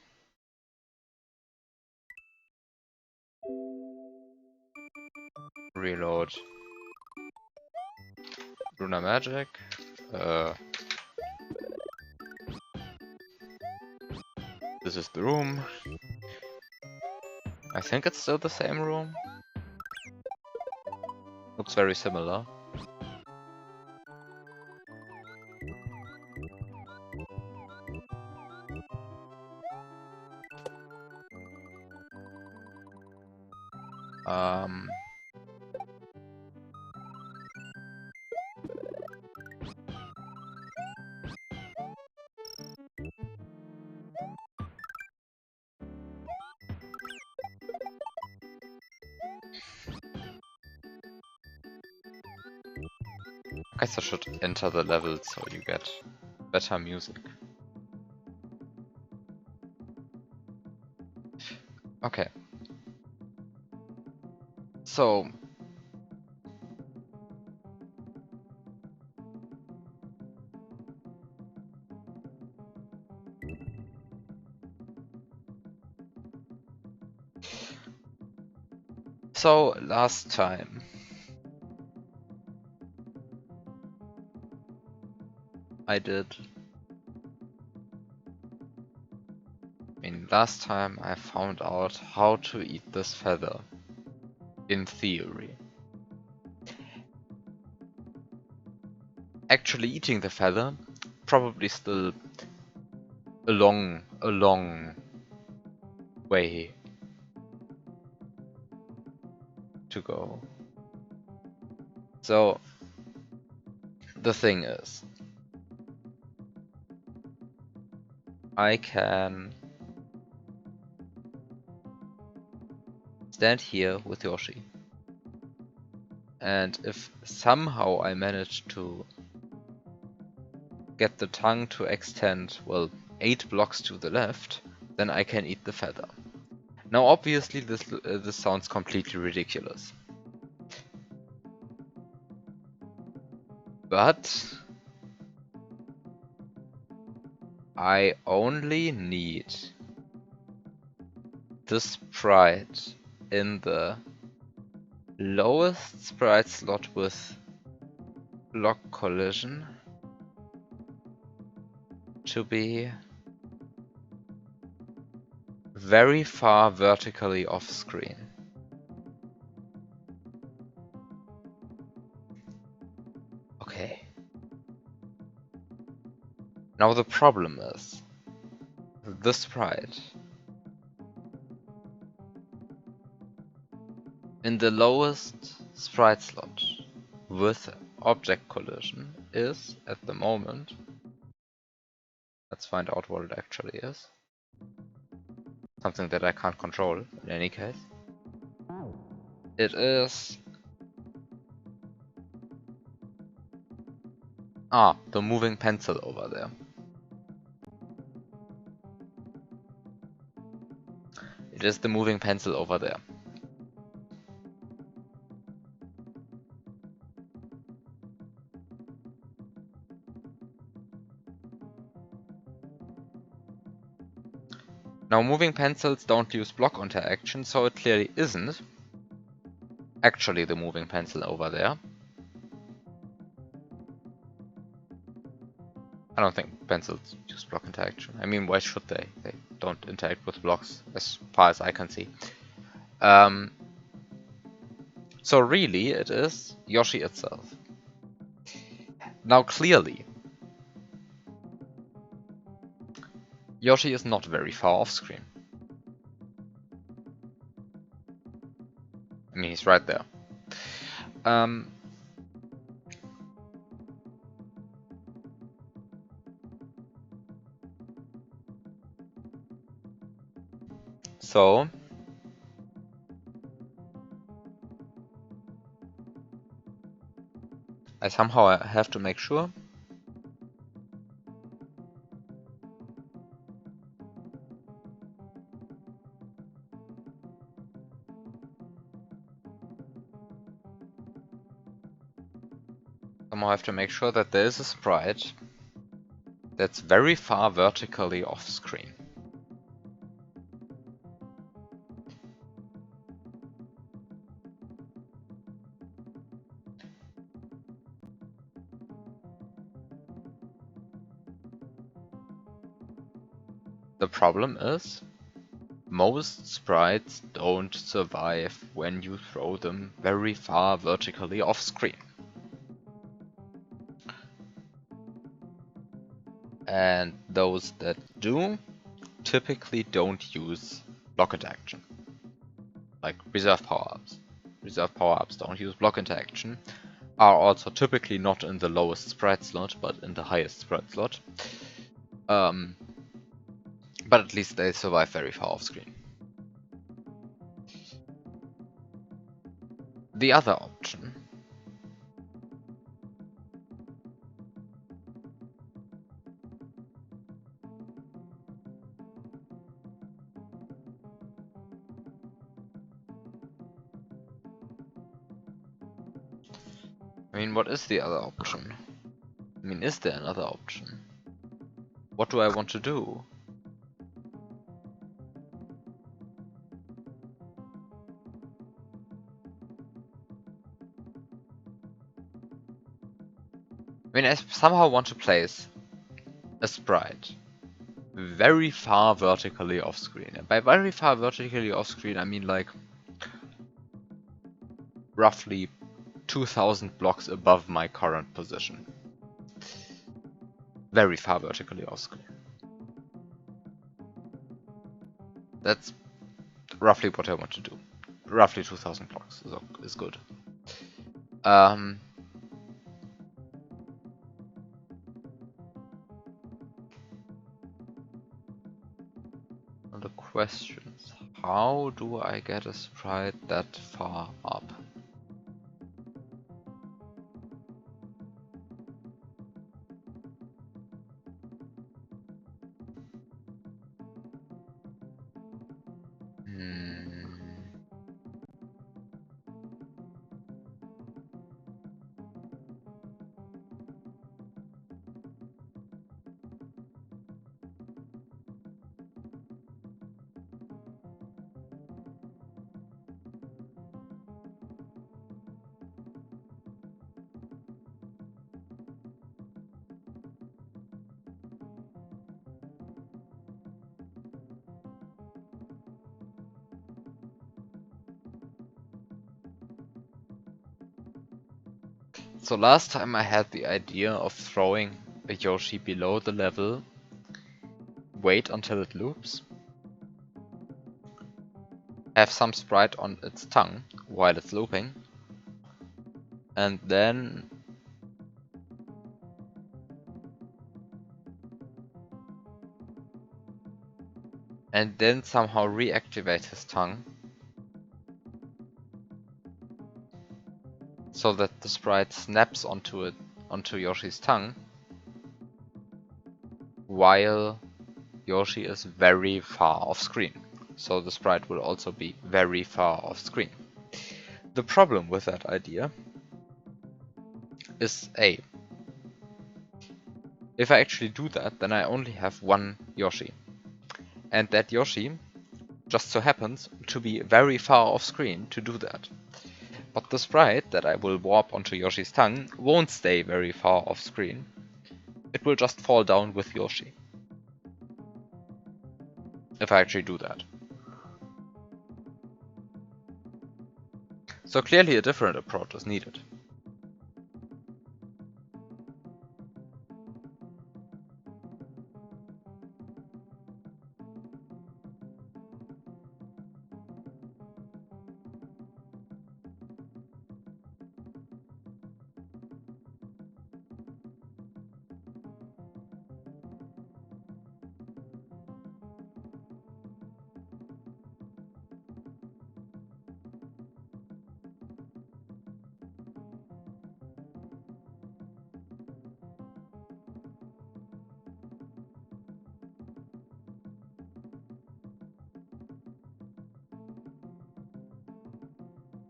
Speaker 1: Reload Lunar Magic. This is the room. I think it's still the same room. Looks very similar. I guess I should enter the level so you get better music. Okay. So last time last time I found out how to eat this feather. In theory. Actually eating the feather, probably still a long way to go. So the thing is, I can stand here with Yoshi, and if somehow I manage to get the tongue to extend, well, 8 blocks to the left, then I can eat the feather. Now obviously this sounds completely ridiculous. But I only need the sprite in the lowest sprite slot with block collision to be very far vertically off screen. Okay. Now the problem is the sprite in the lowest sprite slot with object collision is at the moment, let's find out what it actually is, something that I can't control in any case. It is the moving pencil over there. It is the moving pencil over there. Now moving pencils don't use block interaction, so it clearly isn't actually the moving pencil over there. I don't think pencils use block interaction. I mean, why should they? They don't interact with blocks as far as I can see. So really it is Yoshi itself. Now clearly, Yoshi is not very far off screen. I mean, he's right there. So I somehow have to make sure that there is a sprite that's very far vertically off screen. The problem is, most sprites don't survive when you throw them very far vertically off screen. And those that do typically don't use block interaction. Like reserve power-ups. Reserve power-ups don't use block interaction, are also typically not in the lowest sprite slot, but in the highest sprite slot. But at least they survive very far off screen. The other option I mean, what is the other option? I mean, is there another option? What do I want to do? I mean, I somehow want to place a sprite very far vertically off screen. And by very far vertically off screen, I mean like roughly 2000 blocks above my current position. Very far vertically off screen. That's roughly what I want to do. Roughly 2000 blocks is good. The questions. How do I get a sprite that far up? So last time I had the idea of throwing a Yoshi below the level, wait until it loops, have some sprite on its tongue while it's looping, and then somehow reactivate his tongue so that the sprite snaps onto Yoshi's tongue while Yoshi is very far off screen. So the sprite will also be very far off screen. The problem with that idea is if I actually do that, then I only have one Yoshi. And that Yoshi just so happens to be very far off screen to do that. But the sprite that I will warp onto Yoshi's tongue won't stay very far off screen. It will just fall down with Yoshi. If I actually do that. So clearly a different approach is needed.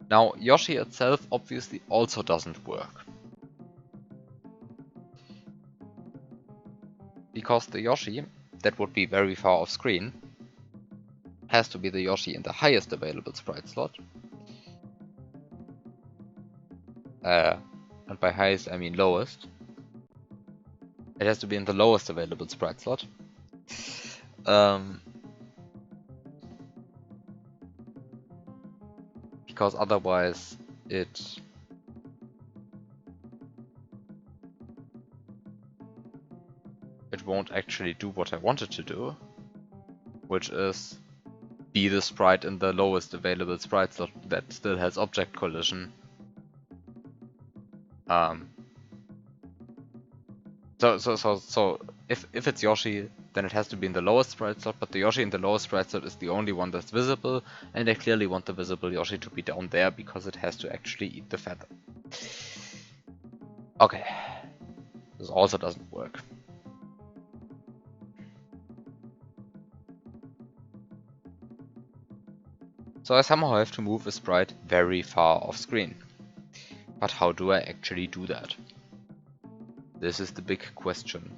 Speaker 1: Now, Yoshi itself obviously also doesn't work. Because the Yoshi that would be very far off screen has to be the Yoshi in the highest available sprite slot. And by highest I mean lowest. It has to be in the lowest available sprite slot. Because otherwise it won't actually do what I want it to do, which is be the sprite in the lowest available sprite slot that still has object collision. So if it's Yoshi, then it has to be in the lowest sprite slot, but the Yoshi in the lowest sprite slot is the only one that's visible, and I clearly want the visible Yoshi to be down there because it has to actually eat the feather. Okay, this also doesn't work. So I somehow have to move a sprite very far off screen. But how do I actually do that? This is the big question.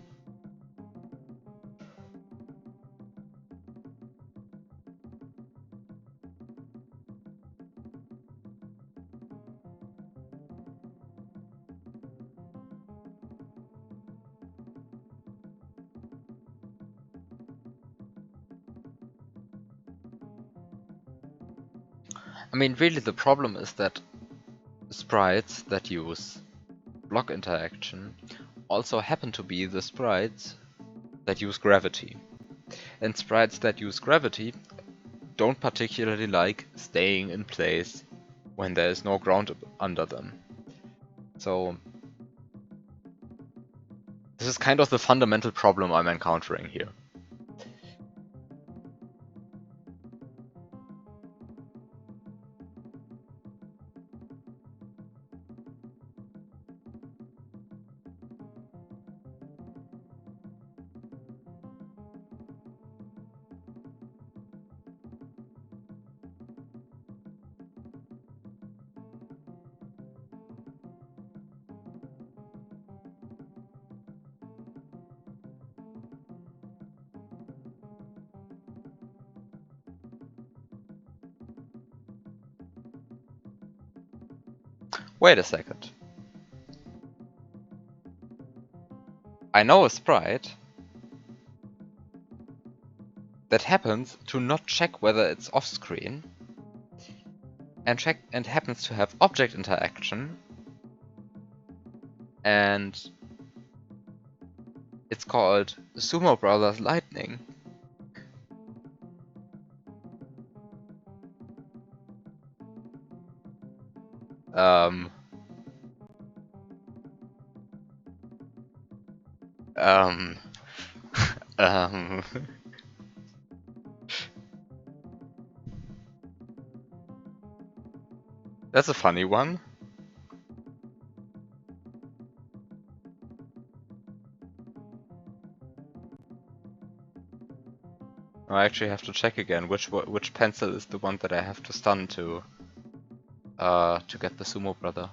Speaker 1: I mean, really the problem is that sprites that use block interaction also happen to be the sprites that use gravity. And sprites that use gravity don't particularly like staying in place when there is no ground under them. So this is kind of the fundamental problem I'm encountering here. Wait a second. I know a sprite that happens to not check whether it's off screen and happens to have object interaction and it's called Sumo Brothers Lightning. Um, um, um, that's a funny one. I actually have to check again which pencil is the one that I have to stun to get the Sumo Brother.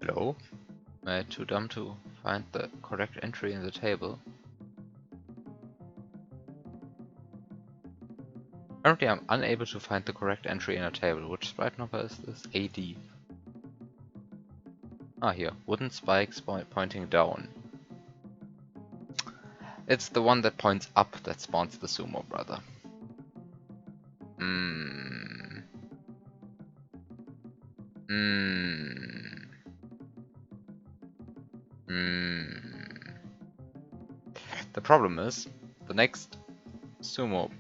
Speaker 1: Hello? Am I too dumb to find the correct entry in the table? Apparently I'm unable to find the correct entry in a table. Which sprite number is this? AD. Ah, here. Wooden spikes pointing down. It's the one that points up that spawns the Sumo Brother. The problem is, the next Sumo...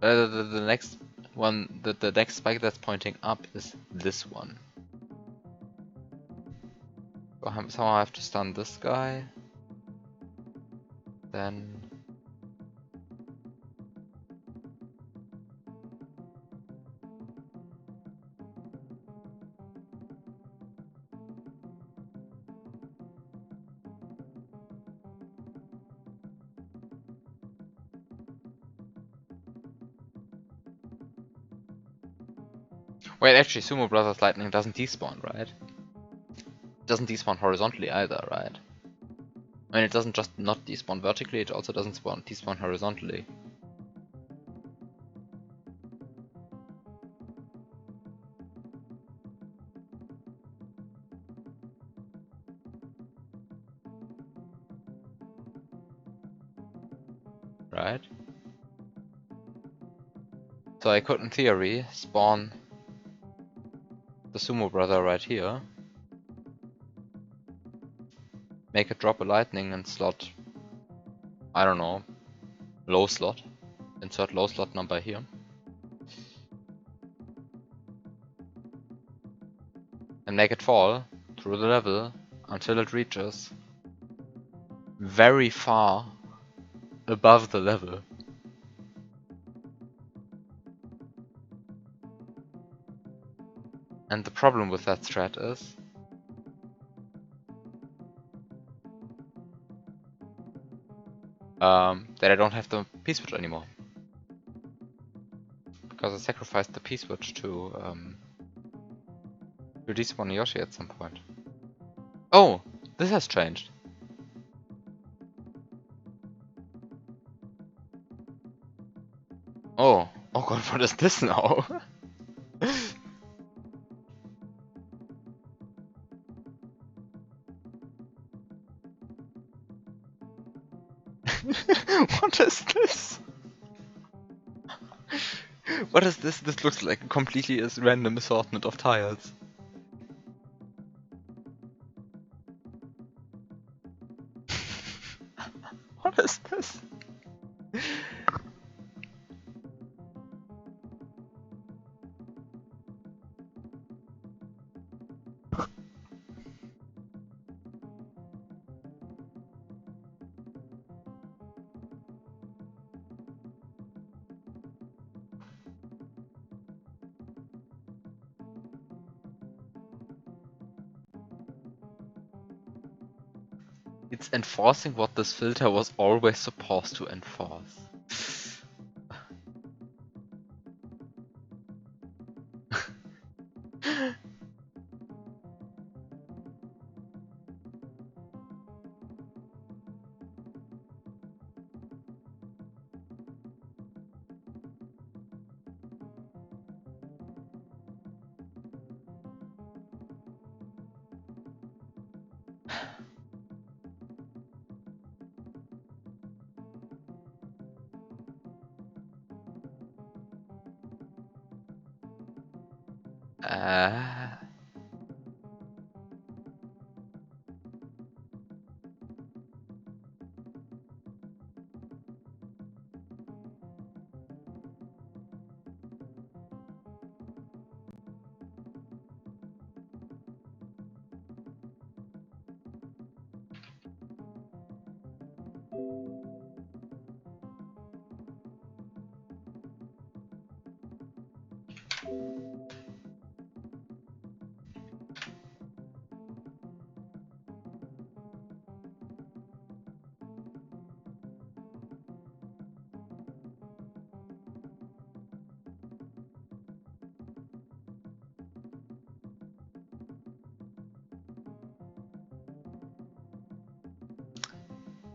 Speaker 1: the next one, the next spike that's pointing up is this one. So I have to stun this guy. Then... Wait, actually, Sumo Brothers Lightning doesn't despawn, right? It doesn't despawn horizontally either, right? I mean, it doesn't just not despawn vertically, it also doesn't despawn horizontally. Right? So I could, in theory, spawn the Sumo Brother right here, make it drop a lightning and slot, I don't know, low slot, insert low slot number here. And make it fall through the level until it reaches very far above the level. And the problem with that strat is that I don't have the P-switch anymore. Because I sacrificed the P-switch to despawn Yoshi at some point. Oh! This has changed. Oh! Oh god, what is this now? What is this? What is this? This looks like a completely random assortment of tiles. What is this? It's enforcing what this filter was always supposed to enforce. Uh,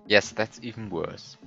Speaker 1: yes, that's even worse.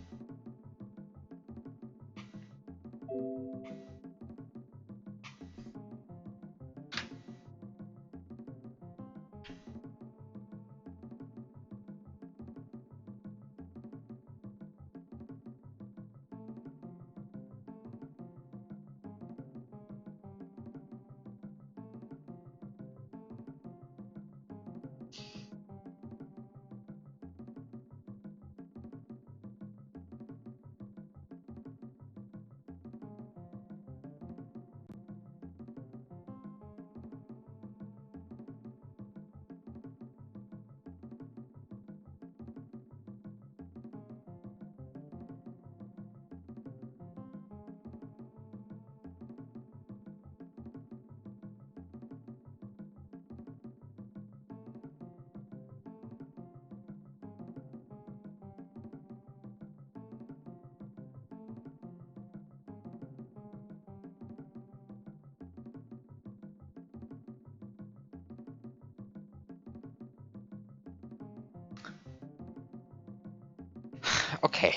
Speaker 1: Okay,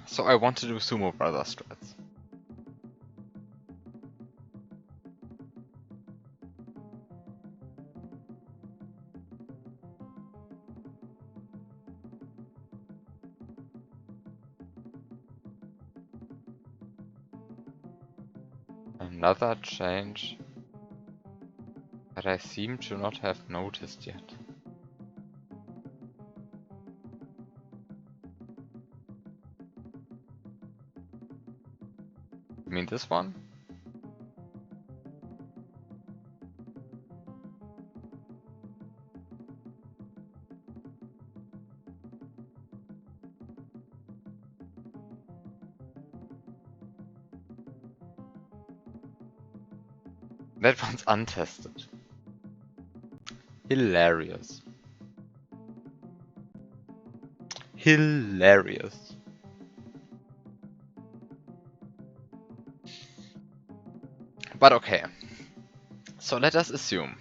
Speaker 1: so I want to do Sumo Brothers strats. Another change that I seem to not have noticed yet. You mean this one? That one's untested. Hilarious. Hilarious. But okay. So let us assume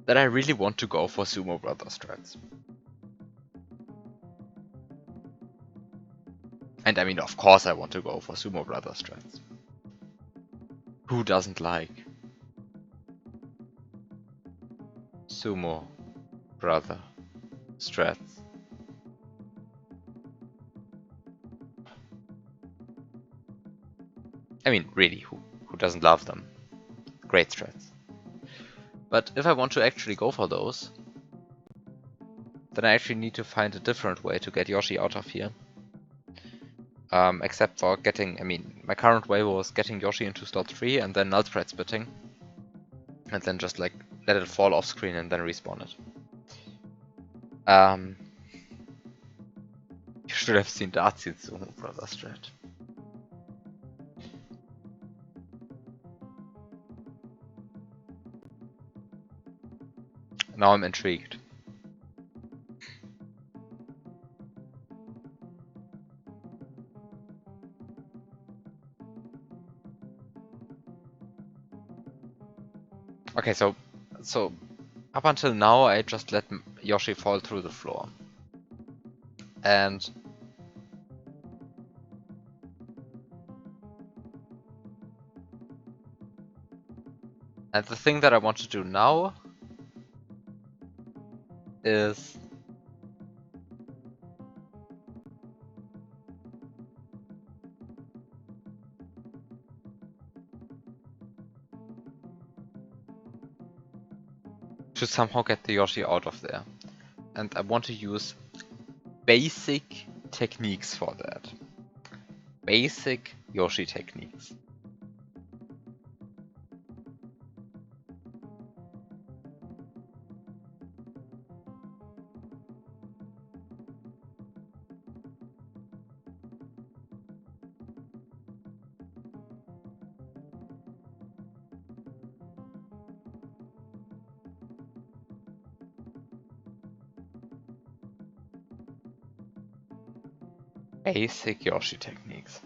Speaker 1: that I really want to go for Sumo Brothers strats. And I mean, of course I want to go for Sumo Brothers strats. Who doesn't like Sumo Brother strats? I mean, really, who doesn't love them? Great strats. But if I want to actually go for those, then I actually need to find a different way to get Yoshi out of here. Except for getting, I mean, my current way was getting Yoshi into slot 3 and then null spread splitting. And then just like let it fall off screen and then respawn it. You should have seen Dartseed's Sumo Brother strat. Now I'm intrigued. Okay, so up until now I just let Yoshi fall through the floor. And the thing that I want to do now is to somehow get the Yoshi out of there. And I want to use basic techniques for that. Basic Yoshi techniques. Basic Yoshi techniques.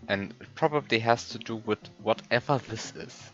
Speaker 1: And it probably has to do with whatever this is.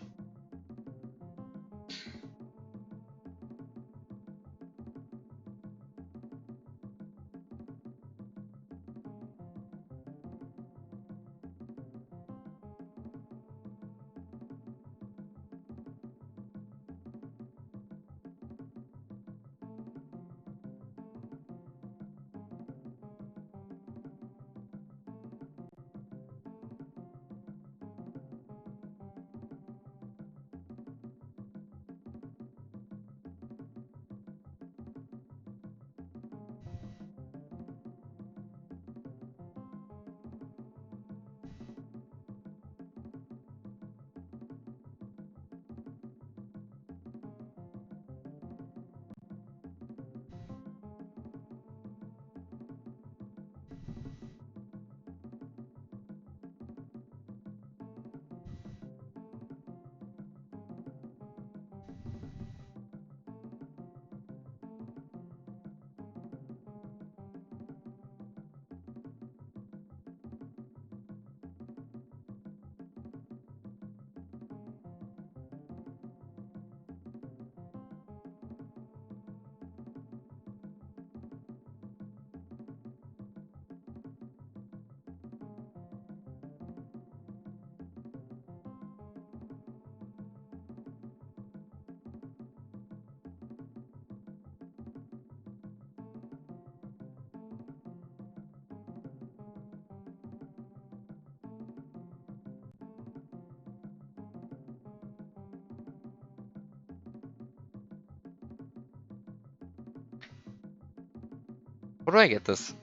Speaker 1: How do I get this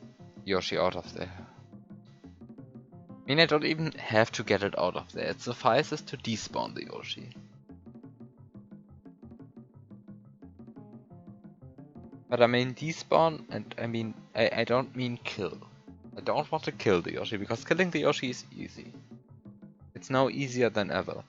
Speaker 1: Yoshi out of there? I mean, I don't even have to get it out of there. It suffices to despawn the Yoshi. But I mean despawn, and I mean, I don't mean kill. I don't want to kill the Yoshi, because killing the Yoshi is easy. It's now easier than ever.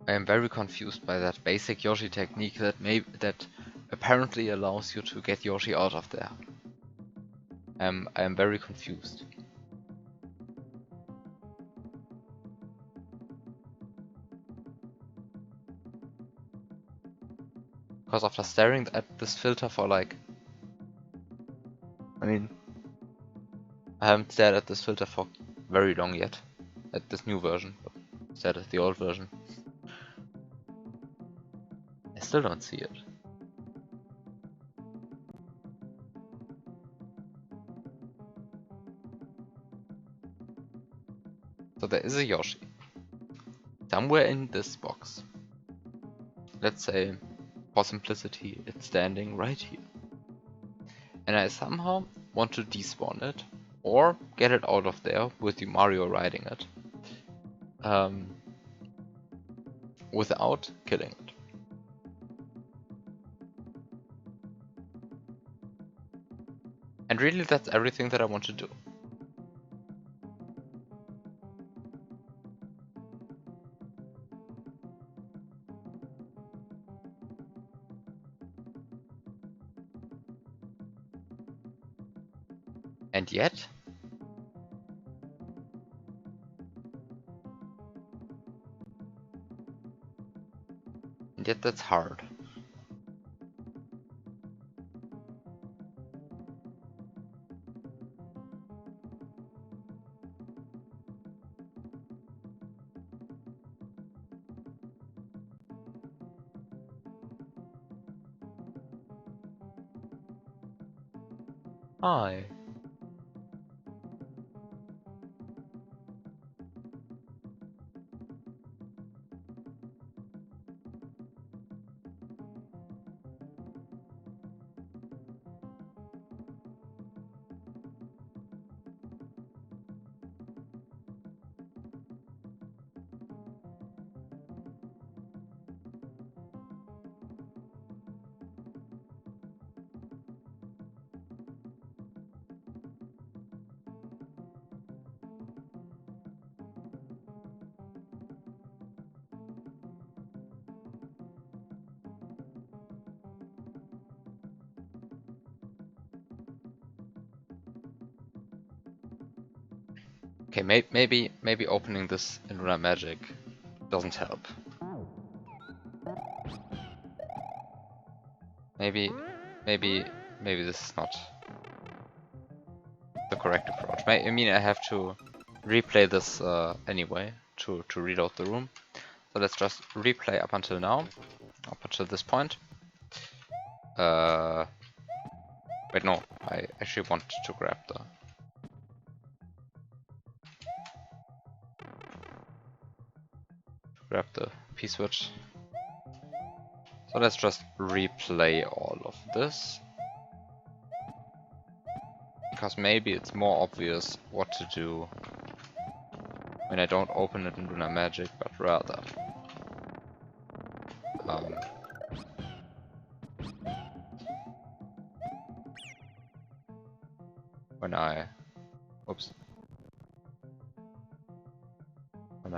Speaker 1: I am very confused by that basic Yoshi technique that apparently allows you to get Yoshi out of there. I am very confused. Because after staring at this filter for like... I mean... I haven't stared at this filter for very long yet. At this new version. But stared at the old version. I still don't see it. So there is a Yoshi. Somewhere in this box. Let's say, for simplicity, it's standing right here. And I somehow want to despawn it, or get it out of there with the Mario riding it. Without killing it. And really that's everything that I want to do. And yet, that's hard. Hi. Okay, maybe opening this in Lunar Magic doesn't help. Maybe this is not the correct approach. I mean, I have to replay this anyway to read out the room. So let's just replay up until now, up until this point. Wait, no, I actually want to grab the P-switch. So let's just replay all of this. Because maybe it's more obvious what to do when I don't open it in Lunar Magic, but rather when I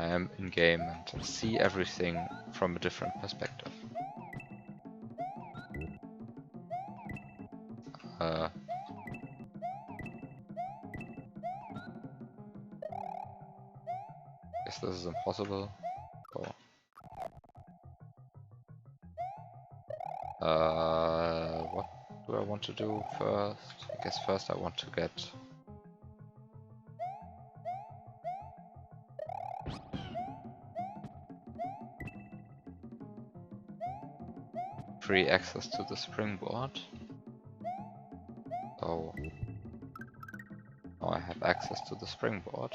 Speaker 1: am in game and see everything from a different perspective. Guess this is impossible. What do I want to do first? I guess first I want to get free access to the springboard. So now I have access to the springboard.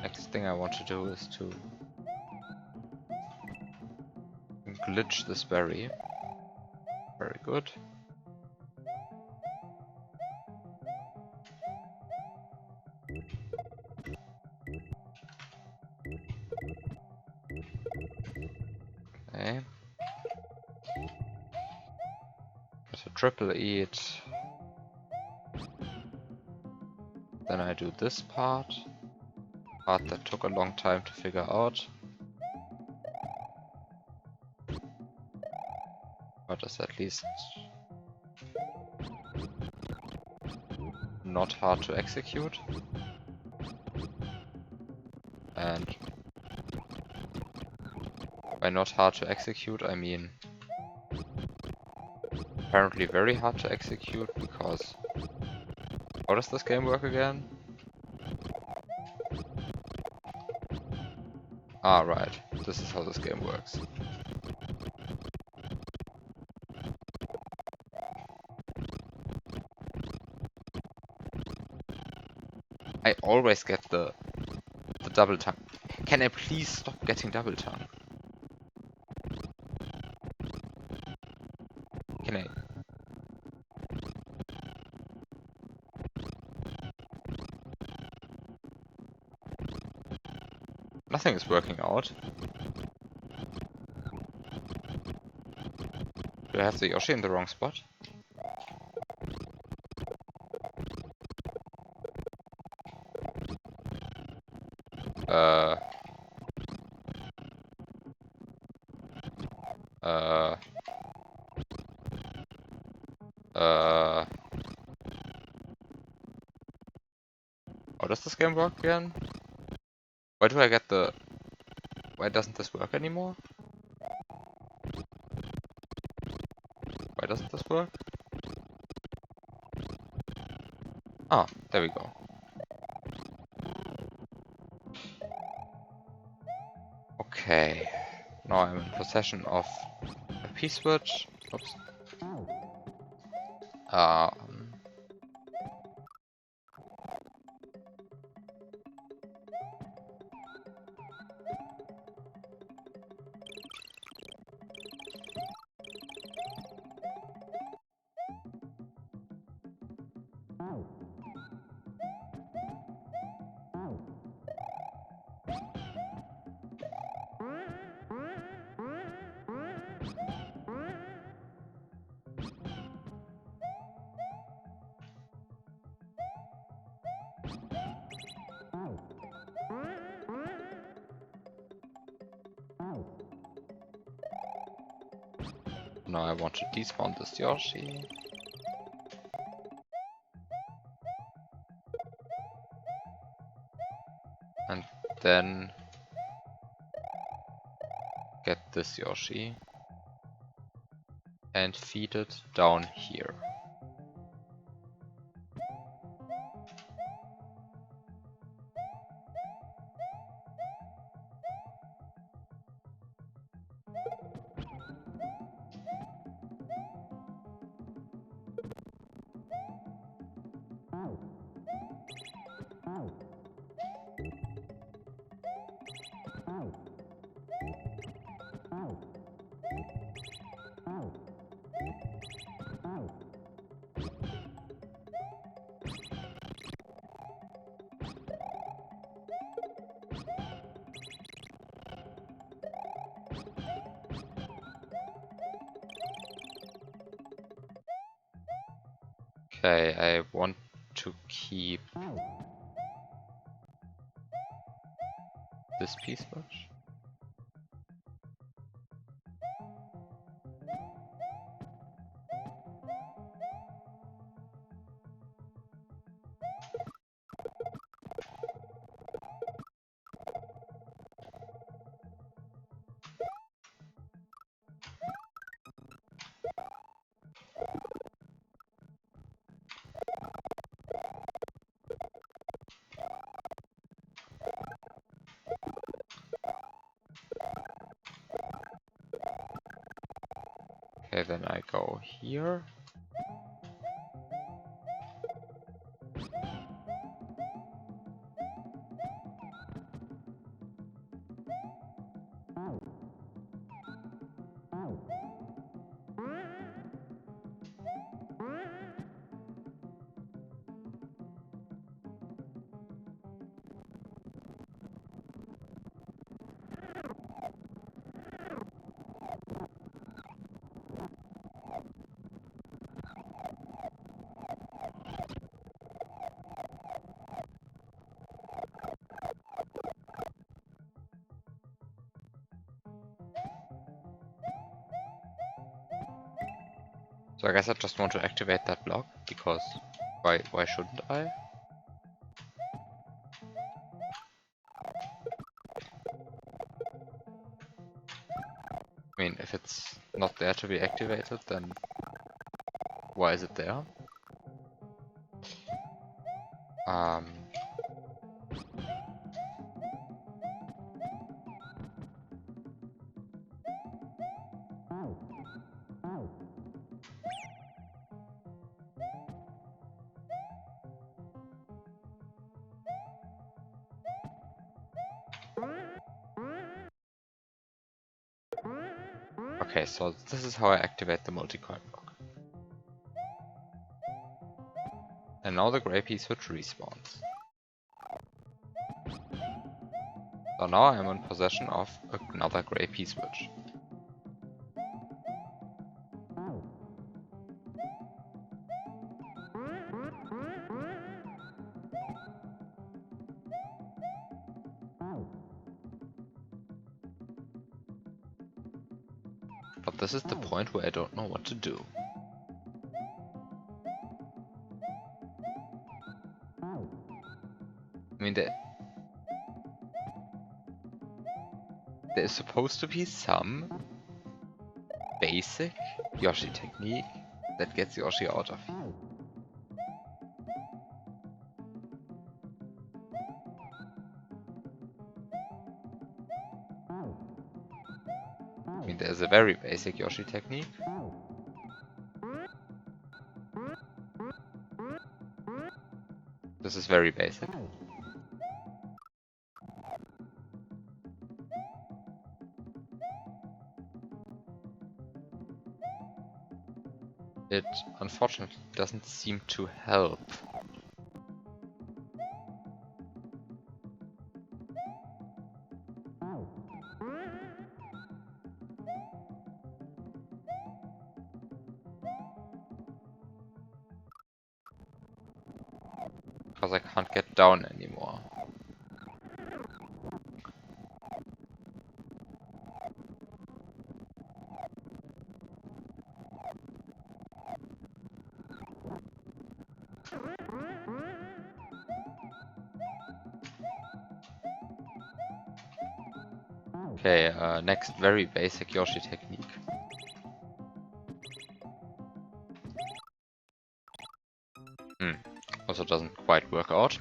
Speaker 1: Next thing I want to do is to glitch this berry. Very good. Okay. Get a triple eat. Then I do this part that took a long time to figure out. But is at least not hard to execute. And by not hard to execute, I mean apparently very hard to execute because... How does this game work again? Ah, right. This is how this game works. I always get the double tongue. Can I please stop getting double tongue? Can I? Nothing is working out. Do I have the Yoshi in the wrong spot? Uh... How does this game work again? Why do I get the... Why doesn't this work anymore? Why doesn't this work? Ah, there we go. Okay. Now I'm in possession of a P-switch. Oops. Now I want to despawn this Yoshi. And then get this Yoshi and feed it down here. Okay, I want to keep this piece much. Okay, then I go here. So I guess I just want to activate that block, because why shouldn't I? I mean, if it's not there to be activated, then Why is it there? Okay, so this is how I activate the multi-coin block. And now the grey pea switch respawns. So now I'm in possession of another grey pea switch. But this is the point where I don't know what to do. I mean, there is supposed to be some basic Yoshi technique that gets Yoshi out of here. I mean, there's a very basic Yoshi technique. This is very basic. It unfortunately doesn't seem to help. Because I can't get down anymore. Okay, next very basic Yoshi technique. Also doesn't quite work out.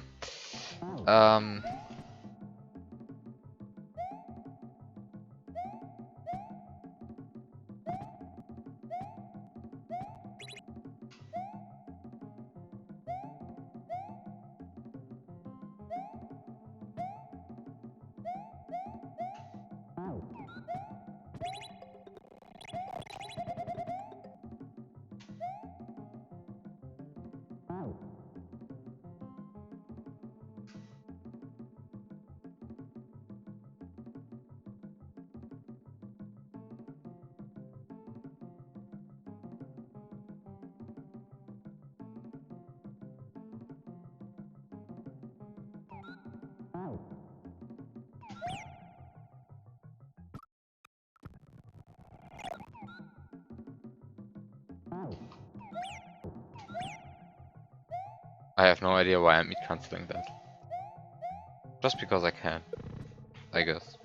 Speaker 1: I have no idea why I'm cancelling that. Just because I can, I guess.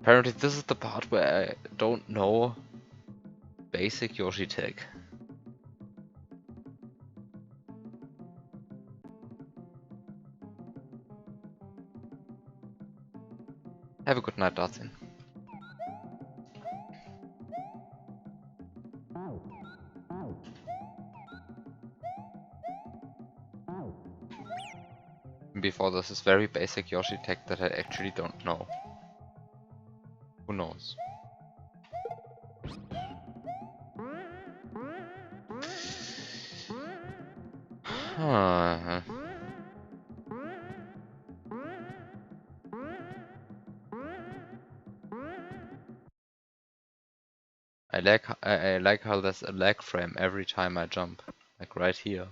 Speaker 1: Apparently this is the part where I don't know basic Yoshi tech. Have a good night, Darcy. Before this is very basic Yoshi tech that I actually don't know. Who knows? Huh. I like how there's a lag frame every time I jump, like right here.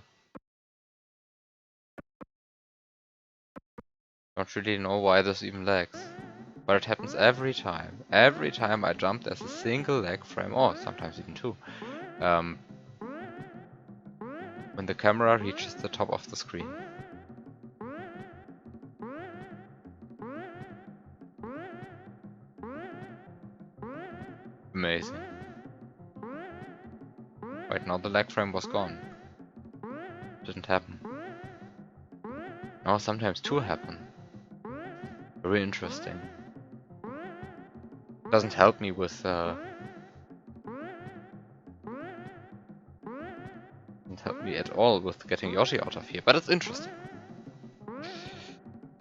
Speaker 1: Don't really know why this even lags, but it happens every time. Every time I jump, there's a single lag frame, or sometimes even two. When the camera reaches the top of the screen. Amazing. Right now the lag frame was gone. Didn't happen. Now sometimes two happen. Very interesting. Doesn't help me with doesn't help me at all with getting Yoshi out of here, but it's interesting.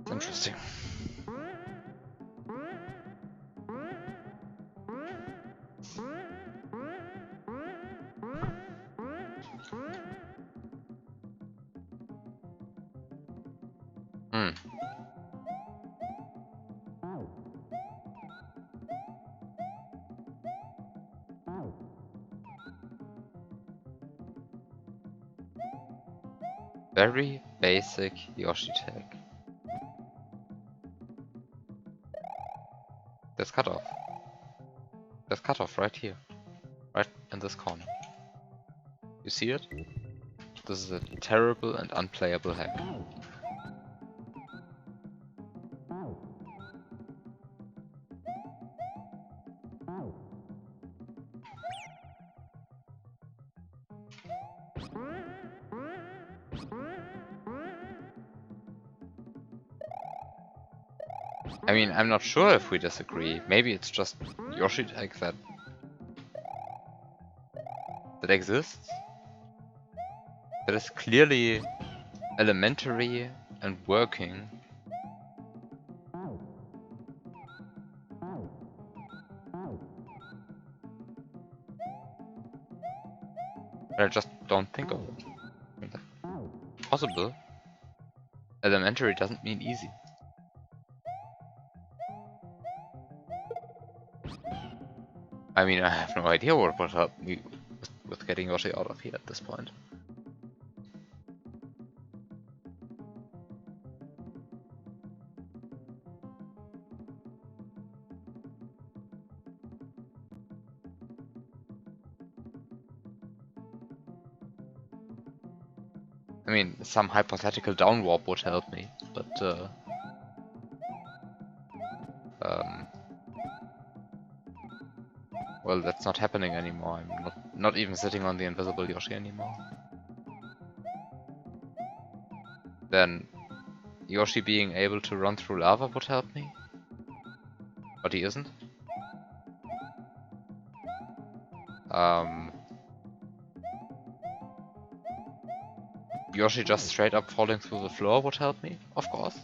Speaker 1: It's interesting. Hmm. Very basic Yoshi tag. There's cutoff. There's cutoff right here. Right in this corner. You see it? This is a terrible and unplayable hack. I mean, I'm not sure if we disagree. Maybe it's just Yoshi tag that exists. That is clearly elementary and working. But I just don't think of it. I mean, that's possible. Elementary doesn't mean easy. I mean, I have no idea what would help me with getting Yoshi out of here at this point. I mean, some hypothetical down warp would help me, but well, that's not happening anymore. I'm not even sitting on the invisible Yoshi anymore. Then Yoshi being able to run through lava would help me, but he isn't. Yoshi just straight up falling through the floor would help me, of course.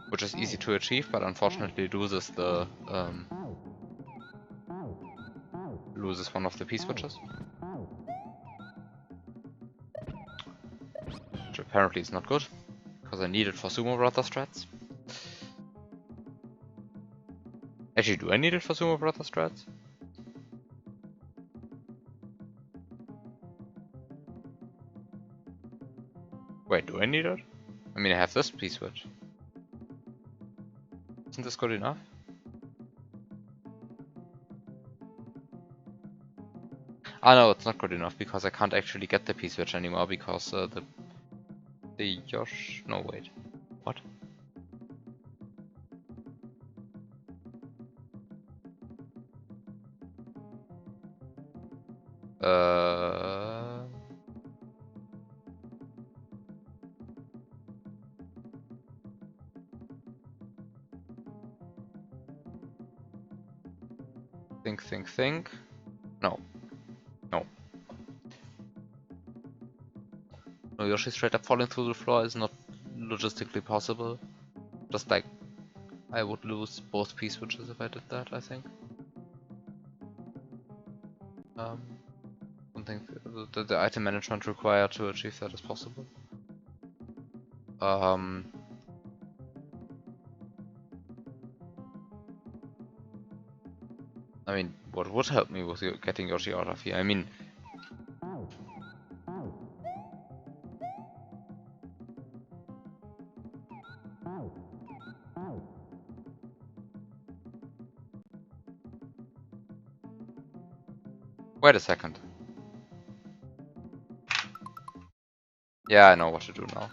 Speaker 1: Which is easy to achieve, but unfortunately loses the loses one of the P-switches. Which apparently is not good, because I need it for Sumo Brother strats. Actually, do I need it for Sumo Brother strats? Wait, do I need it? I mean, I have this P-switch. Isn't this good enough? Ah no, it's not good enough, because I can't actually get the P-switch anymore, because the Yosh... No, wait. What? Think. No. No. No, Yoshi straight up falling through the floor is not logistically possible. Just like, I would lose both P-switches if I did that, I think. Don't think the item management required to achieve that is possible. I mean, what would help me with getting Yoshi out of here? I mean, wait a second. Yeah, I know what to do now.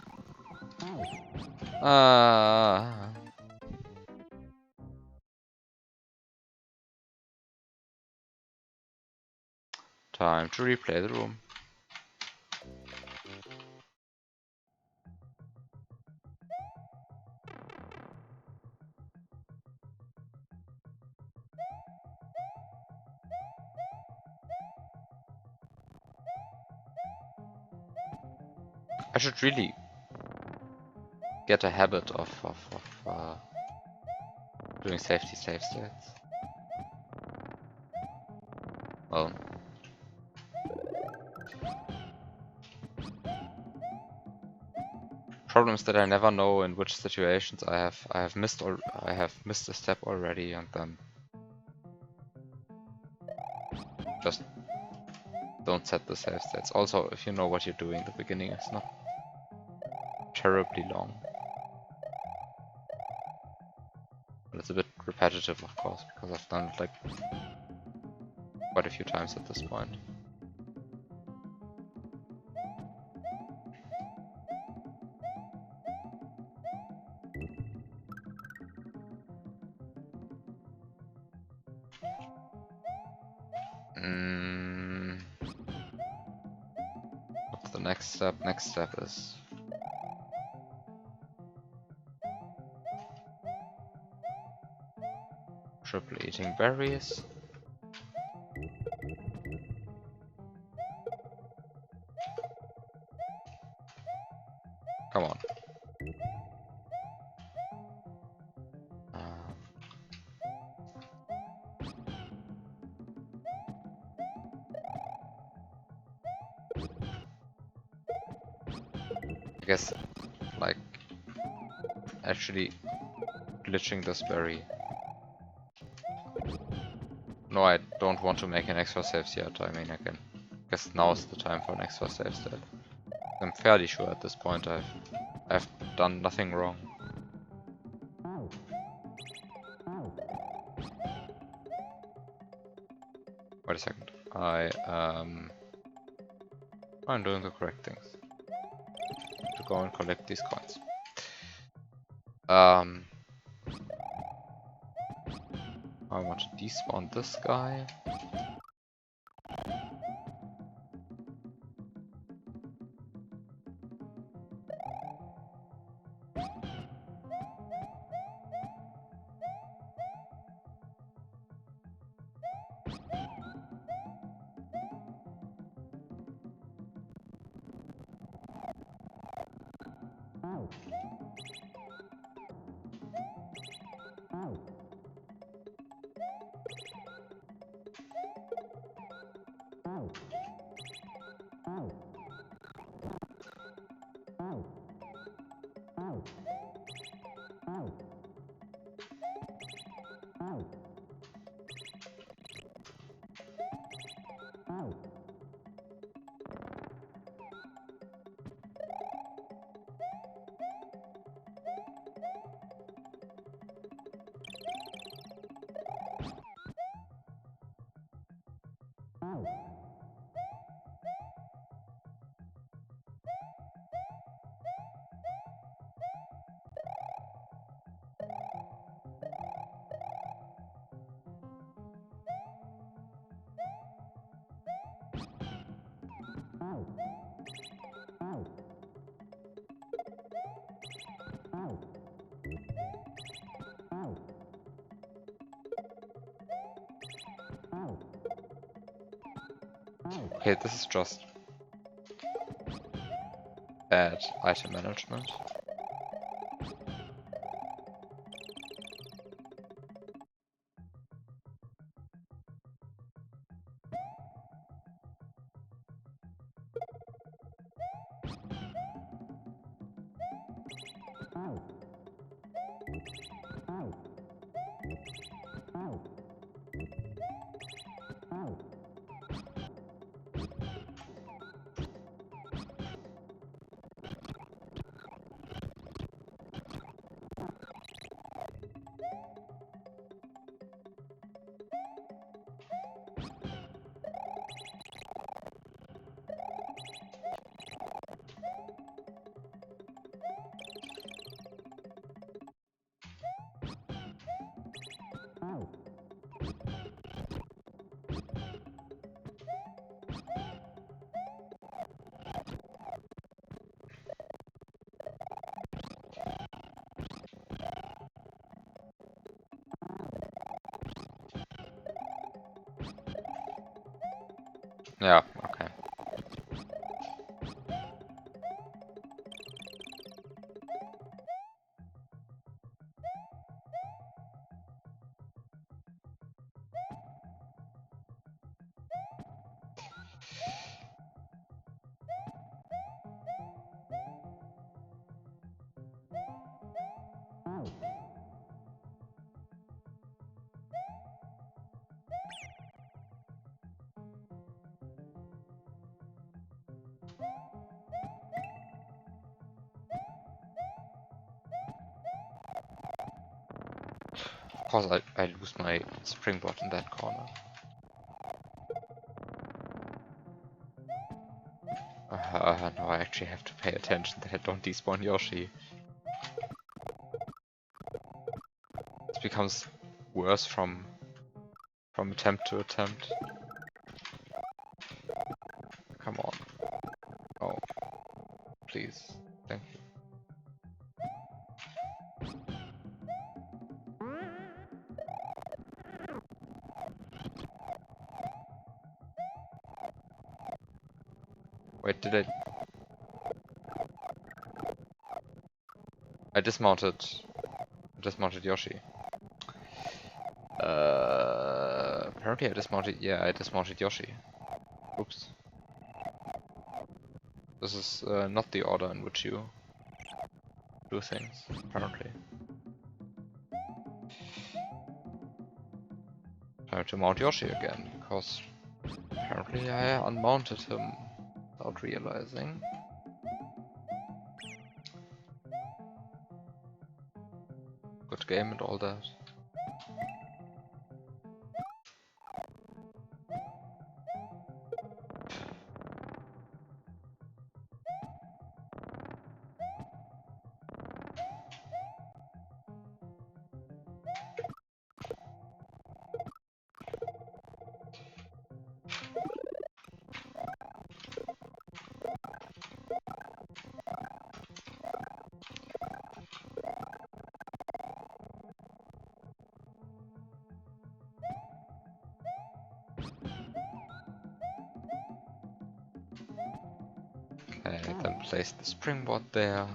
Speaker 1: Time to replay the room. I should really get a habit of doing safety save states. Well, problem is that I never know in which situations I have missed a step already, and then just don't set the save states. Also, if you know what you're doing, the beginning is not terribly long. But it's a bit repetitive, of course, because I've done it like quite a few times at this point. What's the next step? Next step is triple eating berries. Come on. I guess, like, actually glitching this berry. No, I don't want to make an extra saves yet. I mean, I guess now is the time for an extra save state. I'm fairly sure at this point I've done nothing wrong. Wait a second. I'm doing the correct things. To go and collect these coins. I want to despawn this guy. Okay, this is just bad item management. Yeah, okay. Of course I lose my springboard in that corner. Now I actually have to pay attention that I don't despawn Yoshi. It becomes worse from attempt to attempt. Come on. Oh, please. Thank you. Wait, did I dismounted Yoshi. Apparently I dismounted Yoshi. Oops. This is not the order in which you do things, apparently. Time to mount Yoshi again, because apparently I unmounted him without realizing. Good game and all that. Okay, then place the springboard there.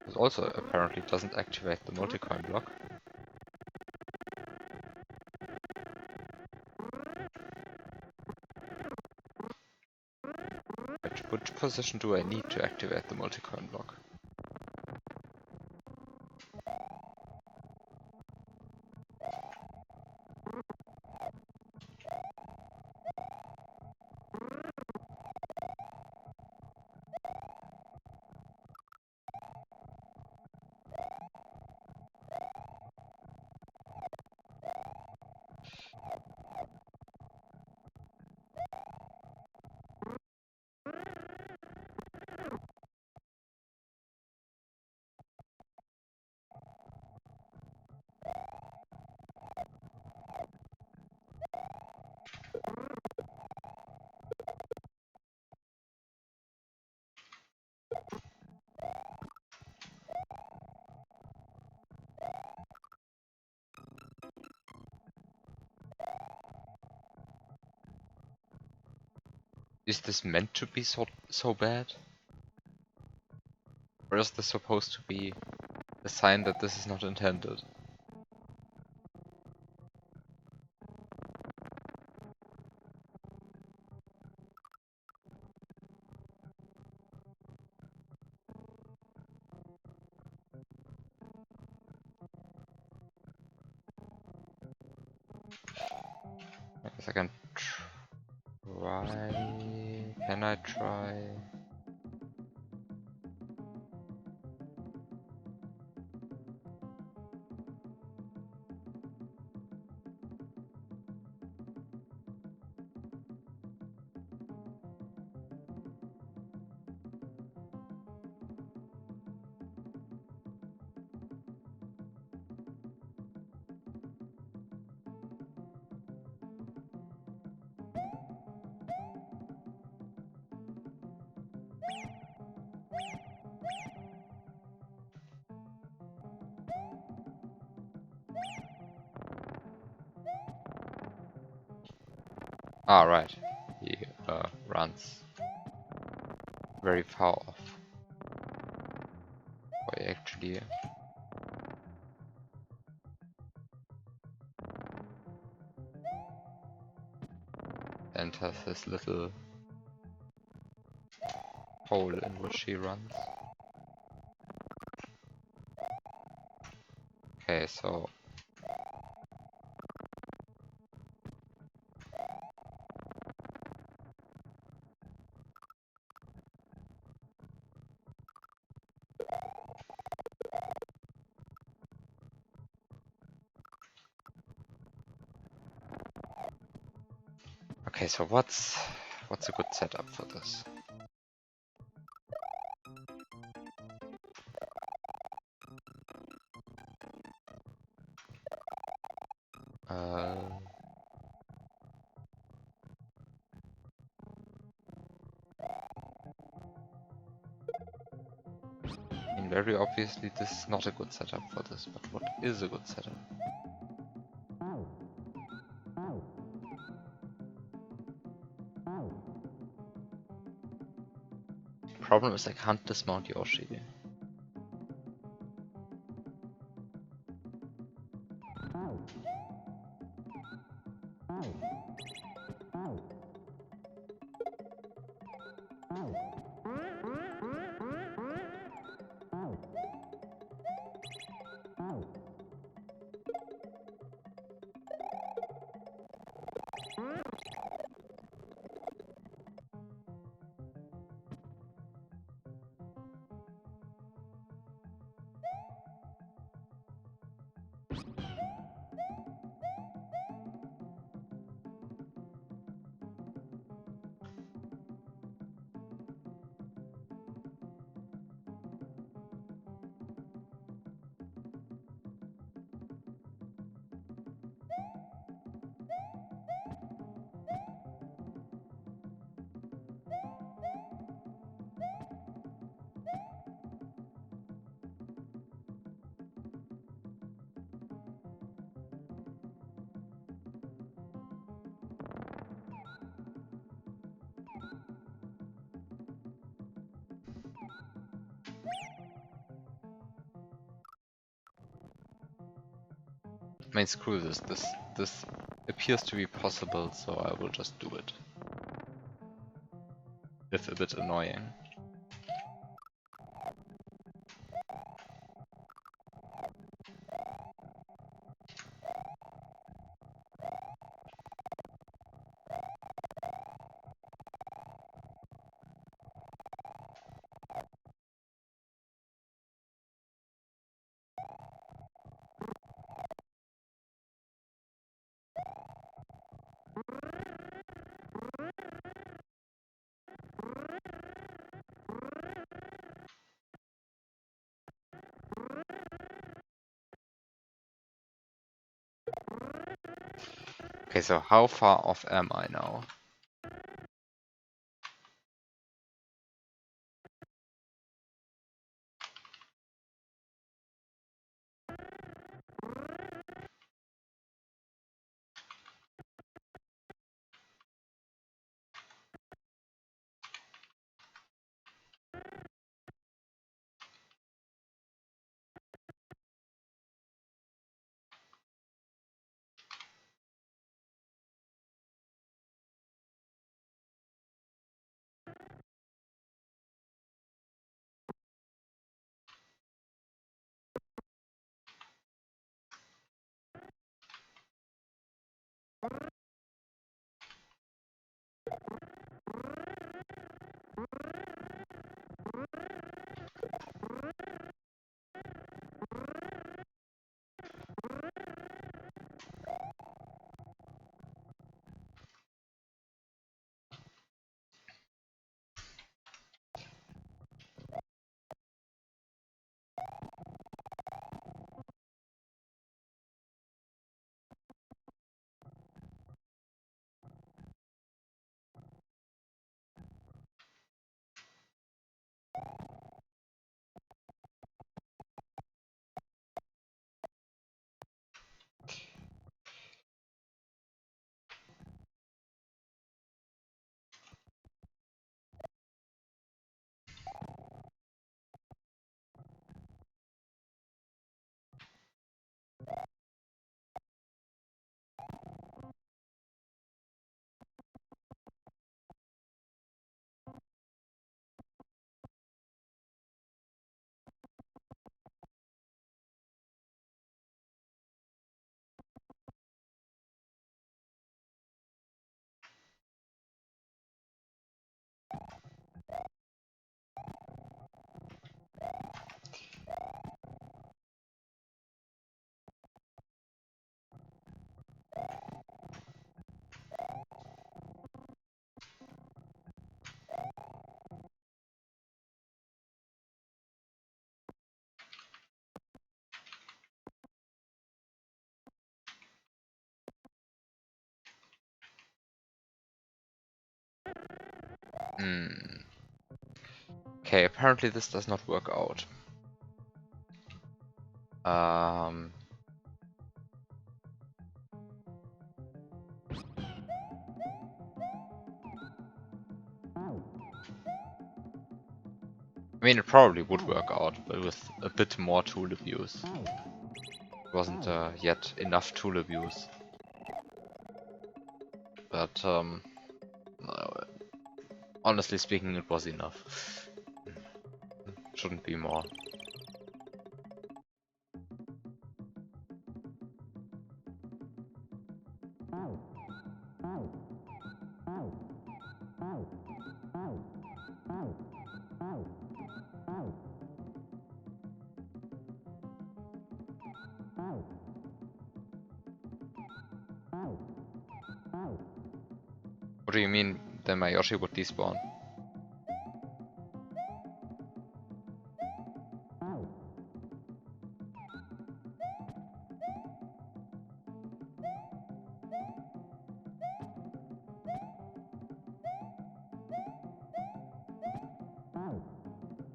Speaker 1: This also apparently doesn't activate the multi-coin block. Which position do I need to activate the multi-coin block? Is this meant to be so bad? Or is this supposed to be a sign that this is not intended? Guess I can try. Can I try? Ah, right. He runs very far off. Or he actually enters his little hole in which he runs. Okay, so so what's a good setup for this? I mean, very obviously this is not a good setup for this, but what is a good setup? Problem is I can't dismount Yoshi. I mean, screw this. This appears to be possible, so I will just do it. If a bit annoying. Okay, so how far off am I now? Okay, apparently this does not work out. I mean, it probably would work out, but with a bit more tool abuse. It wasn't yet enough tool abuse. But, no, honestly speaking, it was enough. Shouldn't be more. What do you mean then my Yoshi would despawn?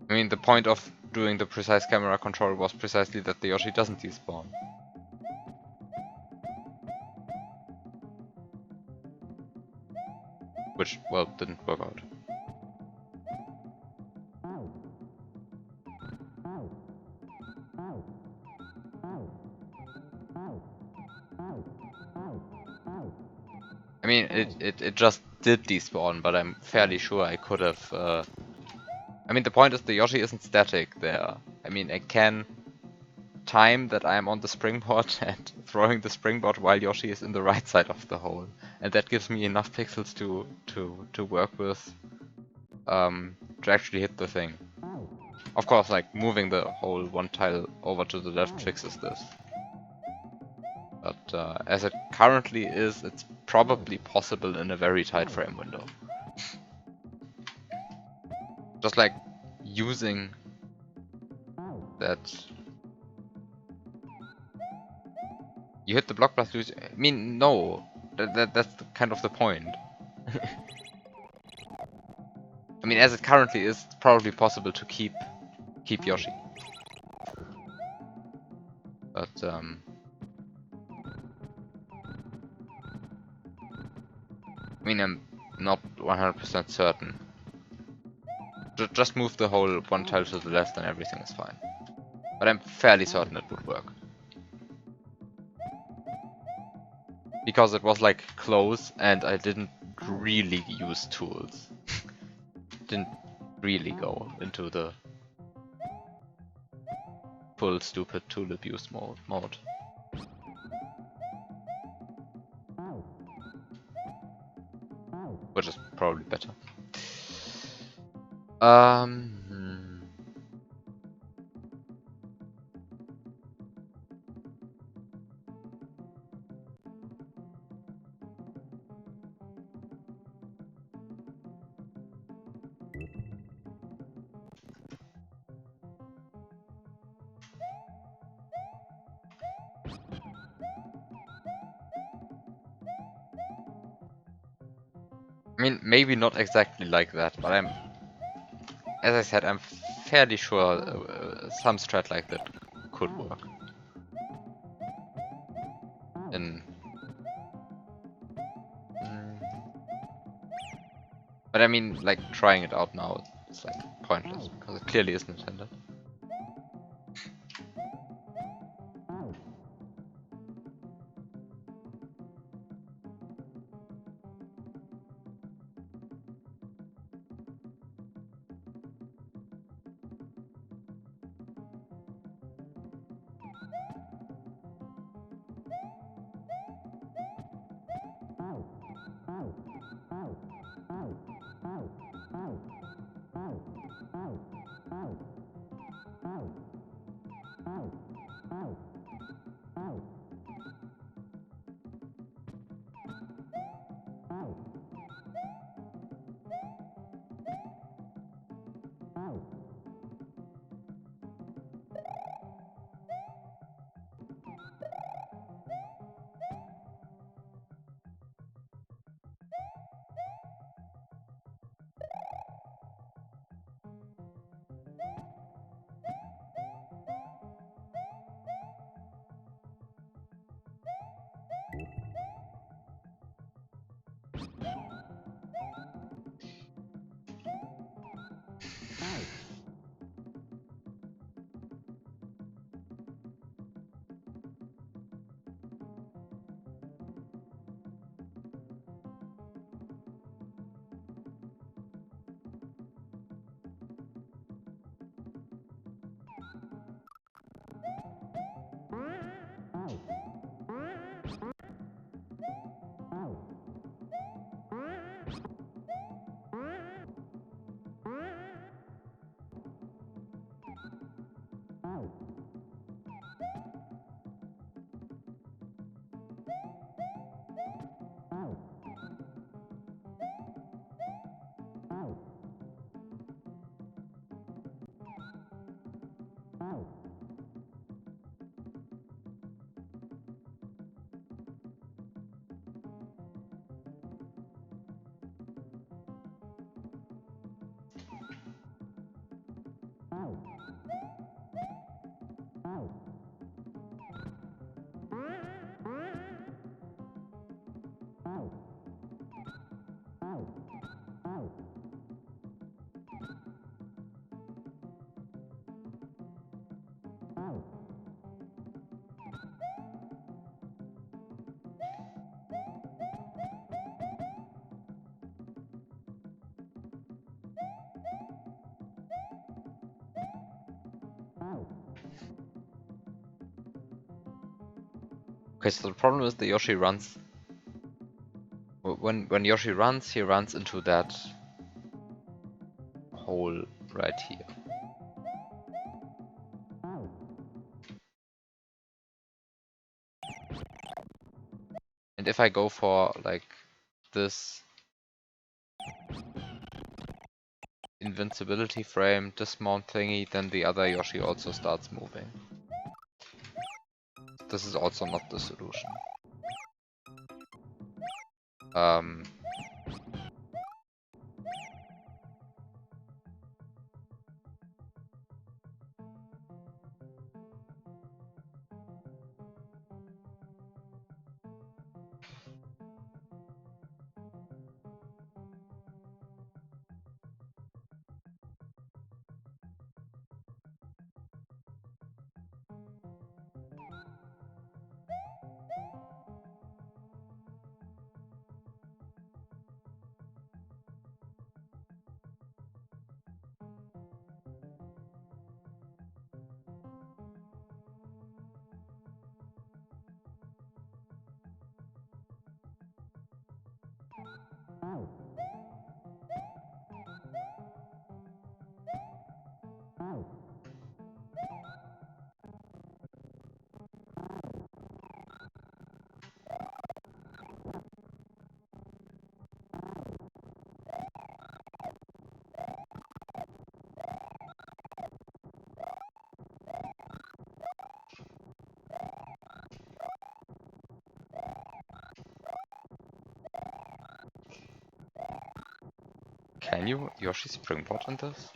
Speaker 1: I mean, the point of doing the precise camera control was precisely that the Yoshi doesn't despawn. Which, well, didn't work out. I mean, it just did despawn, but I'm fairly sure I could have... I mean, the point is the Yoshi isn't static there. I mean, I can time that I'm on the springboard and throwing the springboard while Yoshi is in the right side of the hole. And that gives me enough pixels to work with to actually hit the thing. Of course, like, moving the whole one tile over to the left fixes this. But as it currently is, it's probably possible in a very tight frame window. Just like using that... You hit the block plus lose... I mean, no. That's kind of the point. I mean, as it currently is, it's probably possible to keep Yoshi. But, I mean, I'm not 100% certain. Just move the whole one tile to the left and everything is fine. But I'm fairly certain it would work. Because it was like close and I didn't really use tools. Didn't really go into the full stupid tool abuse mode. Which is probably better. I mean, maybe not exactly like that, but as I said, I'm fairly sure some strat like that could work. But I mean, like, trying it out now, it's like pointless, because it clearly isn't intended. Okay, so the problem is the Yoshi runs. When Yoshi runs, he runs into that hole right here. And if I go for like this invincibility frame, dismount thingy, then the other Yoshi also starts moving. This is also not the solution. Can you Yoshi springboard in this?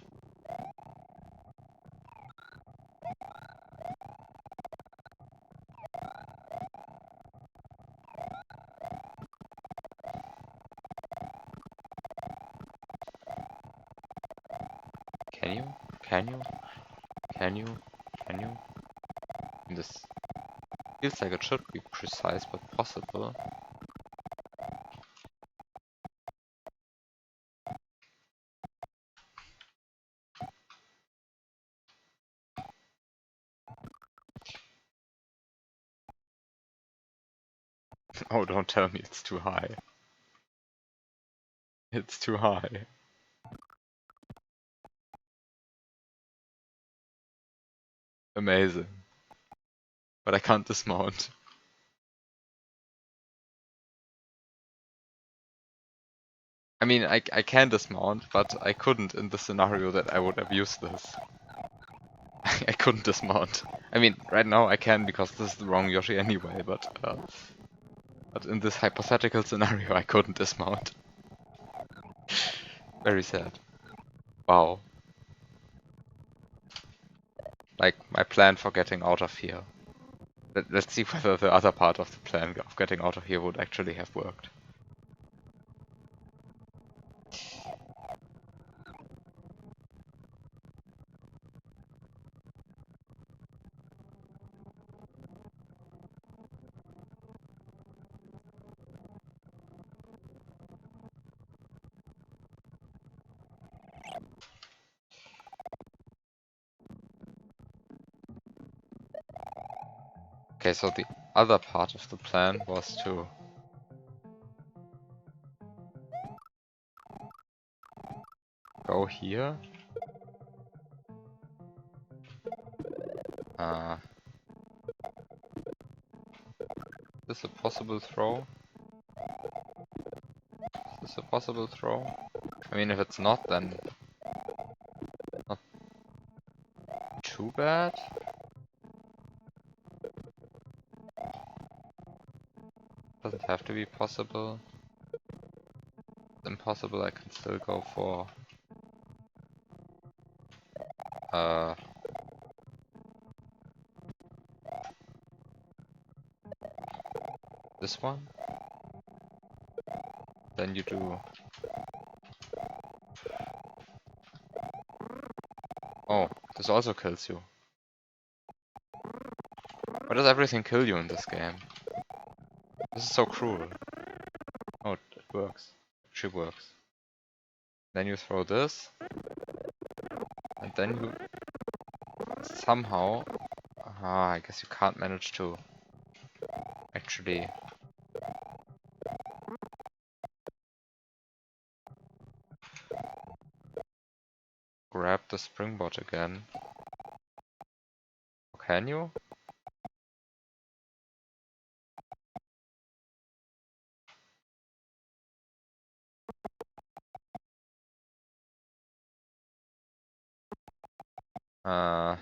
Speaker 1: Can you? Can you? Can you? Can you? This feels like it should be precise, but possible. Oh, don't tell me it's too high. It's too high. Amazing. But I can't dismount. I mean, I can dismount, but I couldn't in the scenario that I would have used this. I couldn't dismount. I mean, right now I can because this is the wrong Yoshi anyway, but in this hypothetical scenario I couldn't dismount. Very sad. Wow. Like, my plan for getting out of here. Let's see whether the other part of the plan of getting out of here would actually have worked. Okay, so the other part of the plan was to go here. Is this a possible throw? Is this a possible throw? I mean, if it's not, then not too bad. Doesn't have to be possible. It's impossible, I can still go for this one. Then you do. Oh, this also kills you. Why does everything kill you in this game? This is so cruel. Oh, it works. It actually works. Then you throw this. And then you somehow... I guess you can't manage to actually grab the springboard again. Can you? I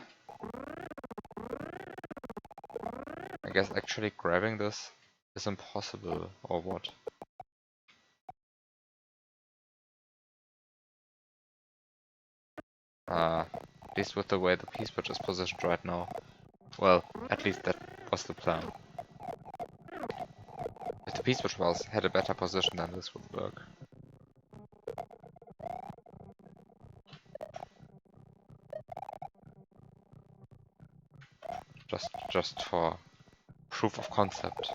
Speaker 1: guess actually grabbing this is impossible, or what? At least with the way the P-switch is positioned right now. Well, at least that was the plan. If the P-switch had a better position, then this would work. Just for proof of concept.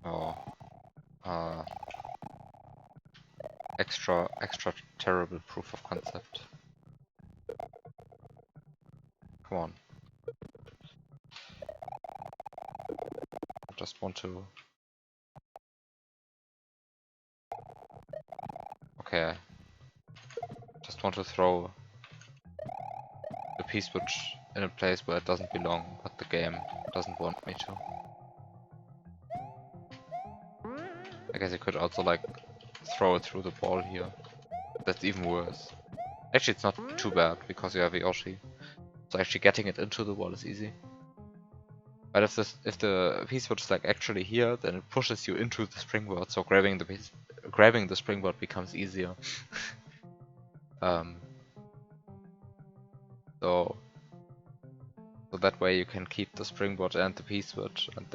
Speaker 1: Oh, extra terrible proof of concept. Come on. I just want to. Okay. Just want to throw the P-switch in a place where it doesn't belong, but the game doesn't want me to. I guess you could also like throw it through the ball here. That's even worse. Actually, it's not too bad because you have Yoshi, so actually getting it into the wall is easy. But if the P-switch is like actually here, then it pushes you into the springboard, so grabbing the springboard becomes easier. So that way you can keep the springboard and the P-switch, and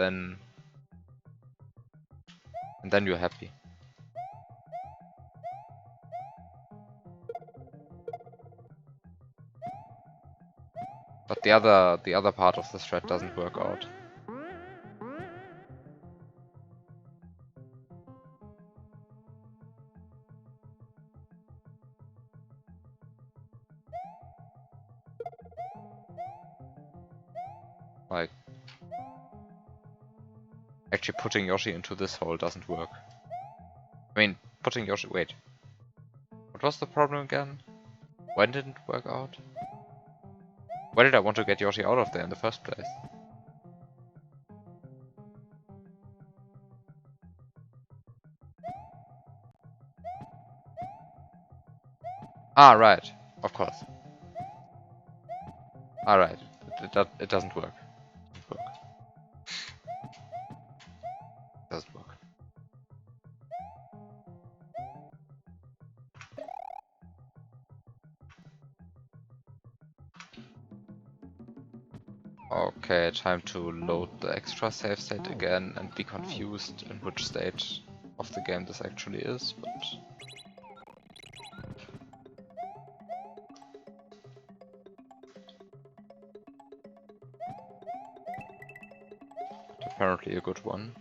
Speaker 1: then you're happy. But the other part of the thread doesn't work out. Like, actually putting Yoshi into this hole doesn't work. I mean, putting Yoshi... Wait. What was the problem again? When didn't it work out? Why did I want to get Yoshi out of there in the first place? Ah, right. Of course. Alright. It doesn't work. It doesn't work. Okay, time to load the extra save state again and be confused in which state of the game this actually is, but... apparently a good one.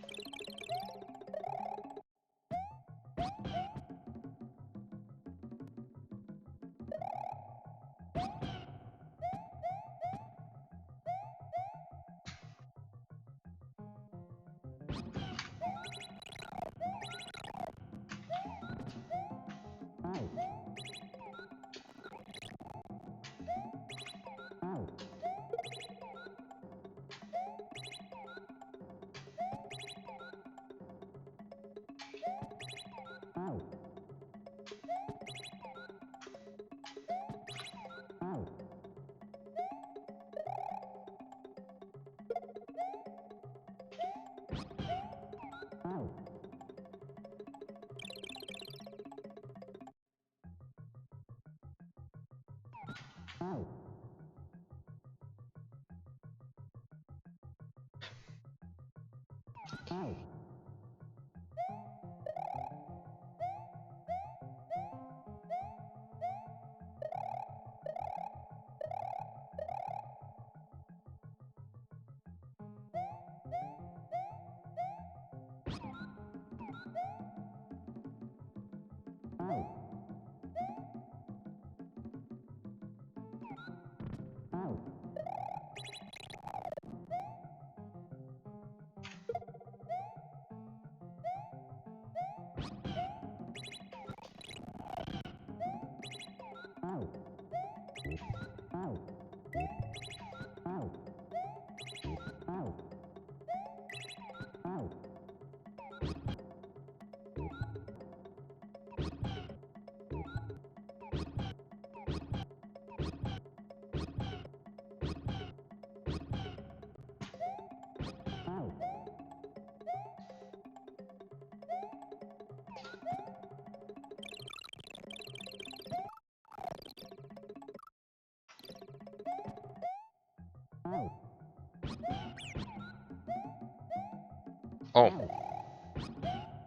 Speaker 1: Oh,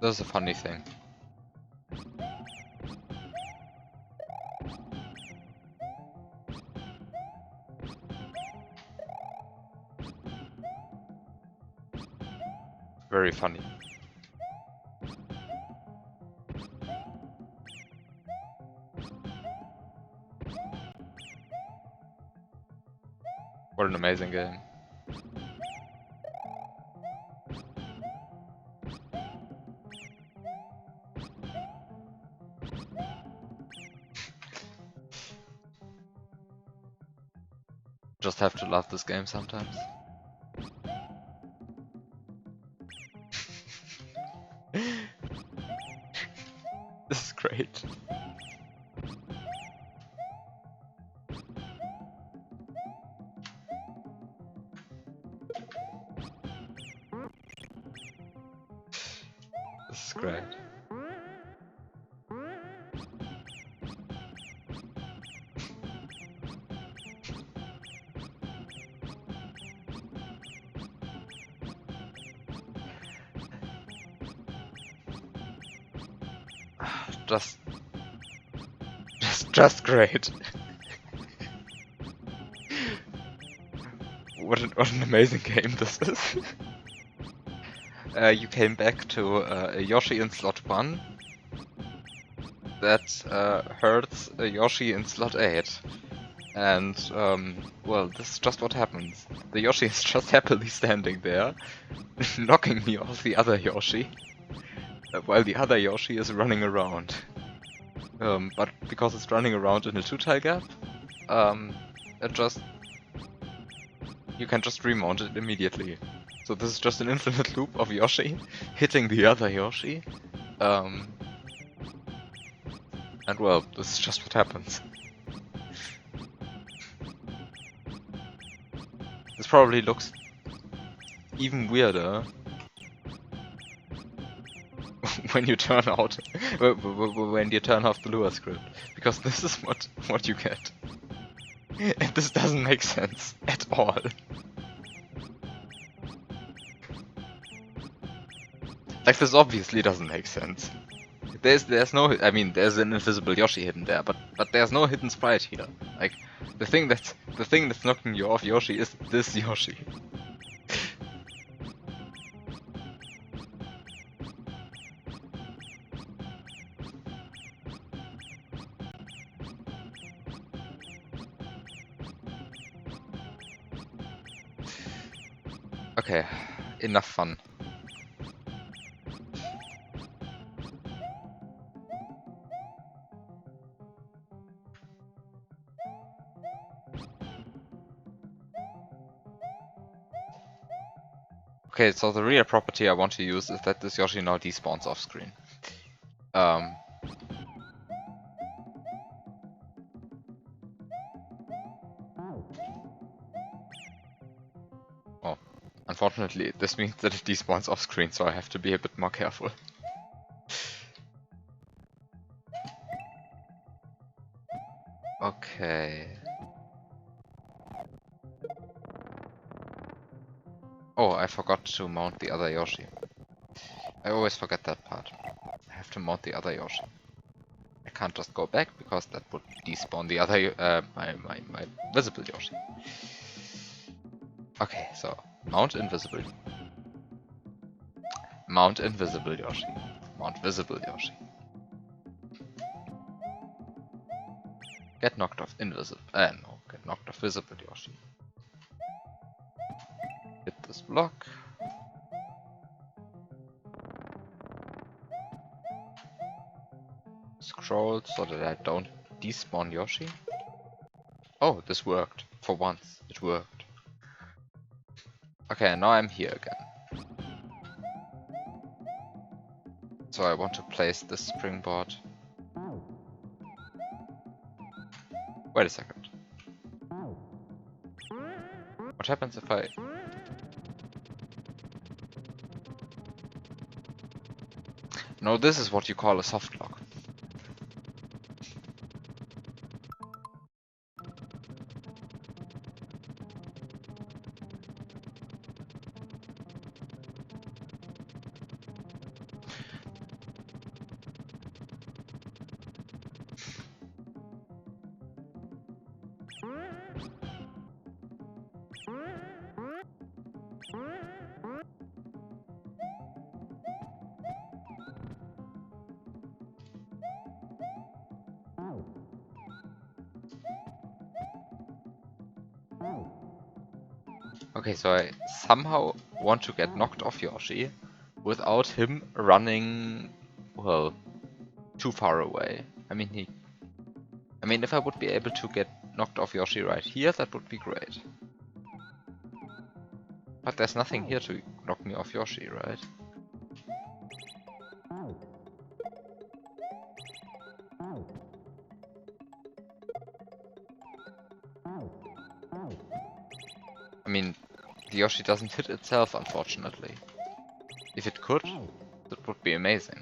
Speaker 1: this is a funny thing. Very funny. What an amazing game. Just have to love this game sometimes. This is great. This is great. Just great. What an amazing game this is. You came back to Yoshi in slot 1. That hurts Yoshi in slot 8. And, well, this is just what happens. The Yoshi is just happily standing there, knocking me off the other Yoshi, while the other Yoshi is running around. But because it's running around in a 2-tile gap, you can just remount it immediately. So this is just an infinite loop of Yoshi hitting the other Yoshi. And well, this is just what happens. This probably looks even weirder when you turn out when you turn off the Lua script, because this is what you get. And this doesn't make sense at all. Like, this obviously doesn't make sense. There's no, I mean, there's an invisible Yoshi hidden there, but there's no hidden sprite here. Like, the thing that's knocking you off Yoshi is this Yoshi. Okay, enough fun. Okay, so the real property I want to use is that this Yoshi now despawns off screen. Oh, unfortunately, this means that it despawns off screen, so I have to be a bit more careful. Okay. Oh, I forgot to mount the other Yoshi. I always forget that part. I have to mount the other Yoshi. I can't just go back because that would despawn the other my visible Yoshi. Okay, so mount invisible. Mount invisible Yoshi. Mount visible Yoshi. Get knocked off invisible. No, get knocked off visible Yoshi. Hit this block. Scroll so that I don't despawn Yoshi. Oh, this worked. For once, it worked. Okay, now I'm here again. So I want to place this springboard. Wait a second. What happens if I... No, this is what you call a soft lock. Okay, so I somehow want to get knocked off Yoshi without him running, well, too far away. I mean, if I would be able to get knocked off Yoshi right here, that would be great. But there's nothing here to knock me off Yoshi, right? I mean, the Yoshi doesn't hit itself, unfortunately. If it could, that would be amazing.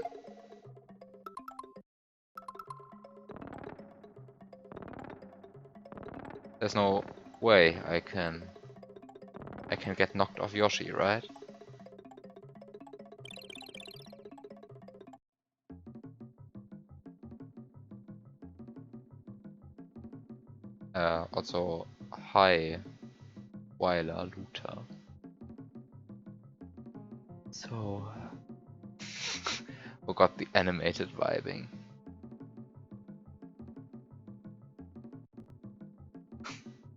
Speaker 1: There's no way I can get knocked off Yoshi, right? Also, hi, Weiler Looter. So, we got the animated vibing.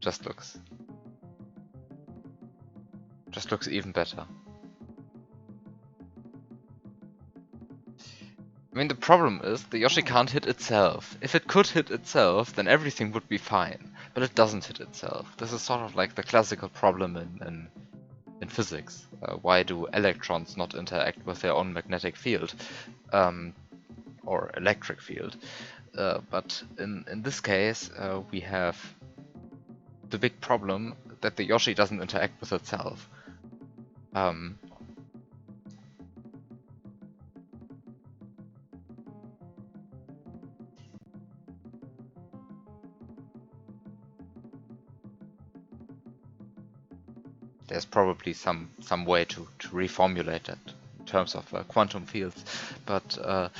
Speaker 1: Just looks even better. I mean, the problem is the Yoshi can't hit itself. If it could hit itself, then everything would be fine. But it doesn't hit itself. This is sort of like the classical problem in physics. Why do electrons not interact with their own magnetic field? Or electric field? But in this case, we have the big problem that the Yoshi doesn't interact with itself. There's probably some way to reformulate that in terms of quantum fields, but I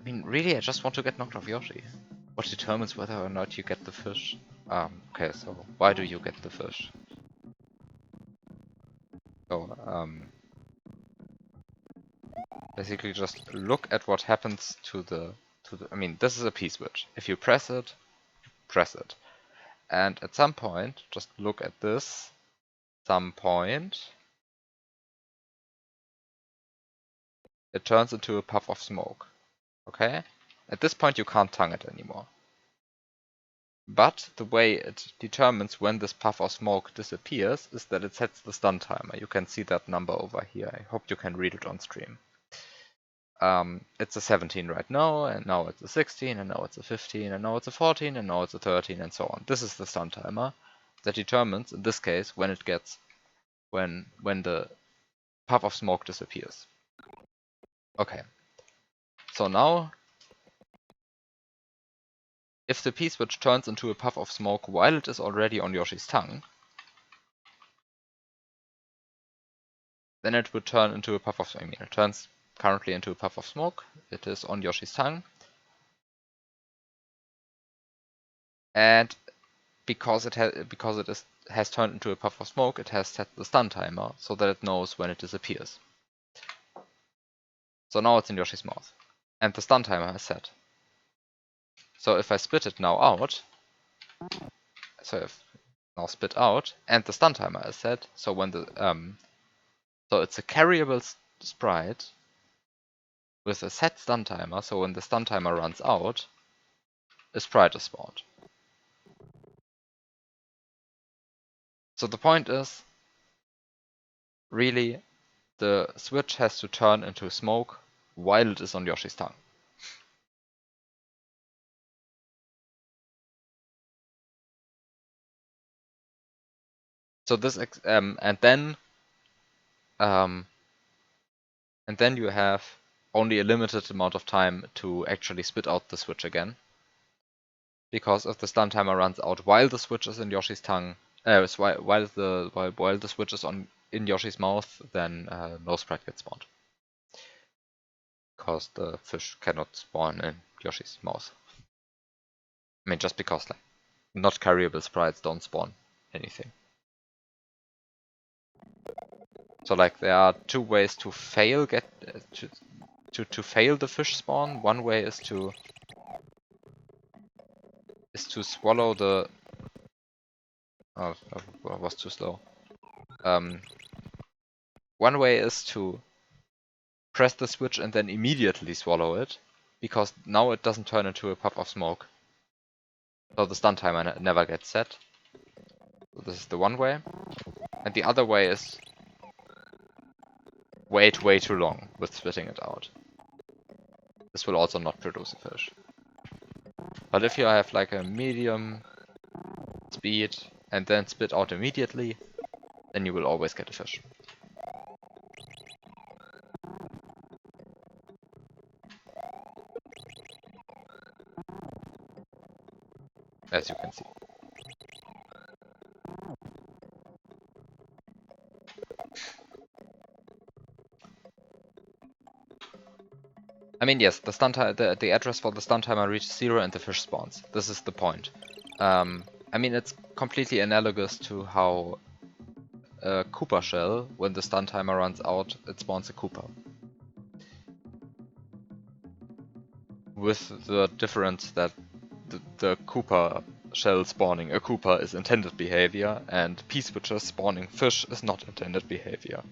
Speaker 1: mean, really, I just want to get knocked off Yoshi. What determines whether or not you get the fish? Okay, so why do you get the fish? So, basically just look at what happens to the, I mean, this is a P-switch. If you press it, and at some point, just look at this, some point, it turns into a puff of smoke, okay? At this point you can't tongue it anymore. But the way it determines when this puff of smoke disappears is that it sets the stun timer. You can see that number over here. I hope you can read it on stream. It's a 17 right now, and now it's a 16, and now it's a 15, and now it's a 14, and now it's a 13, and so on. This is the stun timer that determines, in this case, when it gets when the puff of smoke disappears. Okay. So now, if the P-switch turns into a puff of smoke while it is already on Yoshi's tongue, then it would turn into a puff of smoke. I mean, it turns currently into a puff of smoke. It is on Yoshi's tongue. And because it has turned into a puff of smoke, it has set the stun timer so that it knows when it disappears. So now it's in Yoshi's mouth. And the stun timer is set. So if I spit it now out, so if now spit out, and the stun timer is set, so when the so it's a carryable sprite with a set stun timer, so when the stun timer runs out, a sprite is spawned. So the point is, really, the switch has to turn into smoke while it is on Yoshi's tongue. So this and then you have only a limited amount of time to actually spit out the switch again. Because if the stun timer runs out while the switch is in Yoshi's tongue, while the switch is in Yoshi's mouth, then no sprite gets spawned. Because the fish cannot spawn in Yoshi's mouth. I mean, just because like not carryable sprites don't spawn anything. So like there are two ways to fail to fail the fish spawn. One way is to swallow the Oh, I was too slow. One way is to press the switch and then immediately swallow it, because now it doesn't turn into a puff of smoke. So the stun timer never gets set. So this is the one way. And the other way is wait way too long with spitting it out. This will also not produce a fish. But if you have like a medium speed and then spit out immediately, then you will always get a fish. As you can see. I mean, yes, the address for the stun timer reaches 0 and the fish spawns. This is the point. I mean, it's completely analogous to how a Koopa shell, when the stun timer runs out, it spawns a Koopa. With the difference that the Koopa shell spawning a Koopa is intended behavior, and P-switchers spawning fish is not intended behavior.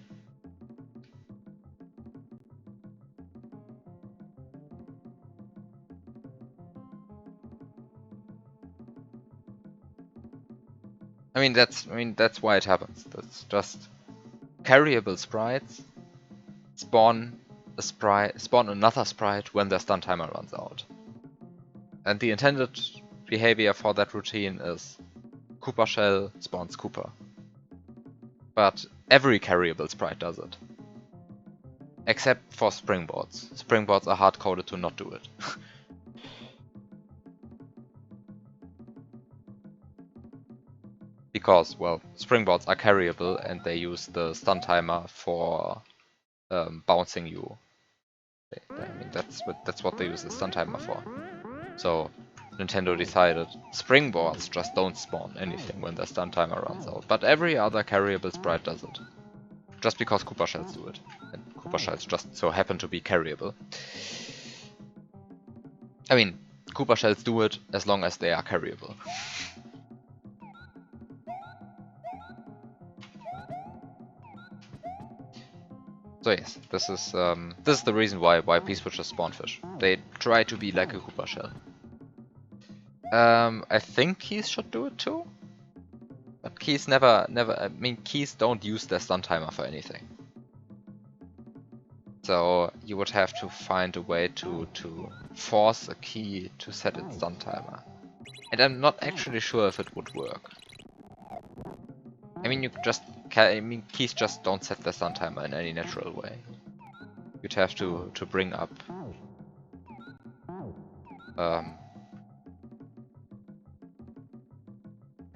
Speaker 1: I mean that's why it happens. That's just carryable sprites spawn another sprite when their stun timer runs out. And the intended behavior for that routine is Koopa shell spawns Koopa. But every carryable sprite does it. Except for springboards. Springboards are hard-coded to not do it. Because, well, springboards are carryable and they use the stun timer for bouncing you. I mean, that's what they use the stun timer for. So Nintendo decided springboards just don't spawn anything when the stun timer runs out. But every other carryable sprite does it. Just because Koopa shells do it. And Koopa shells just so happen to be carryable. I mean, Koopa shells do it as long as they are carryable. So yes, this is the reason why P-switchers spawn fish. They try to be like a Koopa shell. I think keys should do it too. But keys never, I mean, keys don't use their stun timer for anything. So you would have to find a way to force a key to set its stun timer. And I'm not actually sure if it would work. I mean, keys just don't set their stun timer in any natural way. You'd have to bring up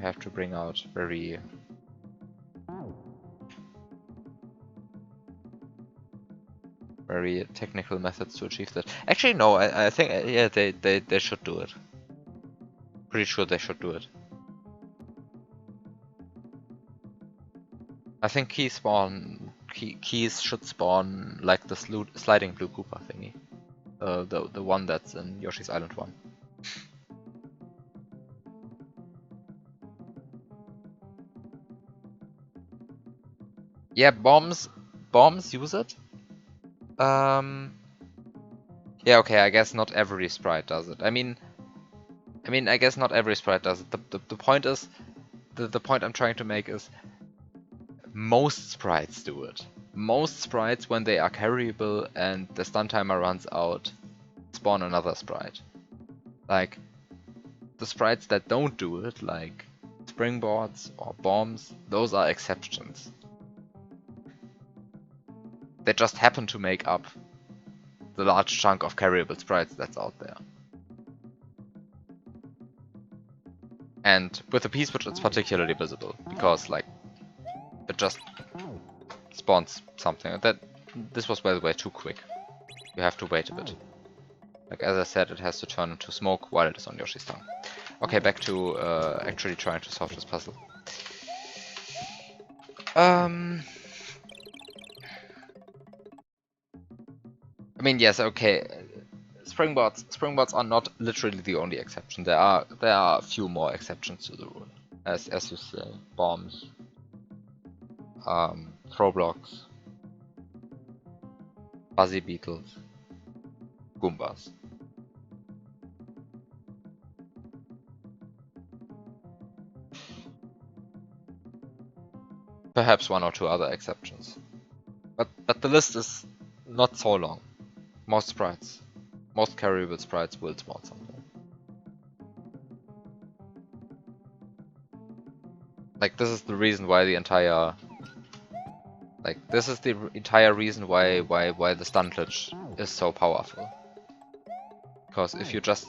Speaker 1: have to bring out very technical methods to achieve that. Actually, no, I think yeah, they should do it. Pretty sure they should do it. I think keys should spawn like the sliding blue Koopa thingy. The one that's in Yoshi's Island 1. Yeah, bombs use it. Yeah, okay, I guess not every sprite does it. I mean, I guess not every sprite does it. The point is, the point I'm trying to make is, most sprites do it. Most sprites, when they are carryable and the stun timer runs out, spawn another sprite. Like, the sprites that don't do it, like springboards or bombs, those are exceptions. They just happen to make up the large chunk of carryable sprites that's out there. And with the P-switch it's particularly visible, because like it just spawns something. This was, by the way, too quick. You have to wait a bit. Like, as I said, it has to turn into smoke while it is on Yoshi's tongue. Okay, back to actually trying to solve this puzzle. I mean, yes, okay. Springboards are not literally the only exception. There are a few more exceptions to the rule. as you say, bombs, throw blocks, fuzzy beetles, Goombas. Perhaps one or two other exceptions. But the list is not so long. Most sprites, most carryable sprites will spawn something. Like this is the reason why the entire reason why the stuntlage is so powerful. Because if you just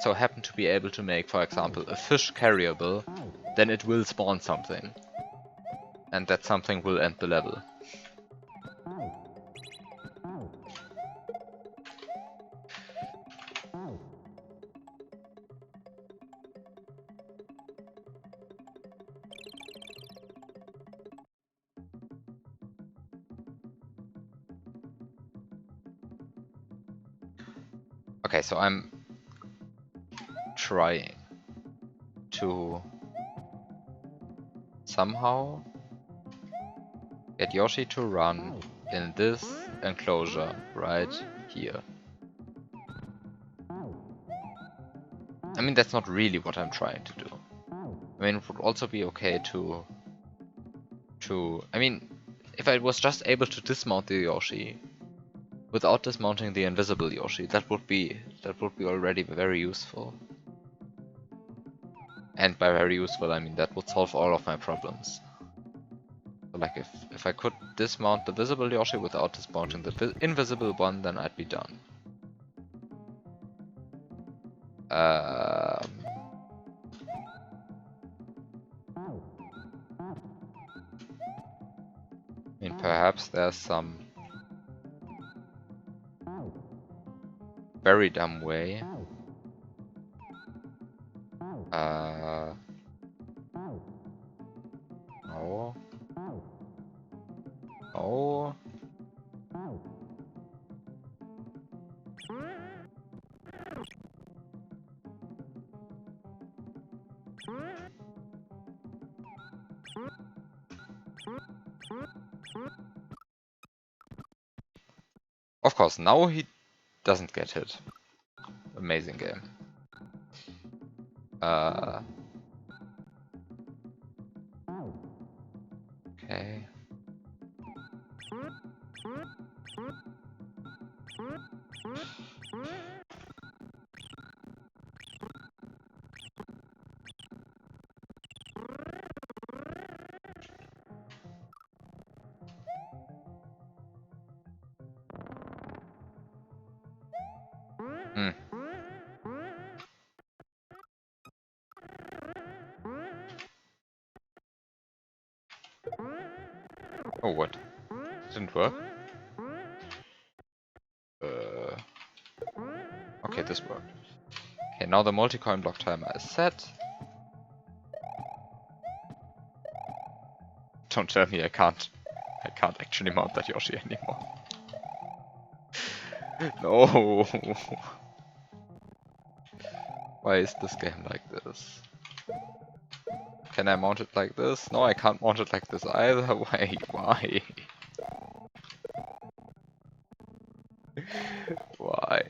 Speaker 1: so happen to be able to make, for example, a fish carryable, then it will spawn something. And that something will end the level. Okay, so I'm trying to somehow get Yoshi to run in this enclosure right here. I mean, that's not really what I'm trying to do. I mean, it would also be okay to I mean, if I was just able to dismount the Yoshi without dismounting the invisible Yoshi, that would be already very useful. And by very useful, I mean that would solve all of my problems. So like if I could dismount the visible Yoshi without dismounting the invisible one, then I'd be done. I mean, perhaps there's some very dumb way. No. No. Of course, now he doesn't get hit. Amazing game. Okay. Hmm. Oh, what? Didn't work? Okay, this worked. Okay, now the multi-coin block timer is set. Don't tell me I can't actually mount that Yoshi anymore. No. Why is this game like this? Can I mount it like this? No, I can't mount it like this either. Why? Why? Why?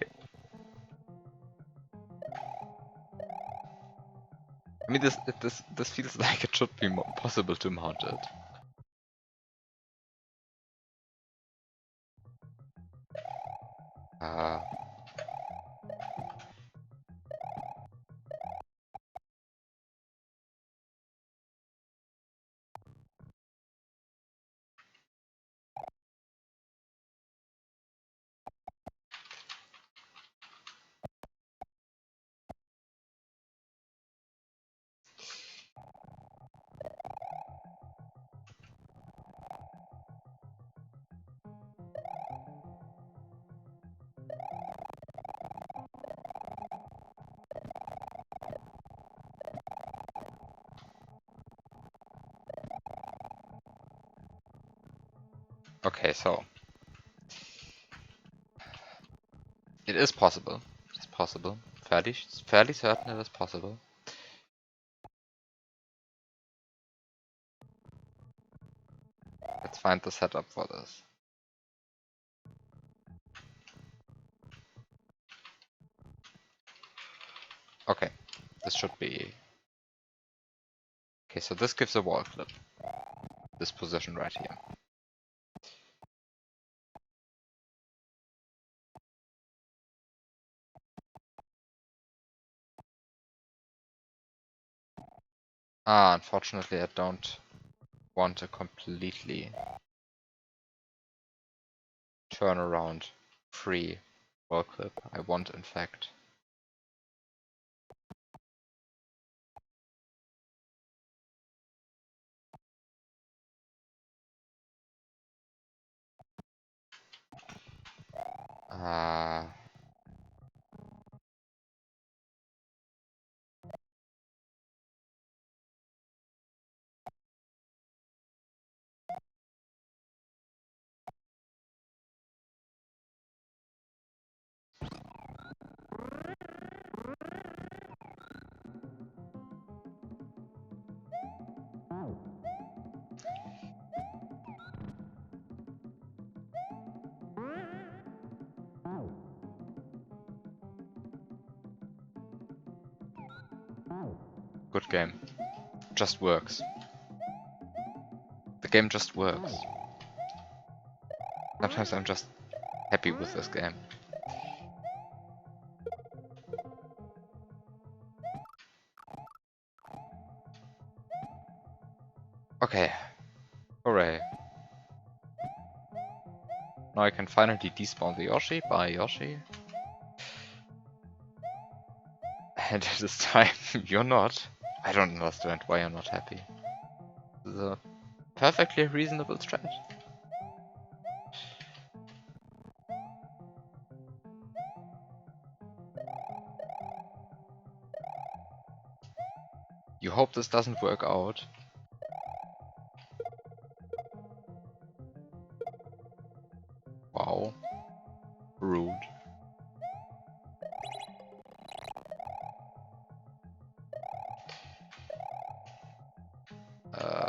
Speaker 1: I mean, this feels like it should be possible to mount it. Okay, so it is possible. It's possible. Fairly certain it is possible. Let's find the setup for this. Okay, this should be... Okay, so this gives a wall clip. This position right here. Ah, unfortunately I don't want a completely turn around free wall clip. I want, in fact, good game. Just works. The game just works. Sometimes I'm just happy with this game. Okay. Hooray. Now I can finally despawn the Yoshi. Bye, Yoshi. And this time you're not. I don't understand why you're not happy. This is a perfectly reasonable strat. You hope this doesn't work out. Wow. Rude.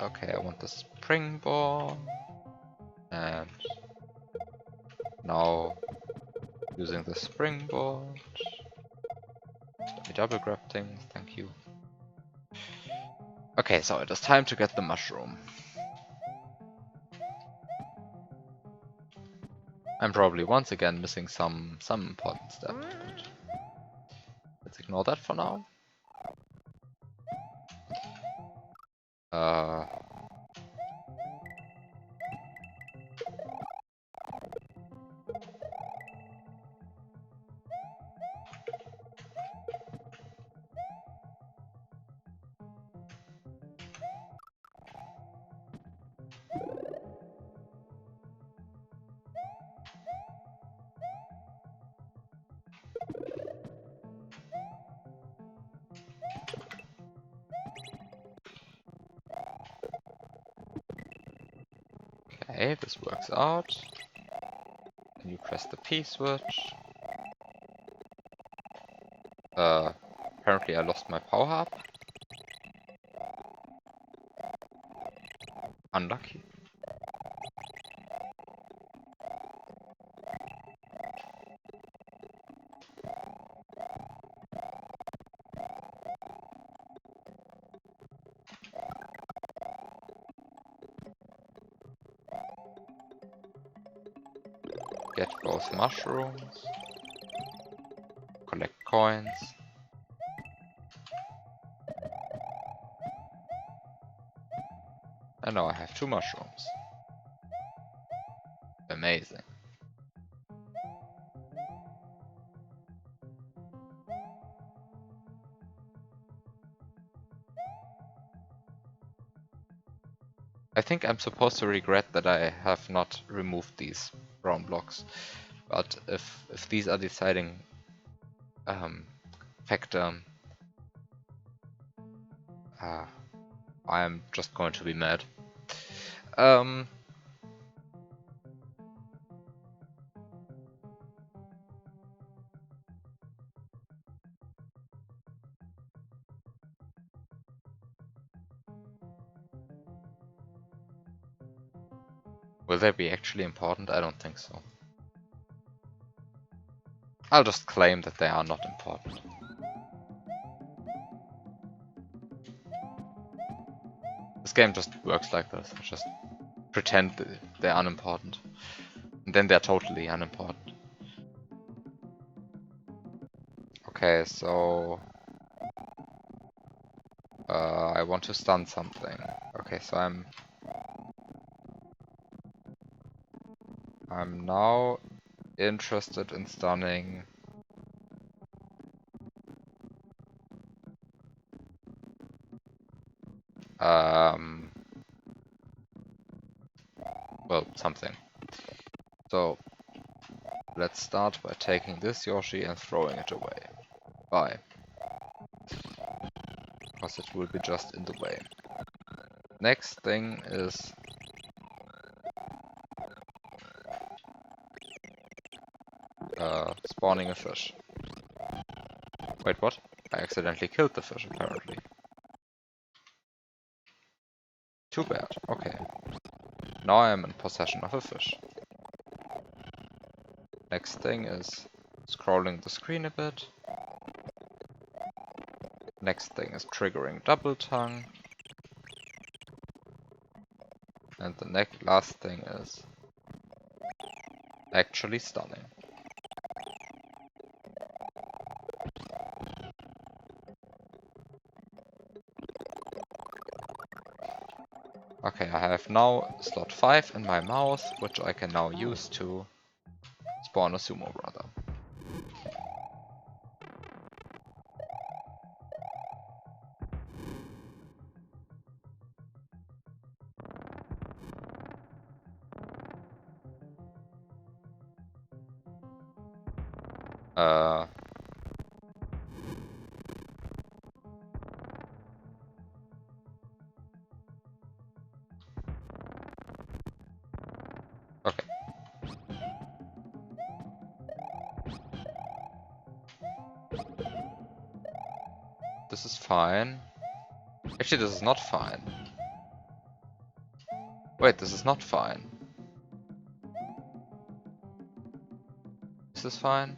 Speaker 1: Okay, I want the springboard. And now using the springboard. Let me double grab things, thank you. Okay, so it is time to get the mushroom. I'm probably once again missing some important step, but let's ignore that for now. Okay, this works out. And you press the P switch. Apparently I lost my power up. Unlucky. Get both mushrooms. Collect coins. And now I have 2 mushrooms. Amazing. I think I'm supposed to regret that I have not removed these brown blocks. But if these are deciding factor, I'm just going to be mad. Will they be actually important? I don't think so. I'll just claim that they are not important. This game just works like this. I just pretend that they're unimportant. And then they're totally unimportant. Okay, so... I want to stun something. Okay, so I'm now interested in stunning... well, something. So, let's start by taking this Yoshi and throwing it away. Bye. Because it will be just in the way. Next thing is... spawning a fish. Wait, what? I accidentally killed the fish, apparently. Too bad. Okay. Now I am in possession of a fish. Next thing is scrolling the screen a bit. Next thing is triggering double tongue. And the last thing is actually stunning. Okay, I have now slot 5 in my mouth, which I can now use to spawn a sumo brother. Okay. This is fine. Actually, this is not fine. Wait, this is not fine. Is this fine?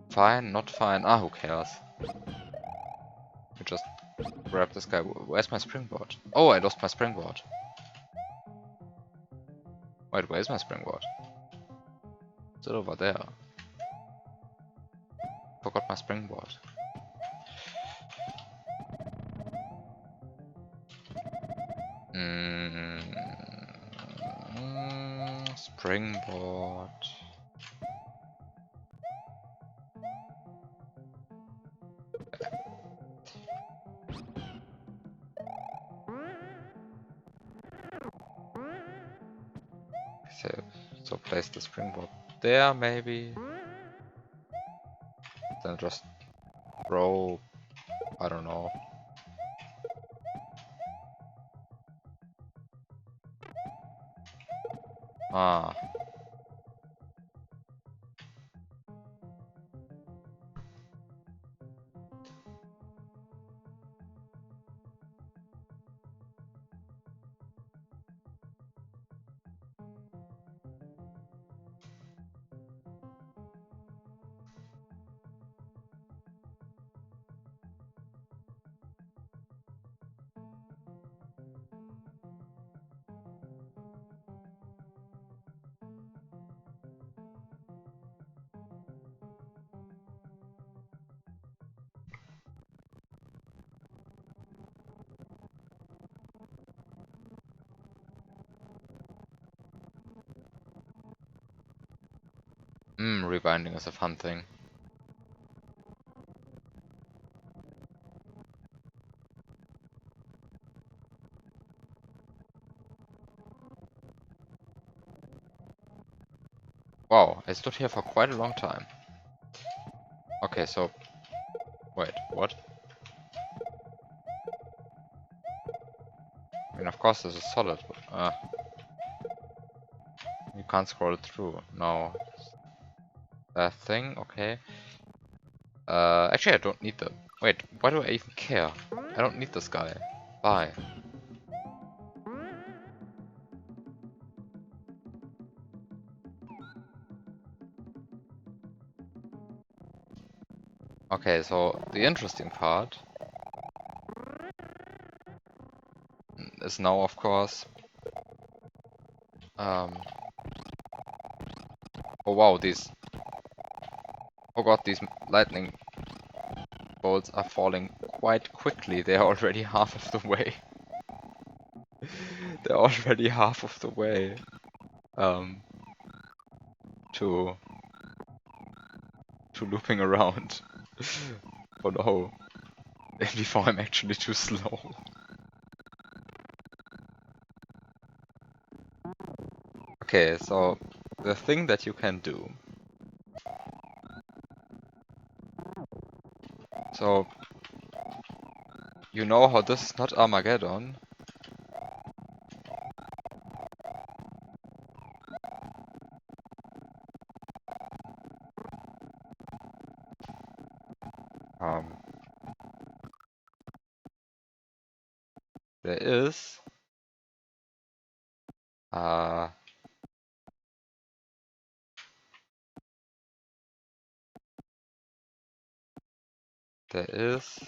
Speaker 1: Fine, not fine. Ah, who cares? You just grab this guy. Where's my springboard? Oh, I lost my springboard. Wait, where's my springboard? Is it over there? Forgot my springboard. Springboard. So place the springboard there, maybe. Then just throw, I don't know. Ah. Rewinding is a fun thing. Wow, I stood here for quite a long time. Okay, so... Wait, what? I mean, of course this is solid, but... you can't scroll it through. No. That thing, okay. Actually I don't need the... Wait, why do I even care? I don't need this guy. Bye. Okay, so the interesting part is now, of course, oh wow, oh god, these lightning bolts are falling quite quickly. They are already half of the way. They're already half of the way to looping around. Oh no, before I'm actually too slow. Okay, so the thing that you can do. So you know how this is not Armageddon. Um, there is uh there is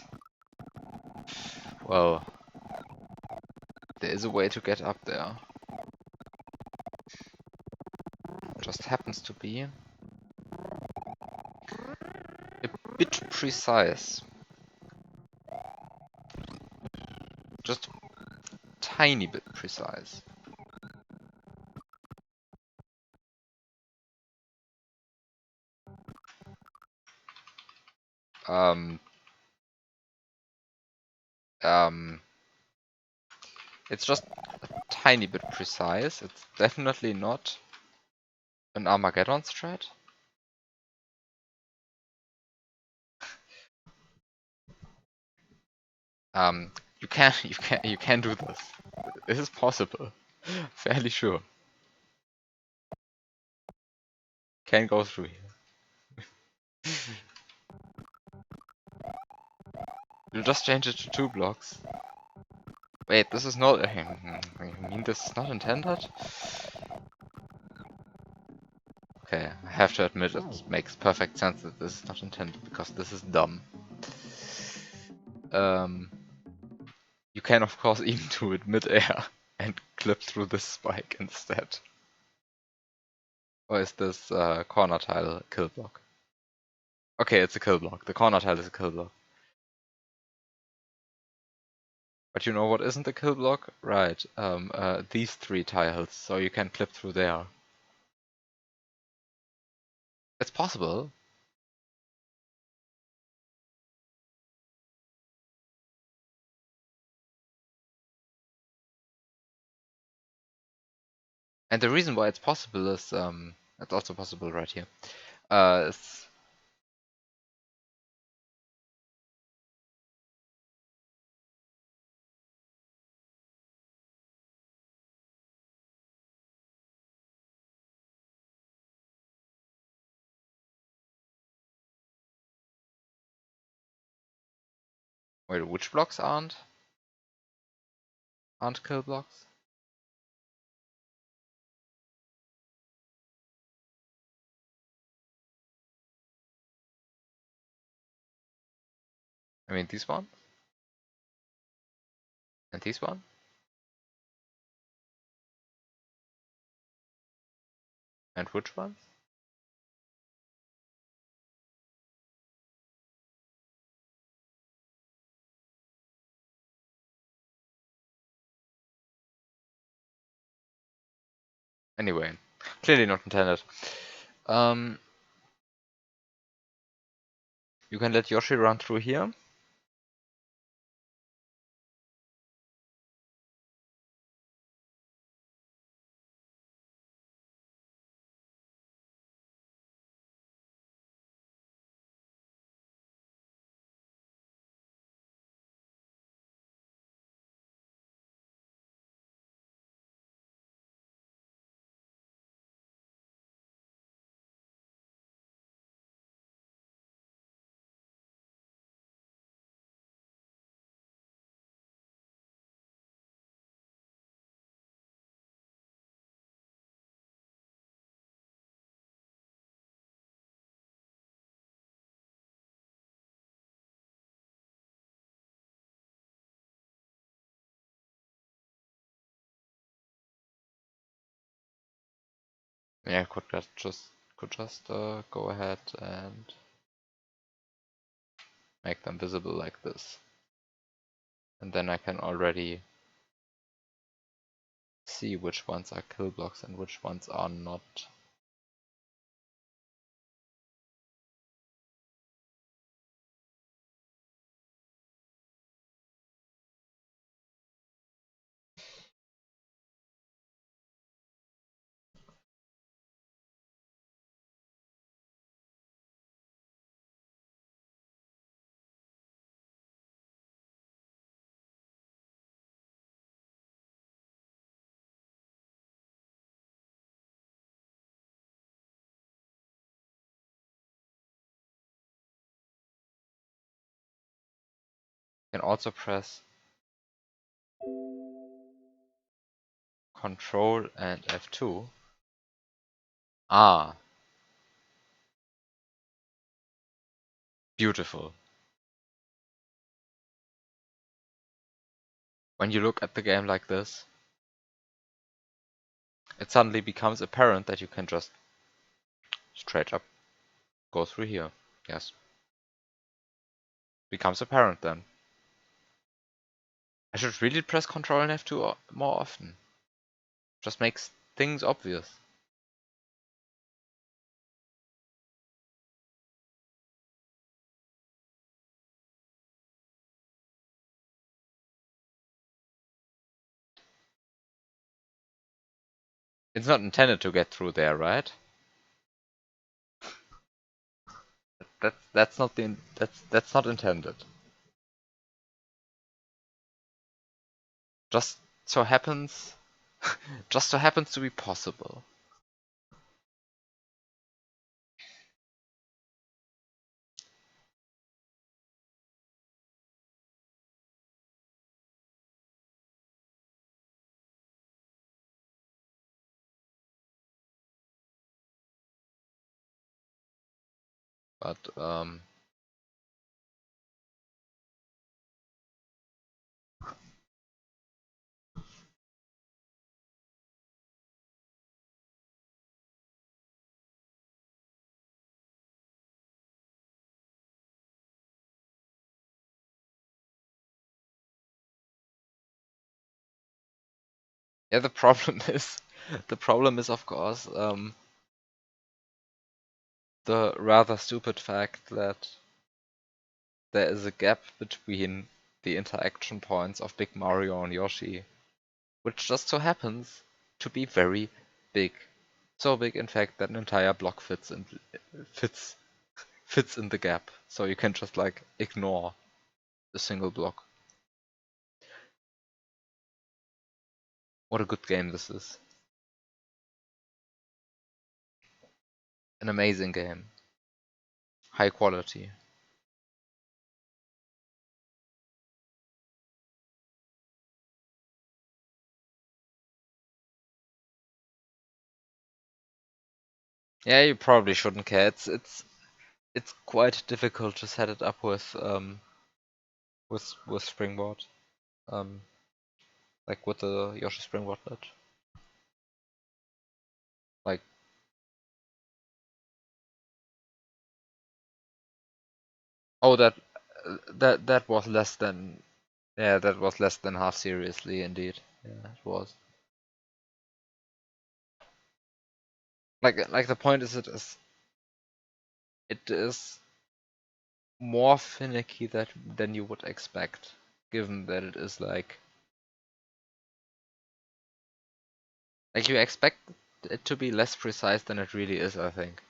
Speaker 1: well there is a way to get up there. Just happens to be a bit precise. Just a tiny bit precise. Um, um, it's just a tiny bit precise. It's definitely not an Armageddon strat. You can do this. This is possible. Fairly sure. Can go through here. You'll just change it to 2 blocks. Wait, this is not. I mean, this is not intended? Okay, I have to admit it makes perfect sense that this is not intended because this is dumb. You can of course even do it mid-air and clip through this spike instead. Or is this corner tile kill block? Okay, it's a kill block. The corner tile is a kill block. But you know what isn't a kill block? Right, these 3 tiles, so you can clip through there. It's possible. And the reason why it's possible is, it's also possible right here. It's wait, which blocks aren't kill blocks? I mean, these one? And these one? And which ones? Anyway, clearly not intended. You can let Yoshi run through here. Yeah, could just go ahead and make them visible like this. And then I can already see which ones are kill blocks and which ones are not. You can also press Control and F2. Ah, beautiful. When you look at the game like this, it suddenly becomes apparent that you can just straight up go through here. Yes. Becomes apparent then. I should really press Control and F2 more often. Just makes things obvious. It's not intended to get through there, right? That's not intended. Just so happens just so happens to be possible. But yeah, the problem is of course the rather stupid fact that there is a gap between the interaction points of Big Mario and Yoshi, which just so happens to be very big. So big, in fact, that an entire block fits fits in the gap. So you can just like ignore a single block. What a good game this is. An amazing game. High quality. Yeah, you probably shouldn't care. It's quite difficult to set it up with Springboard. Um like with the Yoshi Springboardlet. Like oh that was less than yeah, that was less than half seriously indeed. Yeah, it was. Like the point is it is more finicky than you would expect, given that it is like you expect it to be less precise than it really is, I think.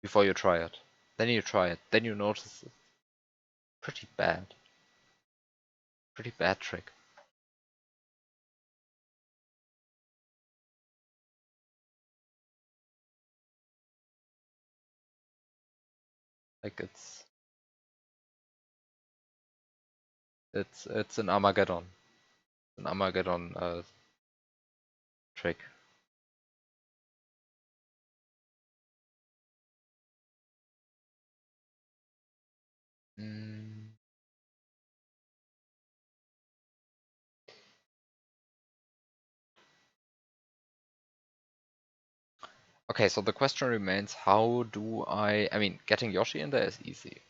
Speaker 1: Before you try it. Then you try it. Then you notice it's pretty bad. Pretty bad trick. Like it's an Armageddon. An Armageddon trick. Mm. Okay, so the question remains, how do I mean, getting Yoshi in there is easy.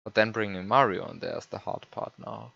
Speaker 1: But then bringing Mario in there is the hard part now.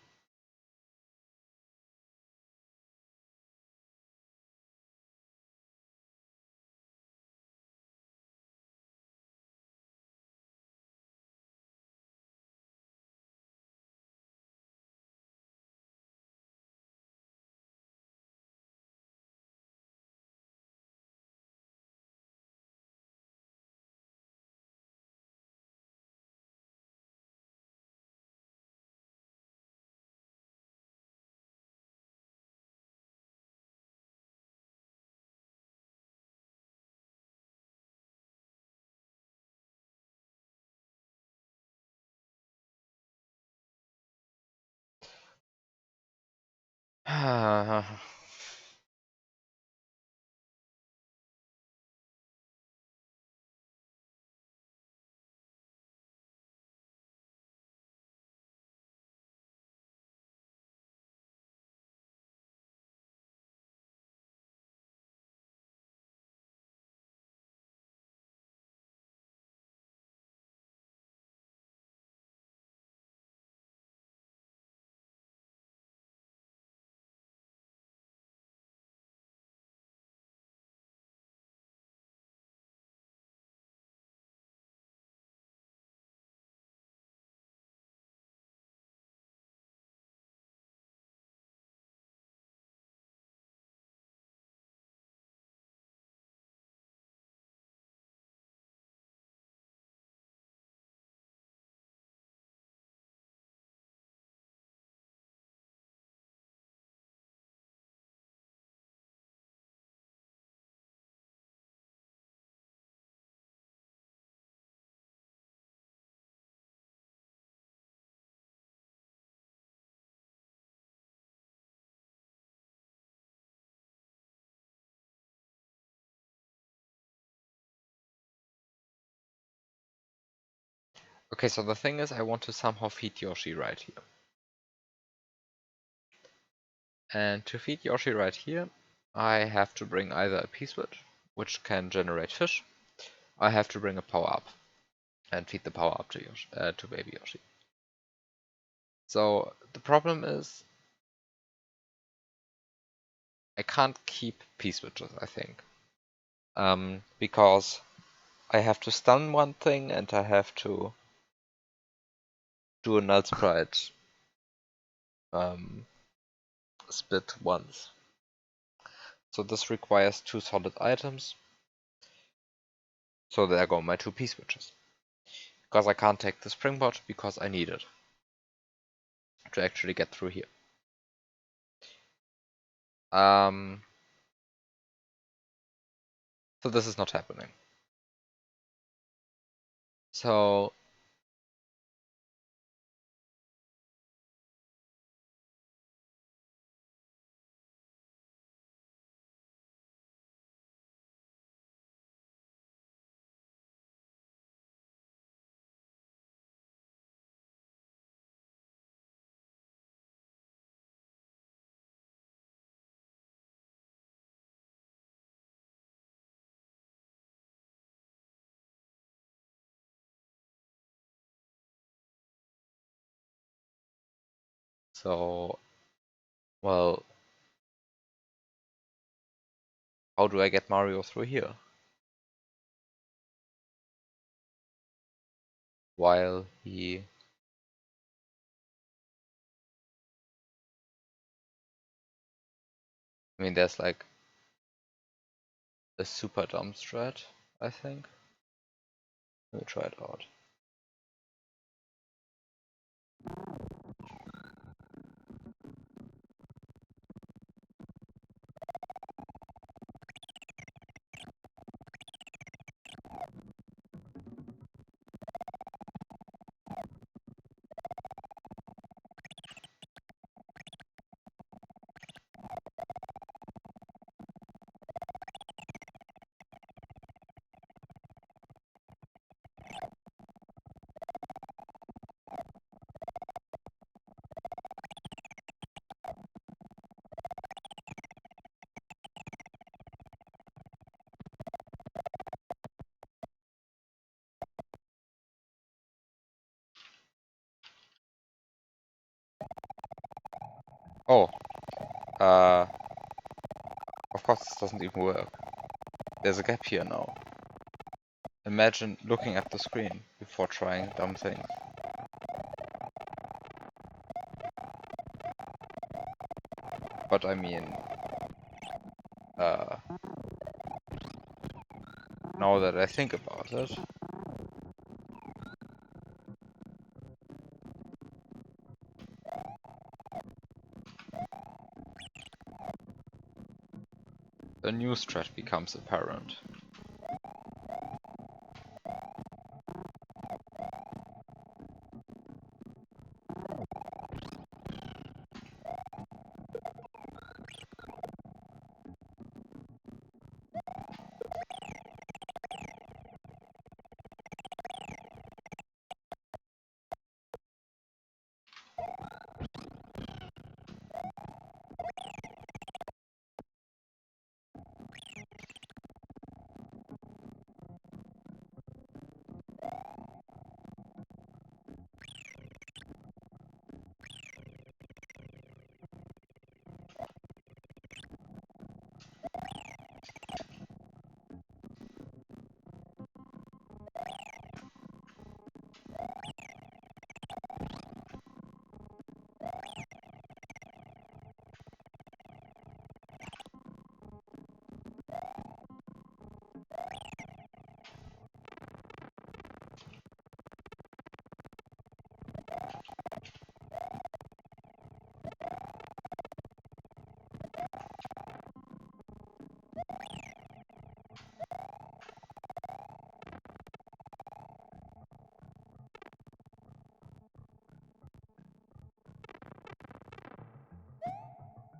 Speaker 1: Okay, so the thing is, I want to somehow feed Yoshi right here. And to feed Yoshi right here, I have to bring either a P-switch, which can generate fish. I have to bring a power-up and feed the power-up to Yoshi, to baby Yoshi. So the problem is, I can't keep P-switches, I think. Because I have to stun one thing and I have to do a null sprite split once. So this requires 2 solid items. So there go my 2 P-switches. Because I can't take the springboard because I need it to actually get through here. So this is not happening. So well, how do I get Mario through here? While he... I mean, there's like a super dumb strat, I think. Let me try it out. Oh, of course this doesn't even work. There's a gap here now. Imagine looking at the screen before trying dumb things. But I mean, now that I think about it, a new strat becomes apparent.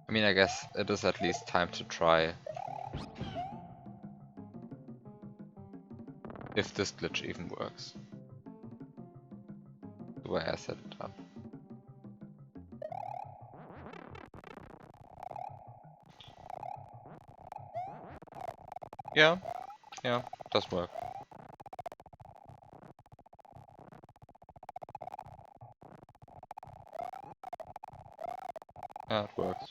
Speaker 1: I mean, I guess it is at least time to try if this glitch even works. The way I set it up. Yeah, it does work. Yeah, it works.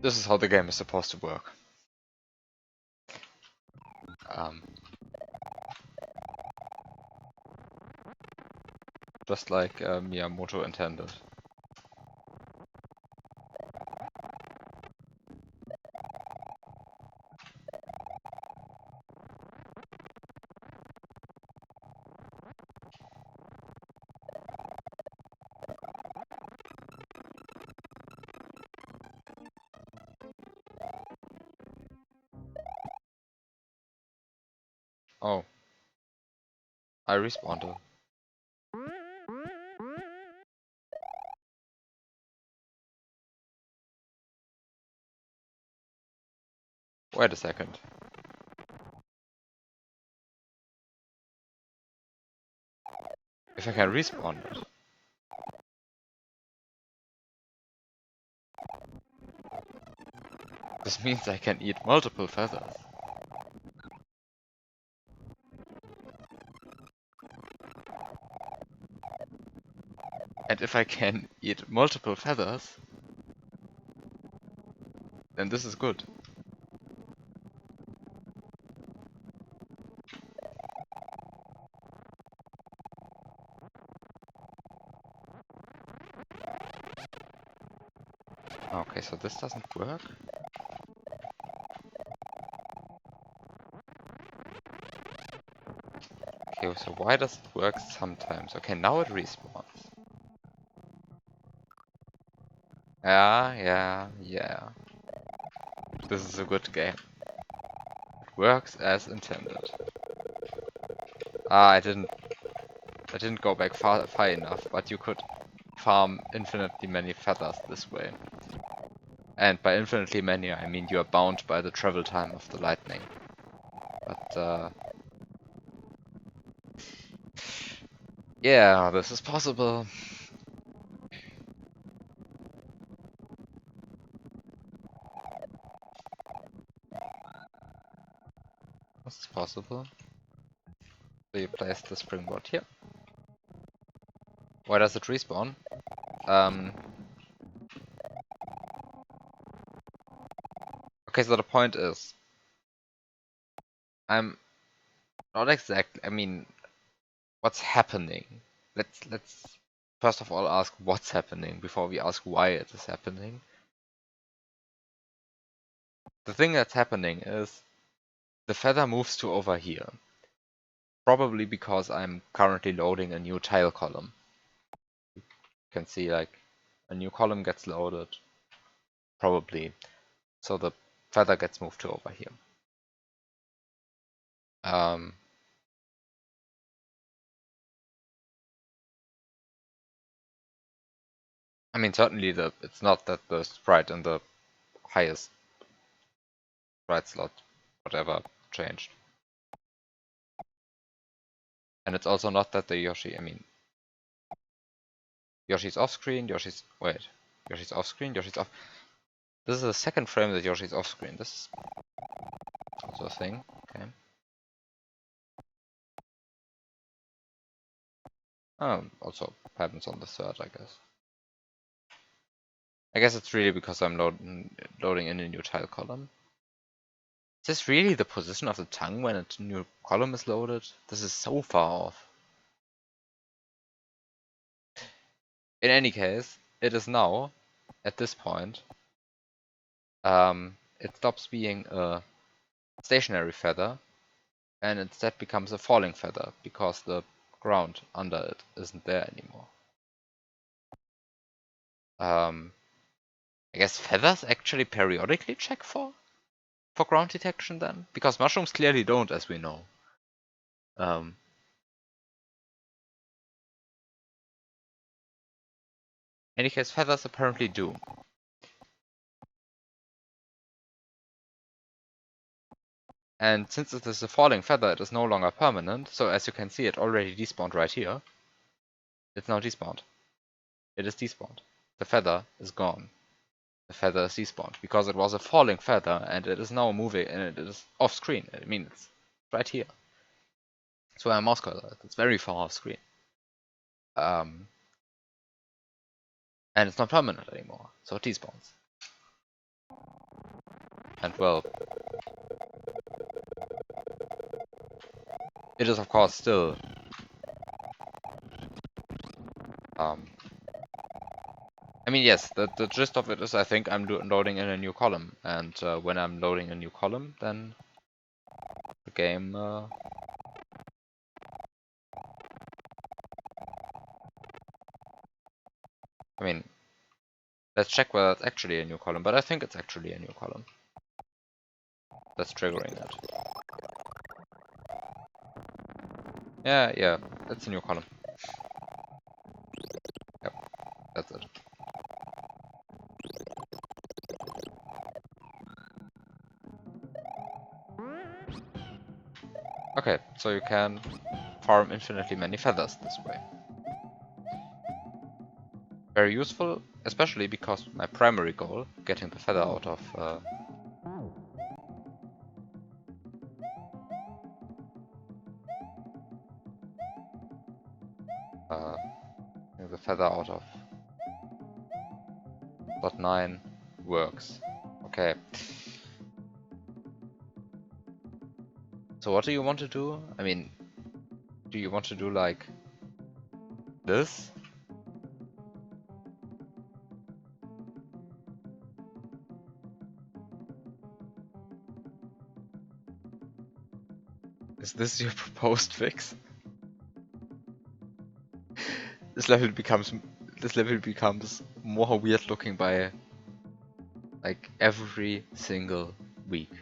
Speaker 1: This is how the game is supposed to work. Just like Miyamoto intended. Oh. I respawned. Wait a second. If I can respawn it. This means I can eat multiple feathers. And if I can eat multiple feathers, then this is good. Okay, so this doesn't work. Okay, so why does it work sometimes? Okay, now it respawns. Yeah. This is a good game. It works as intended. Ah, I didn't go back far enough, but you could farm infinitely many feathers this way. And by infinitely many, I mean you are bound by the travel time of the lightning. But, yeah, this is possible. This is possible. So you place the springboard here. Why does it respawn? Okay, so the point is, I'm not exactly, I mean, what's happening? Let's first of all ask what's happening before we ask why it is happening. The thing that's happening is the feather moves to over here. Probably because I'm currently loading a new tile column. You can see like a new column gets loaded. Probably. So the feather gets moved to over here. I mean, certainly it's not that the sprite in the highest sprite slot, whatever, changed. And it's also not that the Yoshi, I mean, Yoshi's off screen, Yoshi's off screen, Yoshi's off. This is the second frame that Yoshi's off screen. This is also a thing, okay. Also happens on the third, I guess. I guess it's really because I'm loading in a new tile column. Is this really the position of the tongue when a new column is loaded? This is so far off. In any case, it is now, at this point, it stops being a stationary feather and instead becomes a falling feather because the ground under it isn't there anymore. I guess feathers actually periodically check for ground detection then? Because mushrooms clearly don't, as we know. In any case, feathers apparently do. And since it is a falling feather, it is no longer permanent, so as you can see, it already despawned right here. It's now despawned. It is despawned. The feather is gone. The feather is despawned, because it was a falling feather, and it is now moving, and it is off screen. I mean, it's right here. That's where my mouse cursor is. It's very far off screen. And it's not permanent anymore, so it despawns. And well, it is of course still I mean, yes, the gist of it is I think I'm loading in a new column, and when I'm loading a new column, then the game I mean, let's check whether it's actually a new column, but I think it's actually a new column that's triggering it. Yeah, it's a new column. Yep, that's it. Okay, so you can farm infinitely many feathers this way. Very useful, especially because my primary goal, getting the feather out of the feather out of slot 9 works. Okay. So what do you want to do? I mean, do you want to do like this? Is this your proposed fix? This level becomes more weird looking by like every single week.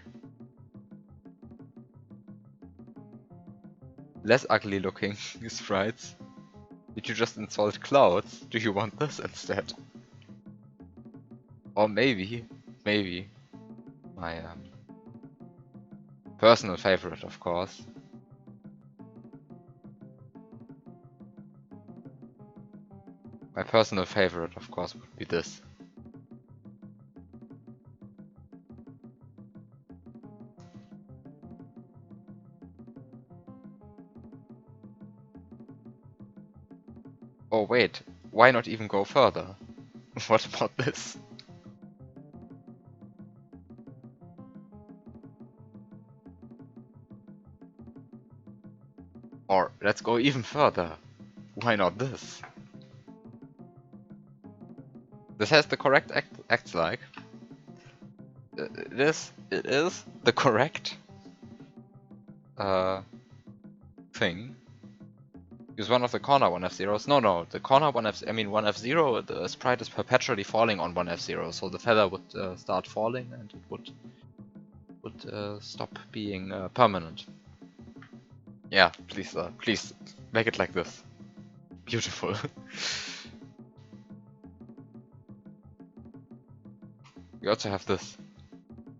Speaker 1: Less ugly looking sprites. Did you just install clouds? Do you want this instead? Or maybe my personal favorite, of course. My personal favorite, of course, would be this. Oh wait, why not even go further? What about this? Or let's go even further. Why not this? This has the correct acts like. It is the correct thing. Use one of the corner 1F0s. No, the corner 1F, I mean 1F0, the sprite is perpetually falling on 1F0, so the feather would start falling and it would stop being permanent. Yeah, please make it like this. Beautiful. We also have this.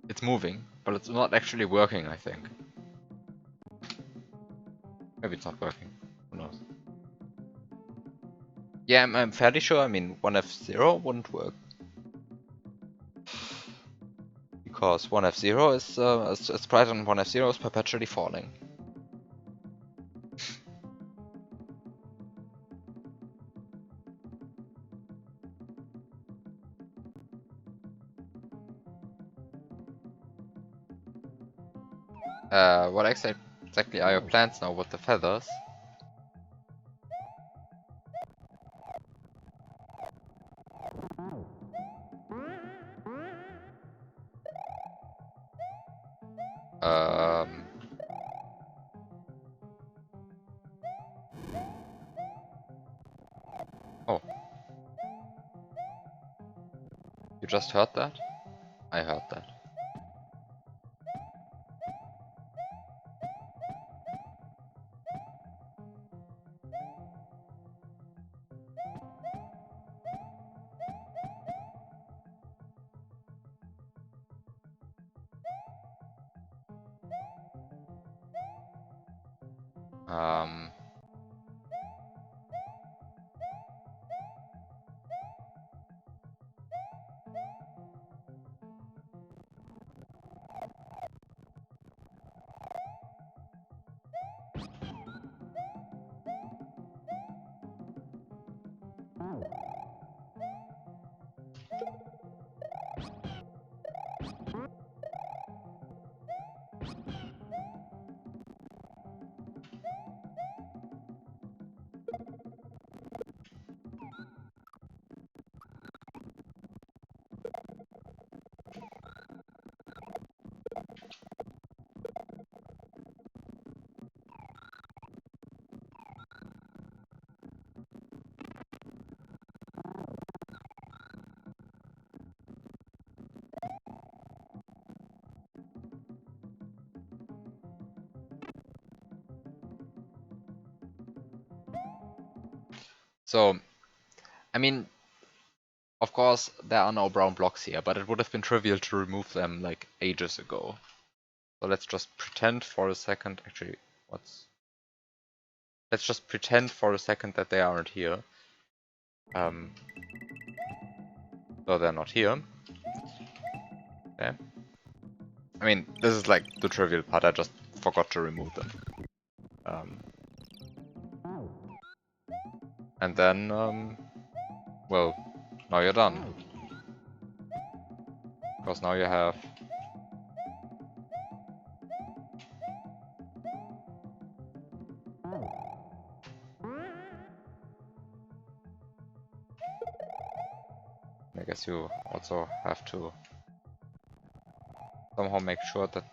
Speaker 1: It's moving, but it's not actually working, I think. Maybe it's not working. Who knows? Yeah, I'm fairly sure. I mean, 1F0 wouldn't work. Because 1F0 is, a sprite on 1F0 is perpetually falling. What exactly are your plans now with the feathers? Oh. You just heard that? I heard that. So, I mean, of course, there are no brown blocks here, but it would have been trivial to remove them like ages ago. So let's just pretend for a second, actually, let's just pretend for a second that they aren't here. So they're not here. Okay. I mean, this is like the trivial part, I just forgot to remove them. And then, well, now you're done. Because now you have... I guess you also have to somehow make sure that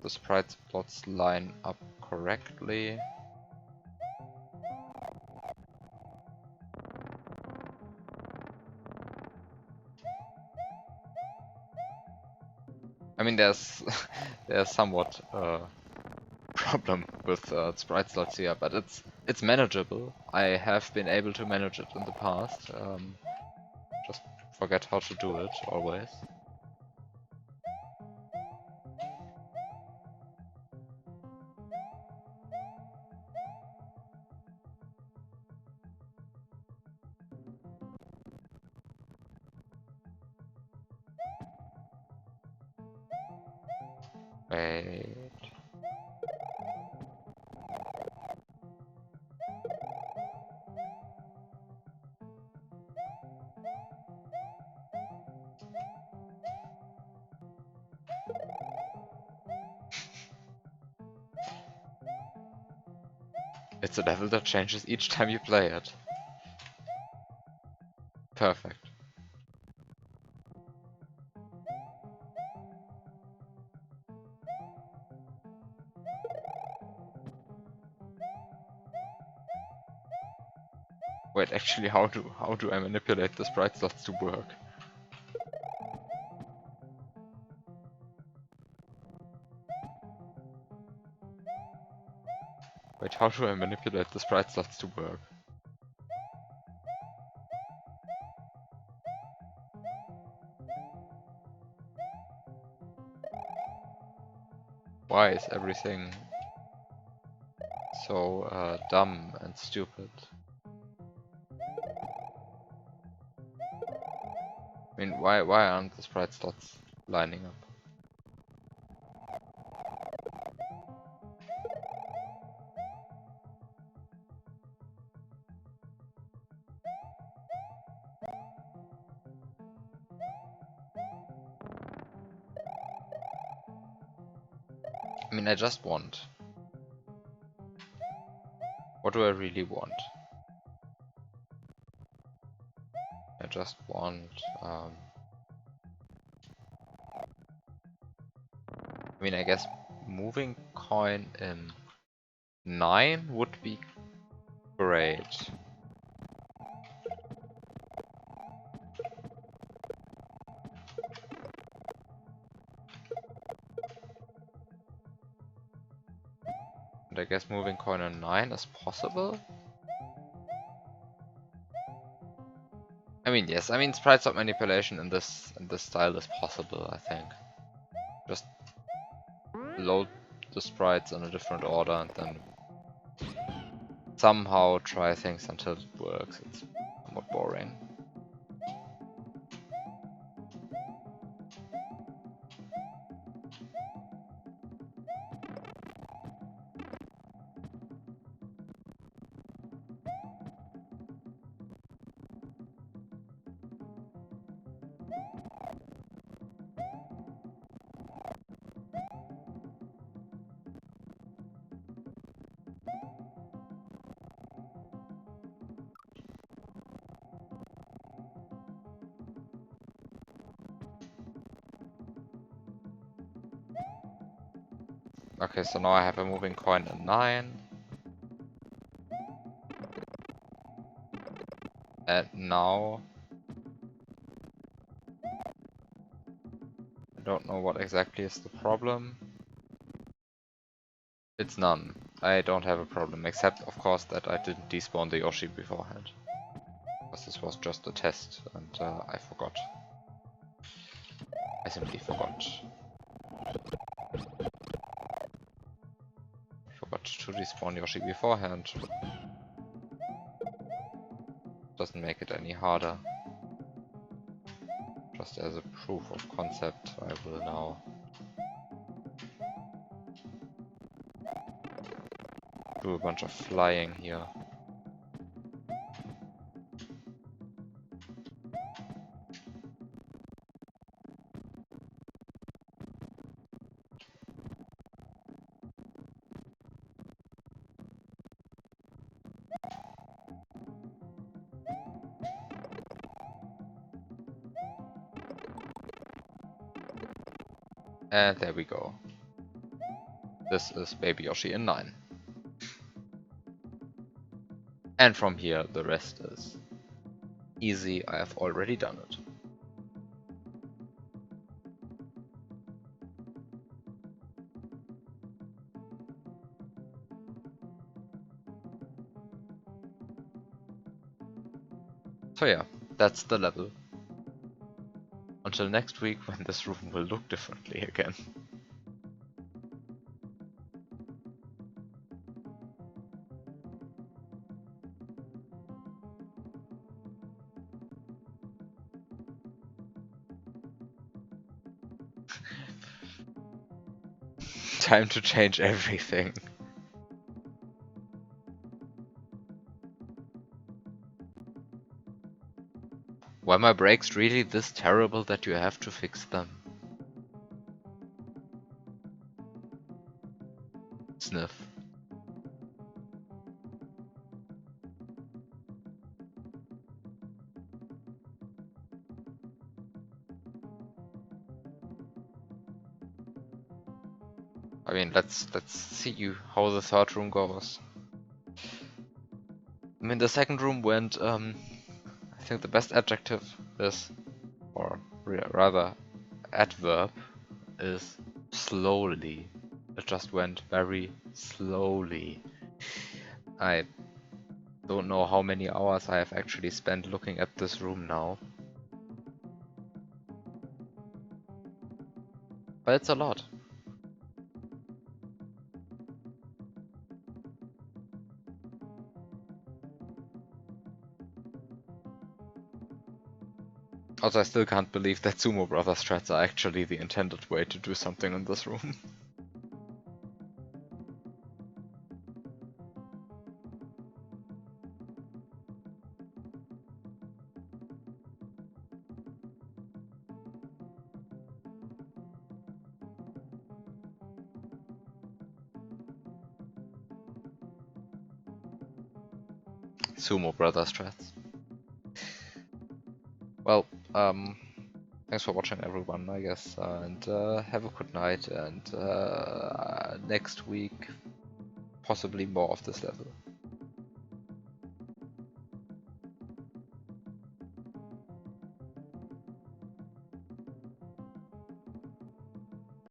Speaker 1: the sprite slots line up correctly. I mean, there's somewhat problem with sprite slots here, but it's manageable. I have been able to manage it in the past. Just forget how to do it always. Wait. It's a level that changes each time you play it. Perfect. Wait, actually, how do I manipulate the sprite slots to work? Wait, how do I manipulate the sprite slots to work? Why is everything so dumb and stupid? I mean, why aren't the sprite slots lining up? I mean, I just want. What do I really want? I just want, I mean, I guess moving coin in 9 would be great. And I guess moving coin in 9 is possible? I mean, yes, I mean, sprite slot manipulation in this style is possible, I think. Just load the sprites in a different order and then somehow try things until it works. It's somewhat boring. Okay, so now I have a moving coin in 9. And now I don't know what exactly is the problem. It's none. I don't have a problem, except of course that I didn't despawn the Yoshi beforehand. Because this was just a test and I forgot. I simply forgot. Forgot to despawn Yoshi beforehand. Doesn't make it any harder. Just as a proof of concept, I will now do a bunch of flying here. And there we go. This is Baby Yoshi in 9. And from here, the rest is easy. I have already done it. So yeah, that's the level. Until next week, when this room will look differently again. Time to change everything. Were my brakes really this terrible that you have to fix them? Sniff. I mean, let's see how the third room goes. I mean, the second room went, I think the best adjective is, or rather adverb, is slowly. It just went very slowly. I don't know how many hours I have actually spent looking at this room now. But it's a lot. Also, I still can't believe that Sumo Brothers strats are actually the intended way to do something in this room. Sumo Brothers strats. Well, thanks for watching everyone, I guess, and have a good night, and next week, possibly more of this level.